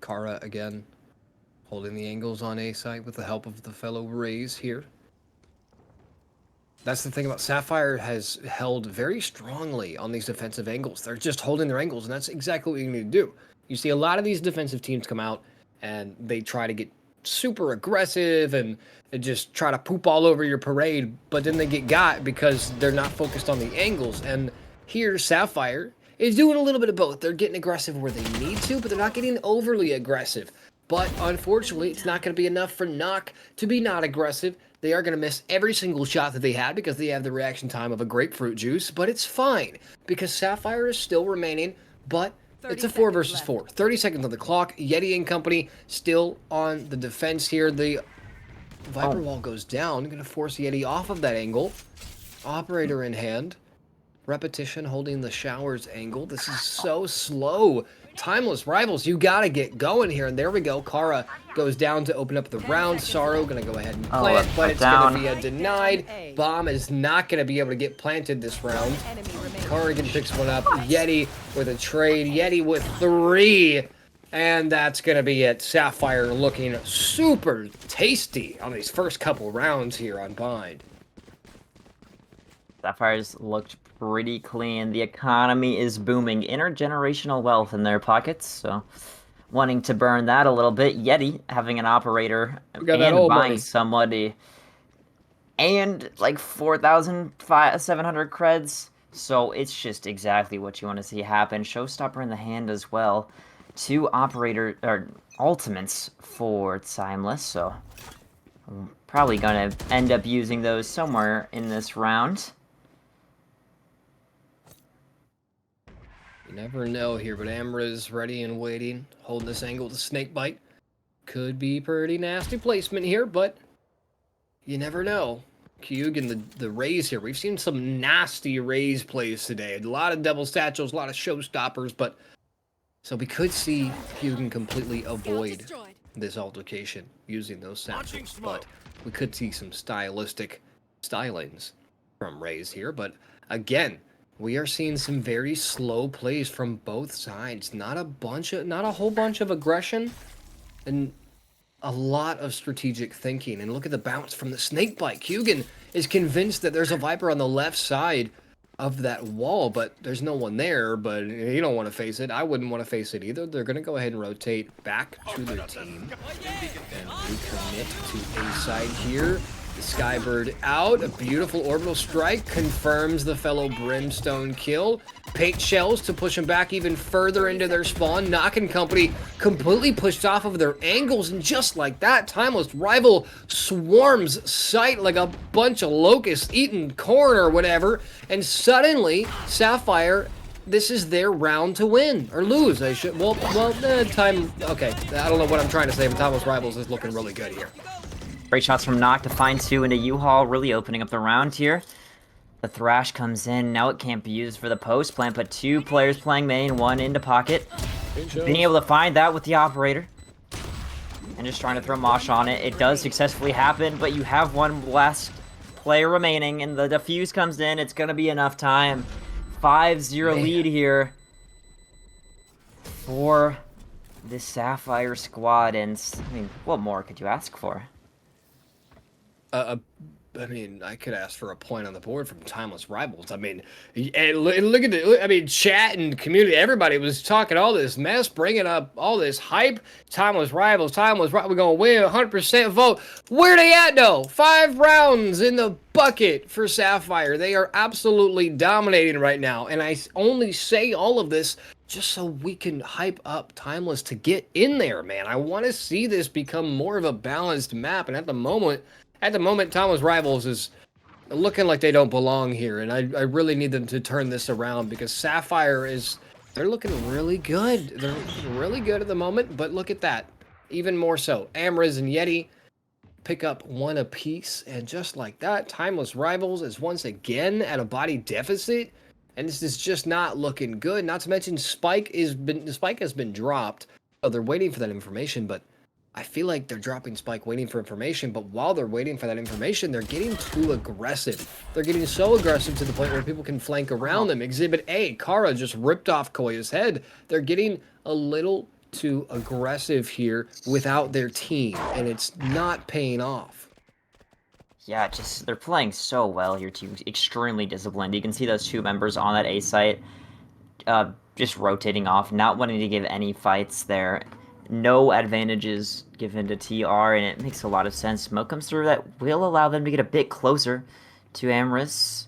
Kara again holding the angles on A site with the help of the fellow Rays here. That's the thing about Sapphire, has held very strongly on these defensive angles. They're just holding their angles, and that's exactly what you need to do. You see a lot of these defensive teams come out, and they try to get super aggressive and just try to poop all over your parade, but then they get got because they're not focused on the angles. And here, Sapphire is doing a little bit of both. They're getting aggressive where they need to, but they're not getting overly aggressive. But unfortunately, it's not going to be enough for Nock to be not aggressive. They are going to miss every single shot that they had because they have the reaction time of a grapefruit juice, but it's fine because Sapphire is still remaining, but it's a 4 versus 4. 30 seconds on the clock. Yeti and company still on the defense here. The Viper wall goes down. Going to force Yeti off of that angle. Operator in hand. Repetition holding the showers angle. This is so slow. Timeless Rivals, you gotta get going here. And there we go. Kara goes down to open up the round. Sorrow gonna go ahead and plant, but it's gonna be a denied. Bomb is not gonna be able to get planted this round. Carrigan picks one up. Yeti with a trade. Yeti with 3. And that's gonna be it. Sapphire looking super tasty on these first couple rounds here on Bind. Sapphire's looked pretty clean. The economy is booming. Intergenerational wealth in their pockets, so wanting to burn that a little bit. Yeti having an operator and buying somebody. And like 4,700 creds. So it's just exactly what you want to see happen. Showstopper in the hand as well. 2 operator or ultimates for Timeless, so I'm probably gonna end up using those somewhere in this round. You never know here, but Amra's ready and waiting, holding this angle to snake bite. Could be pretty nasty placement here, but you never know. Kyug and the Rays here. We've seen some nasty Rays plays today. A lot of double satchels, a lot of showstoppers, but so we could see Kyug completely avoid this altercation using those satchels, but we could see some stylistic stylings from Rays here. But again, we are seeing some very slow plays from both sides. Not a whole bunch of aggression, and a lot of strategic thinking. And look at the bounce from the snakebite. Kyug is convinced that there's a Viper on the left side of that wall, but there's no one there. But you don't want to face it. I wouldn't want to face it either. They're going to go ahead and rotate back to their team and recommit to A side here. The Skybird out. A beautiful orbital strike confirms the fellow Brimstone kill. Paint shells to push them back even further into their spawn. Nock and company completely pushed off of their angles, and just like that, Timeless Rival swarms sight like a bunch of locusts eating corn or whatever, and suddenly Sapphire, this is their round to win or lose. I should time. Okay, I don't know what I'm trying to say, but Timeless Rivals is looking really good here. Great shots from Nock to find 2 into U-Haul, really opening up the round here. The Thrash comes in. Now it can't be used for the post plant, but 2 players playing main, 1 into pocket. Being able to find that with the operator. And just trying to throw Mosh on it. It does successfully happen, but you have 1 last player remaining, and the defuse comes in. It's going to be enough time. 5-0 lead here for this Sapphire squad. And, I mean, what more could you ask for? I mean, I could ask for a point on the board from Timeless Rivals. I mean, and look at the. I mean, chat and community, everybody was talking all this mess, bringing up all this hype. Timeless Rivals, we're gonna win 100% vote. Where they at though? 5 rounds in the bucket for Sapphire. They are absolutely dominating right now, and I only say all of this just so we can hype up Timeless to get in there, man. I want to see this become more of a balanced map, and at the moment, Timeless Rivals is looking like they don't belong here, and I really need them to turn this around because Sapphire they're looking really good. They're looking really good at the moment, but look at that. Even more so. Amriz and Yeti pick up 1 apiece, and just like that, Timeless Rivals is once again at a body deficit, and this is just not looking good. Not to mention Spike has been dropped. Oh, they're waiting for that information, but I feel like they're dropping Spike waiting for information, but while they're waiting for that information, they're getting too aggressive. They're getting so aggressive to the point where people can flank around them. Exhibit A, Kara just ripped off Koya's head. They're getting a little too aggressive here without their team, and it's not paying off. Yeah, just they're playing so well. Your team's extremely disciplined. You can see those 2 members on that A site just rotating off, not wanting to give any fights there. No advantages given to TR, and it makes a lot of sense. Smoke comes through that will allow them to get a bit closer to Amris.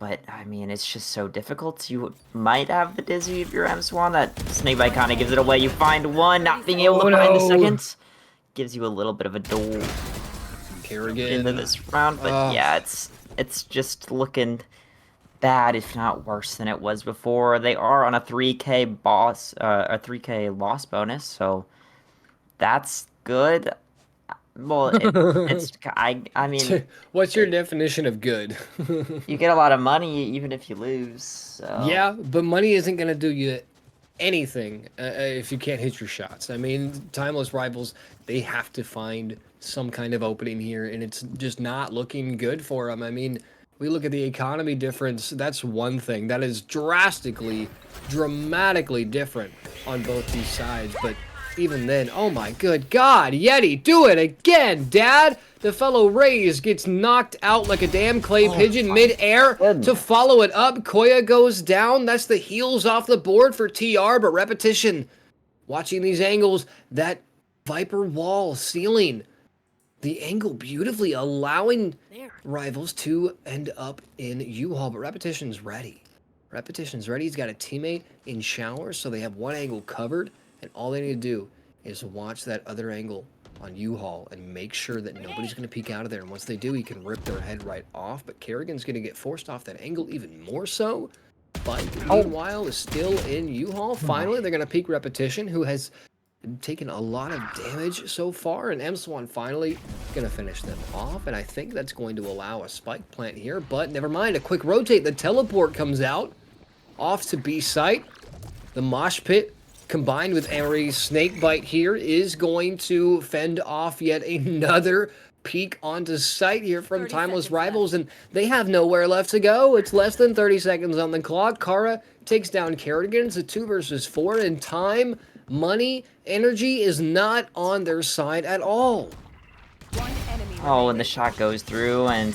But, I mean, it's just so difficult. You might have the Dizzy if you're M-Swan. That Snakebite kind of gives it away. You find 1, not being able to find the second. Gives you a little bit of a door Kerrigan into this round. But, yeah, it's just looking bad, if not worse than it was before. They are on a 3K loss bonus, so that's good. Well, I mean, what's your definition of good? You get a lot of money even if you lose. So. Yeah, but money isn't gonna do you anything if you can't hit your shots. I mean, Timeless Rivals, they have to find some kind of opening here, and it's just not looking good for them. I mean, we look at the economy difference, that's one thing. That is dramatically different on both these sides. But even then, oh my good God, Yeti, do it again, Dad! The fellow Rays gets knocked out like a damn clay pigeon mid-air. To follow it up, Koya goes down. That's the heels off the board for TR, but repetition. Watching these angles, that Viper wall ceiling. The angle beautifully allowing Rivals to end up in U-Haul, but Repetition's ready. Repetition's ready. He's got a teammate in shower, so they have 1 angle covered, and all they need to do is watch that other angle on U-Haul and make sure that nobody's going to peek out of there. And once they do, he can rip their head right off, but Kerrigan's going to get forced off that angle even more so. But meanwhile, is still in U-Haul. Finally, they're going to peek Repetition, who has taken a lot of damage so far, and M-Swan finally going to finish them off, and I think that's going to allow a spike plant here, but never mind, a quick rotate. The teleport comes out, off to B site. The mosh pit, combined with Emery's snakebite here, is going to fend off yet another peek onto site here from Timeless Rivals, and they have nowhere left to go. It's less than 30 seconds on the clock. Kara takes down Kerrigan. It's a 2 versus 4, and time, money, energy is not on their side at all. Oh, and the shot goes through, and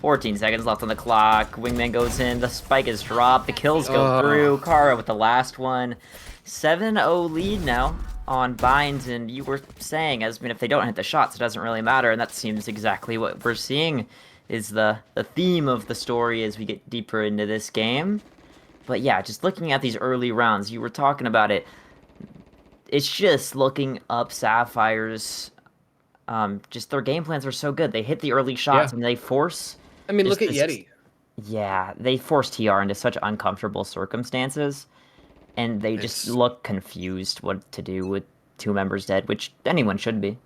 14 seconds left on the clock. Wingman goes in, the spike is dropped, the kills go through. Kara with the last one. 7-0 lead now on Binds, and you were saying, as I mean, if they don't hit the shots, it doesn't really matter, and that seems exactly what we're seeing is the theme of the story as we get deeper into this game. But yeah, just looking at these early rounds, you were talking about it. It's just looking up Sapphire's, just their game plans are so good. They hit the early shots and they force... I mean, look at Yeti. Yeah, they force TR into such uncomfortable circumstances, and they just look confused what to do with 2 members dead, which anyone should be.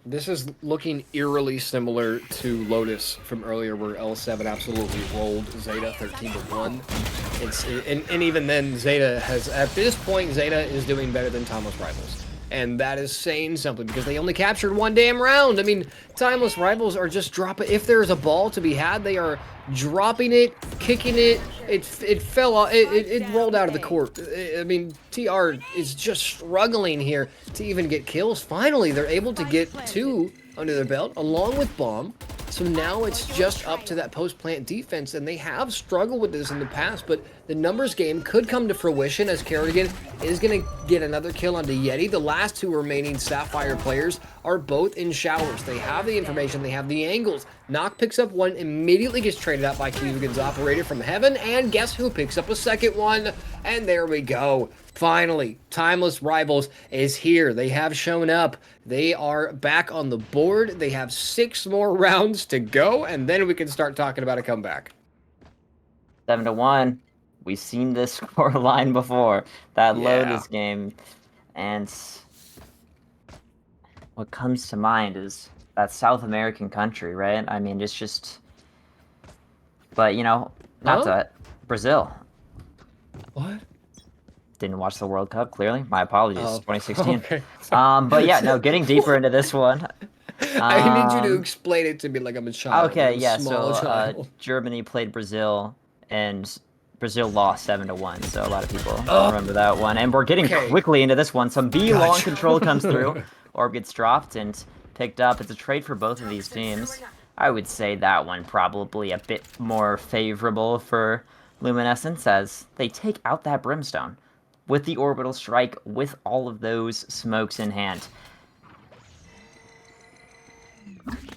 This is looking eerily similar to Lotus from earlier, where L7 absolutely rolled Zeta 13-1. And even then, Zeta has, at this point, Zeta is doing better than Timeless Rivals. And that is saying something, because they only captured one damn round. I mean, Timeless Rivals are just dropping. If there's a ball to be had, they are dropping it, kicking it. It fell off. It rolled out of the court. I mean, TR is just struggling here to even get kills. Finally, they're able to get 2 under their belt, along with Bomb. So now it's just up to that post-plant defense, and they have struggled with this in the past, but the numbers game could come to fruition as Kerrigan is going to get another kill onto Yeti. The last 2 remaining Sapphire players are both in showers. They have the information, they have the angles. Nock picks up one, immediately gets traded out by Keegan's operator from Heaven, and guess who picks up a second one? And there we go. Finally, Timeless Rivals is here. They have shown up. They are back on the board. They have 6 more rounds to go, and then we can start talking about a comeback. 7-1. We've seen this score line before. That Yeah. Lotus game. And what comes to mind is that South American country, right? I mean, it's just... But, you know, not that. Brazil. What? Didn't watch the World Cup, clearly. My apologies. Oh, 2016. okay. But yeah, no, getting deeper into this one. I need you to explain it to me like I'm a child. Okay, I'm a yeah, small so child. Germany played Brazil, and Brazil lost 7-1, so a lot of people remember that one. And we're getting quickly into this one. Some B-long control comes through. Orb gets dropped and picked up. It's a trade for both of these teams. I would say that one probably a bit more favorable for Luminescence, as they take out that Brimstone with the orbital strike, with all of those smokes in hand.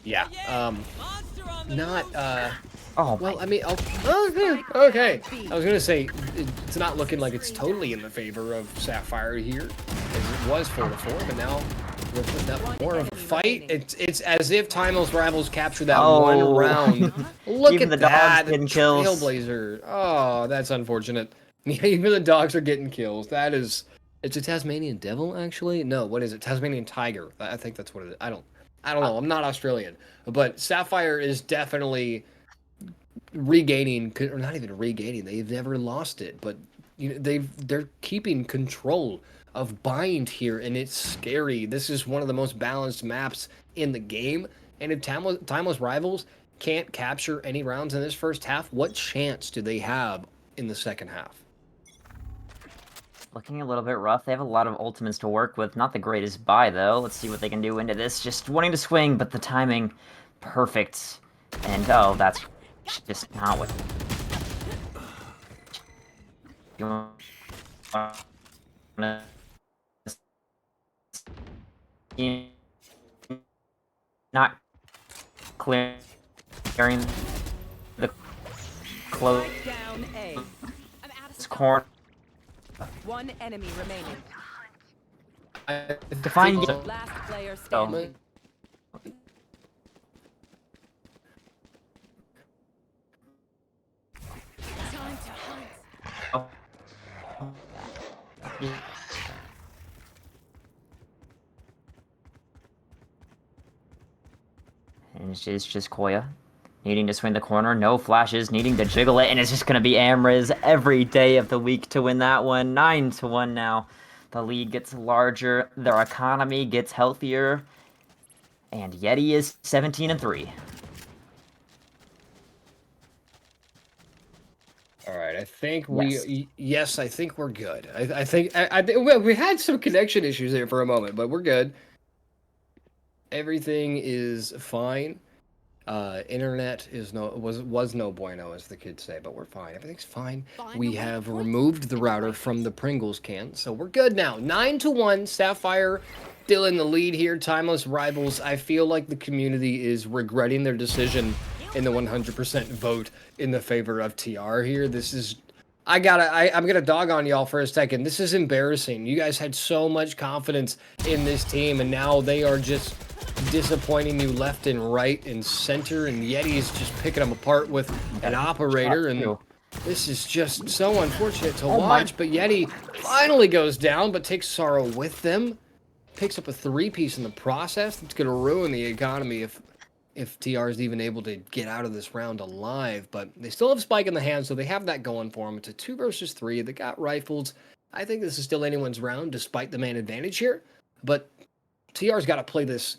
Yeah, Monster on the not, loose. Oh, well, I mean, okay. I was gonna say, it's not looking like it's totally in the favor of Sapphire here, as it was 4-4, but now we're putting up more of a fight. It's as if Timeless Rivals captured that one round. Look Even at the dogs that, getting kills. Trailblazer. Oh, that's unfortunate. Yeah, even the dogs are getting kills. That is, it's a Tasmanian Devil, actually? No, what is it? Tasmanian Tiger. I think that's what it is. I don't know. I'm not Australian. But Sapphire is definitely regaining, or not even regaining. They've never lost it, but you know, they're keeping control of Bind here, and it's scary. This is one of the most balanced maps in the game, and if Timeless Rivals can't capture any rounds in this first half, what chance do they have in the second half? Looking a little bit rough. They have a lot of ultimates to work with. Not the greatest buy, though. Let's see what they can do into this. Just wanting to swing, but the timing perfect. And, oh, that's just not what you want to... Not clearing the close Down A. corner. One enemy remaining. To find Last player standing. Time to hunt. And it's just Koya needing to swing the corner, no flashes, needing to jiggle it, and it's just going to be Amriz every day of the week to win that one. 9-1 now. The lead gets larger, their economy gets healthier, and Yeti is 17-3. All right, I think yes, I think we're good. I think well, we had some connection issues there for a moment, but we're good. Everything is fine. Internet is was no bueno, as the kids say, but we're fine. Everything's fine. We have removed the router from the Pringles can, so we're good now. 9-1, Sapphire still in the lead here. Timeless Rivals. I feel like the community is regretting their decision in the 100% vote in the favor of TR here. This is, I'm gonna dog on y'all for a second. This is embarrassing. You guys had so much confidence in this team, and now they are just disappointing you left and right and center, and Yeti's just picking them apart with an operator, and this is just so unfortunate to watch. But Yeti finally goes down, but takes Sorrow with them. picks up a 3-piece in the process. It's going to ruin the economy if TR is even able to get out of this round alive. But they still have Spike in the hand, so they have that going for them. It's a 2 versus 3. They got rifles. I think this is still anyone's round, despite the man advantage here. But TR's got to play this.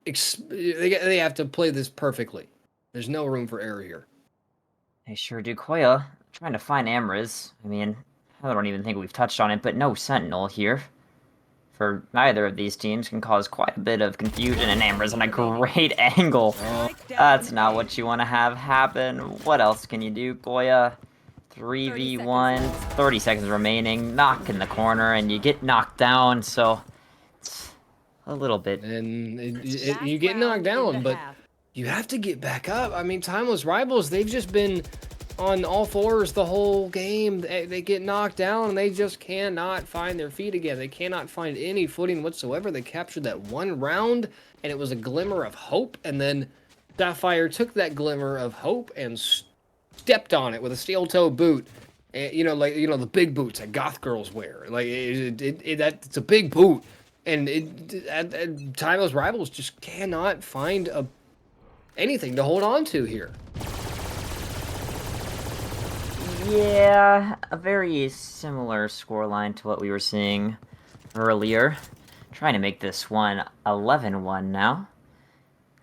They have to play this perfectly. There's no room for error here. They sure do. Koya trying to find Amriz. I mean, I don't even think we've touched on it, but no Sentinel here. For neither of these teams can cause quite a bit of confusion, and Amber's on a great angle. That's not what you want to have happen. What else can you do, Goya? 3v1, 30 seconds remaining, knock in the corner, and you get knocked down, so it's a little bit. And you get knocked down, but you have to get back up. I mean, Timeless Rivals, they've just been on all fours the whole game. They get knocked down and they just cannot find their feet again. They cannot find any footing whatsoever. They captured that one round and it was a glimmer of hope, and then Sapphire took that glimmer of hope and stepped on it with a steel toe boot. And, the big boots that goth girls wear. Like it's a big boot, and Timeless Rivals just cannot find anything to hold on to here. Yeah, a very similar scoreline to what we were seeing earlier. Trying to make this one 11-1 now.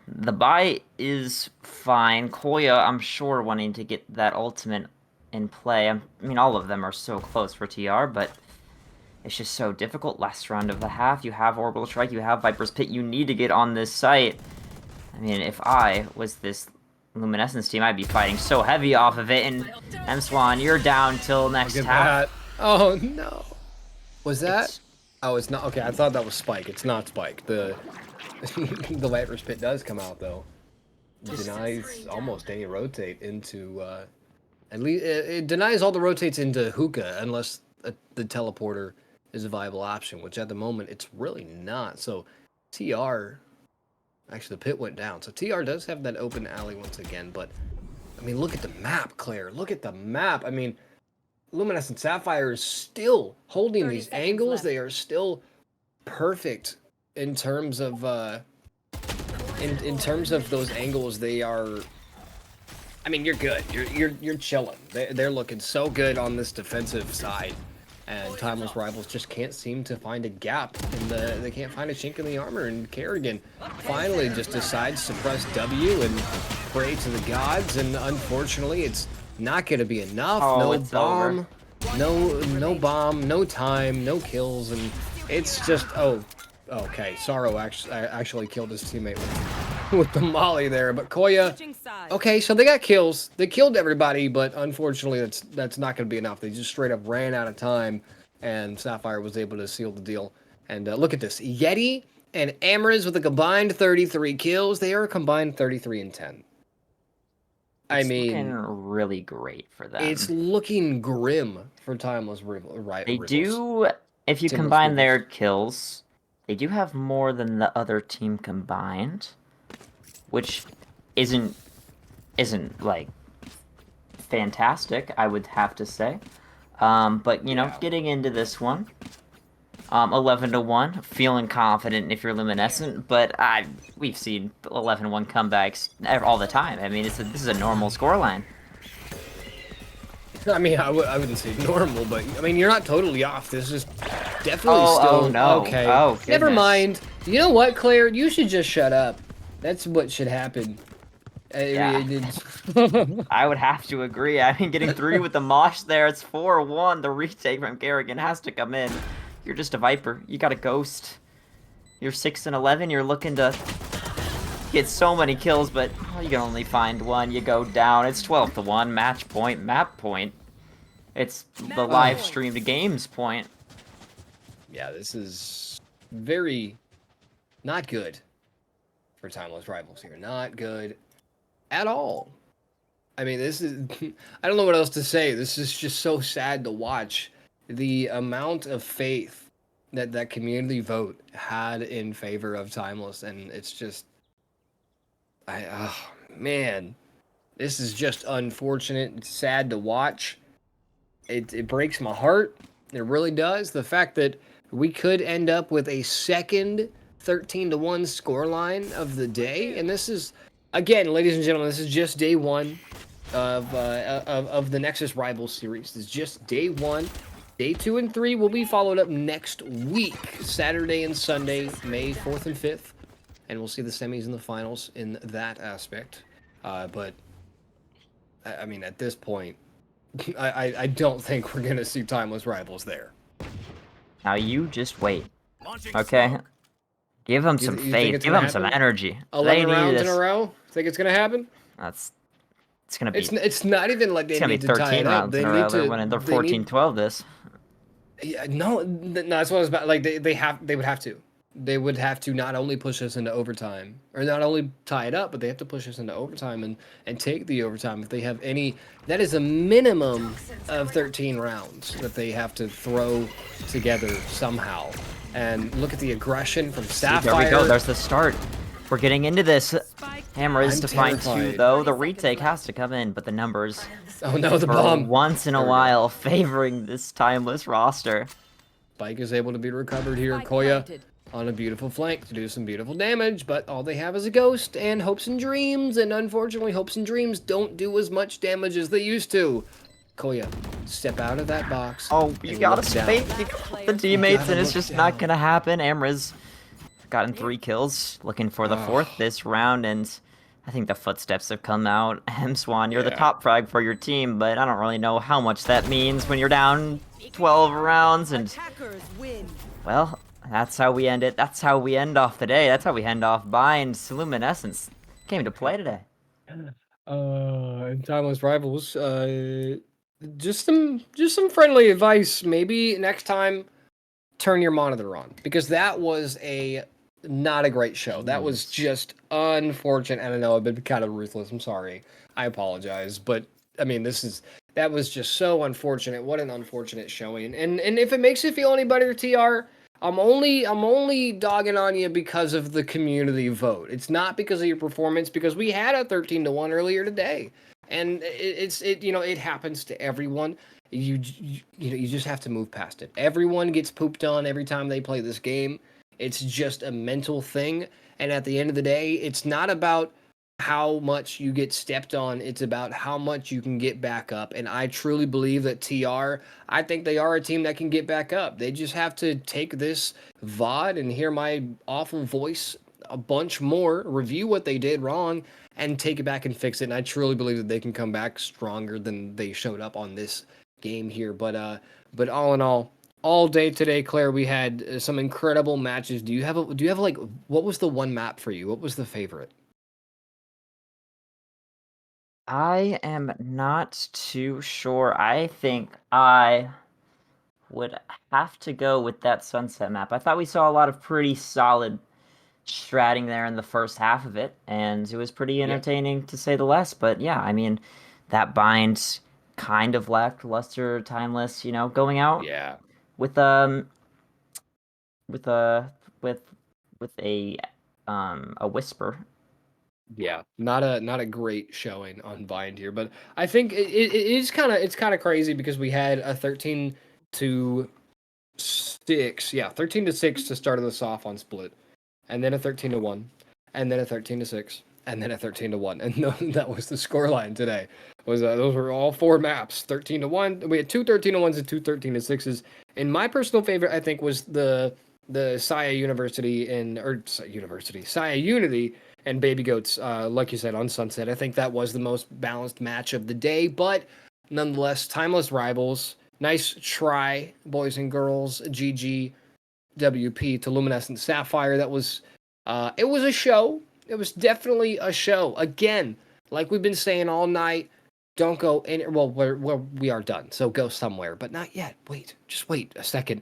The buy is fine. Koya, I'm sure, wanting to get that ultimate in play. I mean, all of them are so close for TR, but it's just so difficult. Last round of the half, you have Orbital Strike, you have Viper's Pit, you need to get on this site. I mean, if I was this Luminescence team, I'd be fighting so heavy off of it, and M-Swan, you're down till next half. Oh, no. Was that? Oh, it's not. Okay, I thought that was Spike. It's not Spike. The Viper's Pit does come out, though. Denies almost any rotate into, at least, it denies all the rotates into Hookah, unless the teleporter is a viable option, which at the moment, it's really not. So, TR... Actually, the pit went down. So TR does have that open alley once again. But, I mean, look at the map, Claire. Look at the map. I mean, Luminescent Sapphire is still holding these angles. Left. They are still perfect in terms of in terms of those angles. They are. I mean, you're good. You're chilling. They're looking so good on this defensive side. And Timeless Rivals just can't seem to find a gap they can't find a chink in the armor. And Kerrigan finally just decides to press W and pray to the gods. And unfortunately, it's not going to be enough. No bomb, no bomb, no time, no kills, and it's just okay. Sorrow actually killed his teammate with the molly there, but Koya. Okay, so they got kills. They killed everybody, but unfortunately, that's not going to be enough. They just straight up ran out of time, and Sapphire was able to seal the deal. And look at this. Yeti and Amriz with a combined 33 kills. They are a combined 33 and 10. I mean, looking really great for them. It's looking grim for Timeless Rivals. They do, if you combine their kills, they do have more than the other team combined, which isn't like fantastic, I would have to say. But you know, getting into this one, 11-1, feeling confident if you're Luminescent, but we've seen 11-1 comebacks all the time. I mean, this is a normal scoreline. I mean, I wouldn't say normal, but I mean, you're not totally off. This is definitely still oh no. Okay. Oh, never goodness. mind. You know what, Claire? You should just shut up. That's what should happen. Yeah. I would have to agree. I mean, getting 3 with the mosh there, it's 4-1. The retake from Kerrigan has to come in. You're just a Viper. You got a Ghost. You're 6-11. You're looking to get so many kills, but you can only find one. You go down. It's 12-1. Match point, map point. It's the live streamed games point. Yeah, this is very not good for Timeless Rivals here. Not good at all. I mean, this is... I don't know what else to say. This is just so sad to watch. The amount of faith that community vote had in favor of Timeless, and it's just... oh, man. This is just unfortunate. It's sad to watch. It breaks my heart. It really does. The fact that we could end up with a second 13-1 scoreline of the day. And this is, again, ladies and gentlemen, this is just day one of the Nexus Rivals series. This is just day one. Day 2 and 3 will be followed up next week, Saturday and Sunday, May 4th and 5th. And we'll see the semis and the finals in that aspect. But, I mean, at this point, I don't think we're going to see Timeless Rivals there. Now you just wait, Launching okay? smoke. Give them You some think faith. it's Give gonna them some happen? energy. 11 They need rounds this. in a row? Think it's going to happen? It's gonna be. It's not even like they It's gonna be need to tie 13 it up. rounds They in a need row. They're to. winning. They're They need. 14-12 this. Yeah, no, that's what I was about. Like they would have to. They would have to not only push us into overtime, or not only tie it up, but they have to push us into overtime and take the overtime if they have any. That is a minimum of 13 rounds that they have to throw together somehow. And look at the aggression from Sapphire. There we go. There's the start. We're getting into this. Hammer is I'm to find 2, terrified. though. The retake has to come in, but the numbers Oh no, the for bomb. once in a There we go. while favoring this timeless roster. Bike is able to be recovered here. Spike Koya planted. on a beautiful flank to do some beautiful damage, but all they have is a ghost and hopes and dreams, and unfortunately hopes and dreams don't do as much damage as they used to. Koya, step out of that box. Oh, you and gotta look down. fake the teammates, gotta and it's look just down. not gonna happen. Amra's gotten 3 kills, looking for the 4th this round, and I think the footsteps have come out. Swan, you're the Yeah. top frag for your team, but I don't really know how much that means when you're down 12 rounds, and Attackers win. well, that's how we end it. That's how we end off the day. That's how we end off Bind. Luminescence came to play today. And Timeless Rivals, just some friendly advice. Maybe next time, turn your monitor on, because that was not a great show. That was just unfortunate. I don't know, I've been kind of ruthless. I'm sorry. I apologize, but I mean, that was just so unfortunate. What an unfortunate showing. And if it makes you feel any better, TR, I'm only dogging on you because of the community vote. It's not because of your performance, because we had a 13-1 earlier today. And it happens to everyone. You just have to move past it. Everyone gets pooped on every time they play this game. It's just a mental thing. And at the end of the day, it's not about how much you get stepped on. It's about how much you can get back up. And I truly believe that I think they are a team that can get back up. They just have to take this VOD and hear my awful voice a bunch more, review what they did wrong, and take it back and fix it. And I truly believe that they can come back stronger than they showed up on this game here. But all in all day today, Claire, we had some incredible matches. Do you have like, what was the one map for you? What was the favorite? I am not too sure. I think I would have to go with that sunset map. I thought we saw a lot of pretty solid stratting there in the first half of it, and it was pretty entertaining to say the least. But yeah, I mean, that Bind kind of lackluster, timeless, going out Yeah. with with a whisper. Yeah, not a great showing on Bind here, but I think it's kind of crazy because we had a 13-6, 13-6 to start us off on Split, and then a 13-1, and then a 13-6, and then a 13-1, and that was the scoreline today. Those were all 4 maps, 13-1. We had 2 13-1s and 2 13-6s. And my personal favorite, I think, was the Saya University Saya Unity and Baby Goats, like you said, on Sunset. I think that was the most balanced match of the day, but nonetheless, Timeless Rivals. Nice try, boys and girls. GG WP to Luminescent Sapphire. That was, it was a show. It was definitely a show. Again, like we've been saying all night, don't go in. Well, we are done, so go somewhere, but not yet. Just wait a second.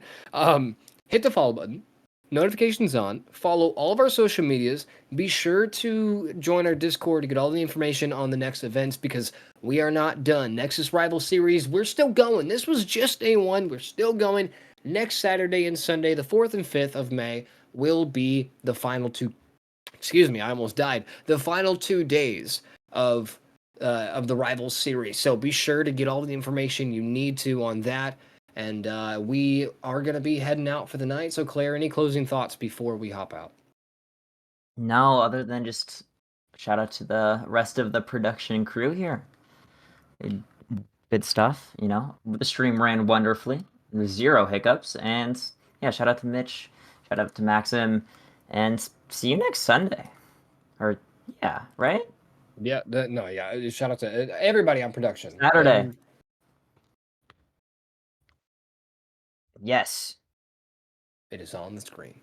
Hit the follow button. Notifications on, follow all of our social medias, be sure to join our Discord to get all the information on the next events, because we are not done. Nexus Rival Series, we're still going. This was just day 1, we're still going. Next Saturday and Sunday, the 4th and 5th of May, will be the final 2, I almost died, the final 2 days of the Rivals Series, so be sure to get all the information you need to on that. And we are going to be heading out for the night. So, Claire, any closing thoughts before we hop out? No, other than just shout out to the rest of the production crew here. Good stuff, you know. The stream ran wonderfully. There's 0 hiccups, and yeah, shout out to Mitch, shout out to Maxim, and see you next Sunday. Or yeah, right? Yeah, no, yeah. Shout out to everybody on production. Saturday. Yes. It is on the screen.